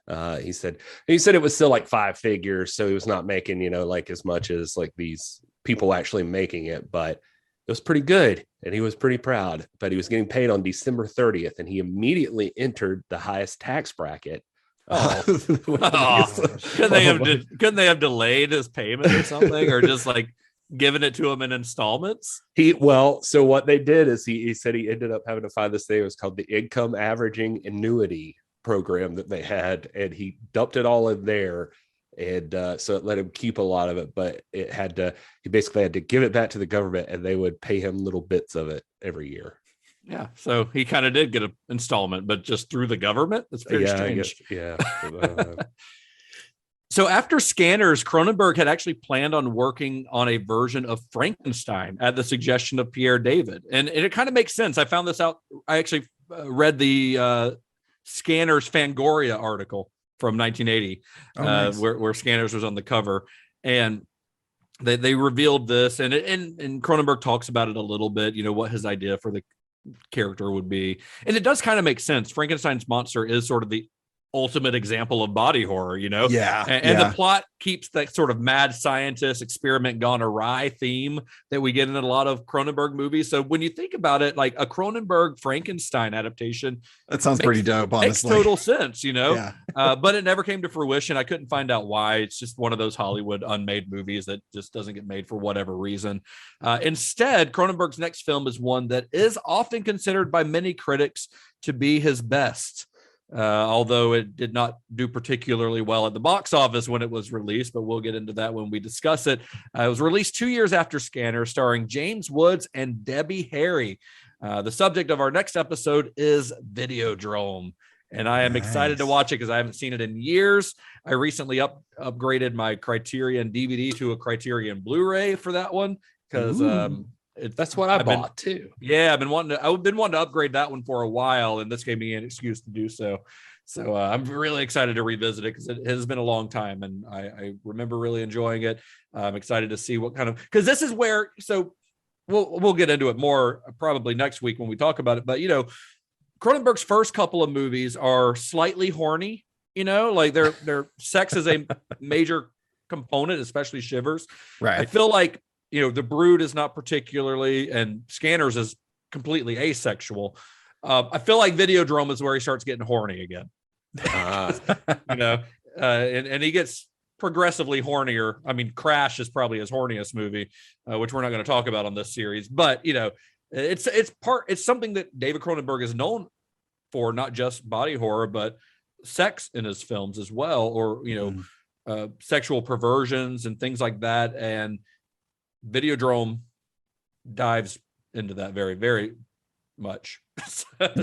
Speaker 6: He said it was still like 5 figures, so he was not making like as much as like these people actually making it, but it was pretty good and he was pretty proud. But he was getting paid on December 30th, and he immediately entered the highest tax bracket.
Speaker 5: Couldn't they have delayed his payment or something, or just like giving it to him in installments?
Speaker 6: So what they did is he said he ended up having to find this thing. It was called the income averaging annuity program that they had, and he dumped it all in there, and so it let him keep a lot of it, but he basically had to give it back to the government, and they would pay him little bits of it every year.
Speaker 5: Yeah, so he kind of did get an installment, but just through the government. That's very strange. So after Scanners, Cronenberg had actually planned on working on a version of Frankenstein at the suggestion of Pierre David. And it kind of makes sense. I found this out. I actually read the Scanners Fangoria article from 1980, nice. where Scanners was on the cover. And they revealed this. And Cronenberg talks about it a little bit, what his idea for the character would be. And it does kind of make sense. Frankenstein's monster is sort of the ultimate example of body horror, and the plot keeps that sort of mad scientist experiment gone awry theme that we get in a lot of Cronenberg movies. So when you think about it, like a Cronenberg Frankenstein adaptation,
Speaker 7: that sounds pretty dope, honestly.
Speaker 5: Makes total sense, but it never came to fruition. I couldn't find out why. It's just one of those Hollywood unmade movies that just doesn't get made for whatever reason. Instead, Cronenberg's next film is one that is often considered by many critics to be his best. Although it did not do particularly well at the box office when it was released, but we'll get into that when we discuss it. It was released 2 years after Scanner, starring James Woods and Debbie Harry. The subject of our next episode is Videodrome, and I am excited to watch it because I haven't seen it in years. I recently upgraded my Criterion DVD to a Criterion Blu-ray for that one because
Speaker 6: that's what I bought too.
Speaker 5: Yeah, I've been wanting to upgrade that one for a while, and this gave me an excuse to do so. So I'm really excited to revisit it because it has been a long time, and I remember really enjoying it. I'm excited to see what kind of, because this is where, so we'll get into it more probably next week when we talk about it. But Cronenberg's first couple of movies are slightly horny. Like their sex is a major component, especially Shivers.
Speaker 7: Right.
Speaker 5: I feel like The Brood is not particularly, and Scanners is completely asexual. I feel like Videodrome is where he starts getting horny again. And he gets progressively hornier. I mean, Crash is probably his horniest movie, which we're not going to talk about on this series. But it's something that David Cronenberg is known for, not just body horror, but sex in his films as well, or sexual perversions and things like that. And Videodrome dives into that very, very much. But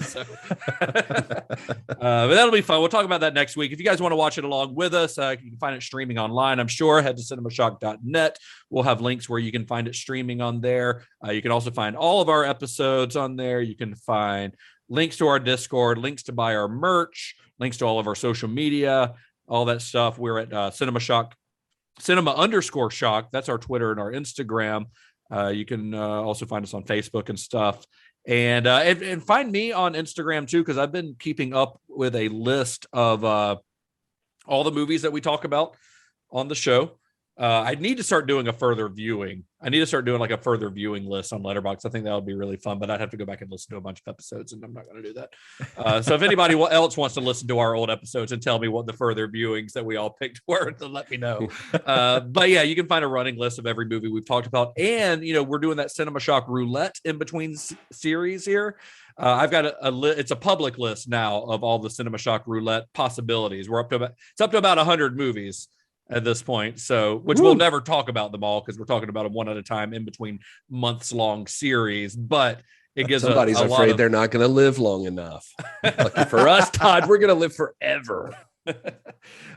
Speaker 5: that'll be fun. We'll talk about that next week. If you guys want to watch it along with us, you can find it streaming online, I'm sure. Head to cinemashock.net. We'll have links where you can find it streaming on there. You can also find all of our episodes on there. You can find links to our Discord, links to buy our merch, links to all of our social media, all that stuff. We're at Cinema_Shock. That's our Twitter and our Instagram. You can also find us on Facebook and stuff. And find me on Instagram too, because I've been keeping up with a list of all the movies that we talk about on the show. I need to start doing a further viewing. I need to start doing like a further viewing list on Letterboxd. I think that would be really fun, but I'd have to go back and listen to a bunch of episodes, and I'm not going to do that. So if anybody else wants to listen to our old episodes and tell me what the further viewings that we all picked were, then let me know. But yeah, you can find a running list of every movie we've talked about. And, we're doing that Cinema Shock roulette in between series here. I've got it's a public list now of all the Cinema Shock roulette possibilities. It's up to about 100 movies at this point, so which we'll never talk about them all because we're talking about them one at a time in between months long series. But it gives
Speaker 6: somebody's afraid they're not going to live long enough. Lucky for us, Todd, we're going to live forever.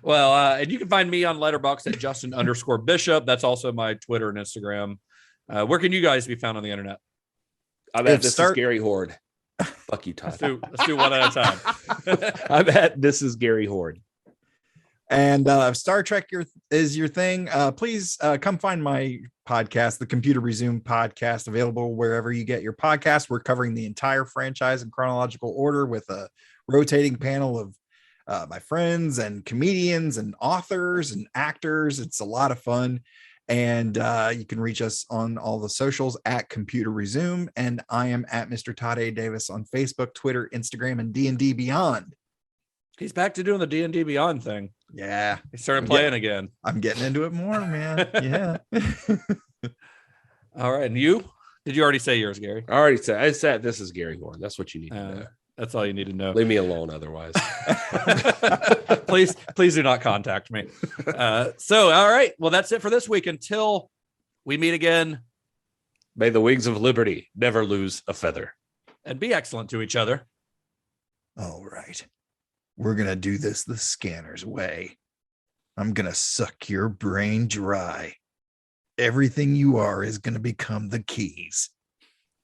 Speaker 5: Well, and you can find me on Letterboxd at Justin_Bishop. That's also my Twitter and Instagram. Where can you guys be found on the internet?
Speaker 6: I'm at This Is Gary Horne. Fuck you, Todd.
Speaker 5: Let's do one at a time.
Speaker 6: I'm at This Is Gary Horne.
Speaker 7: And Star Trek is your thing. Please come find my podcast, the Computer Resume podcast, available wherever you get your podcast. We're covering the entire franchise in chronological order with a rotating panel of my friends and comedians and authors and actors. It's a lot of fun. And you can reach us on all the socials at Computer Resume. And I am at Mr. Todd A. Davis on Facebook, Twitter, Instagram, and D&D Beyond.
Speaker 5: He's back to doing the D&D Beyond thing.
Speaker 7: Yeah.
Speaker 5: He started playing again.
Speaker 7: I'm getting into it more, man. Yeah.
Speaker 5: All right. And you? Did you already say yours, Gary?
Speaker 6: I said This Is Gary Horne. That's what you need to know.
Speaker 5: That's all you need to know.
Speaker 6: Leave me alone otherwise.
Speaker 5: Please do not contact me. So, all right. Well, that's it for this week. Until we meet again.
Speaker 6: May the wings of liberty never lose a feather.
Speaker 5: And be excellent to each other.
Speaker 7: All right. We're going to do this the Scanner's way. I'm going to suck your brain dry. Everything you are is going to become the keys.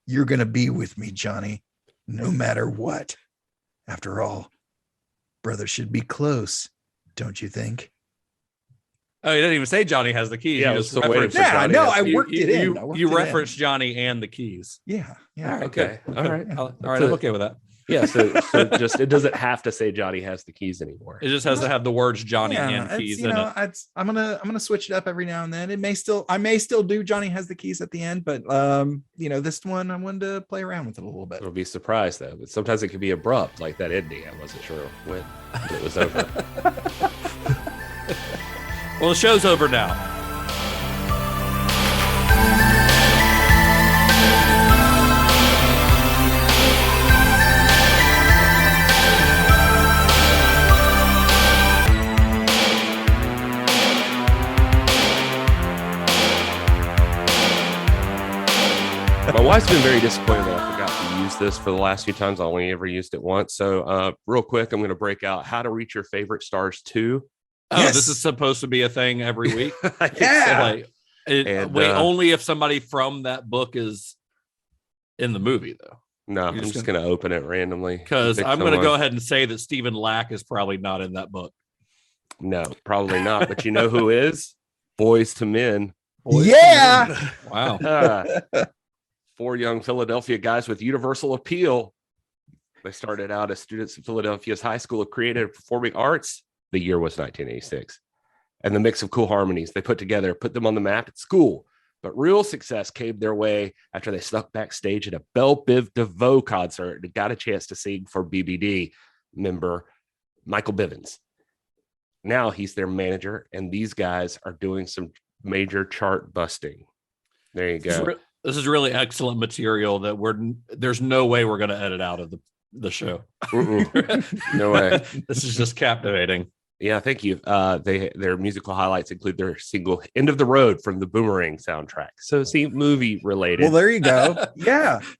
Speaker 7: You're going to be with me, Johnny, no matter what. After all, brothers should be close, don't you think?
Speaker 5: Oh, you didn't even say Johnny has the keys.
Speaker 6: Yeah,
Speaker 5: you just referenced
Speaker 7: I know. I worked it in.
Speaker 5: You referenced Johnny and the keys.
Speaker 7: Yeah.
Speaker 5: All right,
Speaker 6: okay.
Speaker 5: All right. I'm okay with that.
Speaker 6: Yeah, so just it doesn't have to say Johnny has the keys anymore.
Speaker 5: It just has to have the words Johnny and keys in it.
Speaker 7: I'm gonna switch it up every now and then. I may still do Johnny has the keys at the end, but this one I wanted to play around with it a little bit.
Speaker 6: I'll be surprised though. But sometimes it can be abrupt, like that ending. I wasn't sure when it was over.
Speaker 5: Well, the show's over now.
Speaker 6: My wife's been very disappointed that I forgot to use this for the last few times. I only ever used it once. So real quick, I'm going to break out How to Reach Your Favorite Stars 2.
Speaker 5: Oh, yes. This is supposed to be a thing every week.
Speaker 7: Yeah.
Speaker 5: Only if somebody from that book is in the movie, though.
Speaker 6: No, I'm just going to open it randomly.
Speaker 5: Because I'm going to go ahead and say that Stephen Lack is probably not in that book.
Speaker 6: No, probably not. But you know who is? Boys to Men.
Speaker 7: Yeah.
Speaker 5: Wow.
Speaker 6: 4 young Philadelphia guys with universal appeal. They started out as students in Philadelphia's High School of Creative and Performing Arts. The year was 1986. And the mix of cool harmonies they put together put them on the map at school. But real success came their way after they snuck backstage at a Belle Biv DeVoe concert and got a chance to sing for BBD member Michael Bivins. Now he's their manager, and these guys are doing some major chart busting. There you go.
Speaker 5: This is really excellent material that there's no way we're going to edit out of the show.
Speaker 6: No way.
Speaker 5: This is just captivating.
Speaker 6: Yeah, thank you. Their musical highlights include their single "End of the Road" from the Boomerang soundtrack. So, see, movie related.
Speaker 7: Well, there you go. Yeah,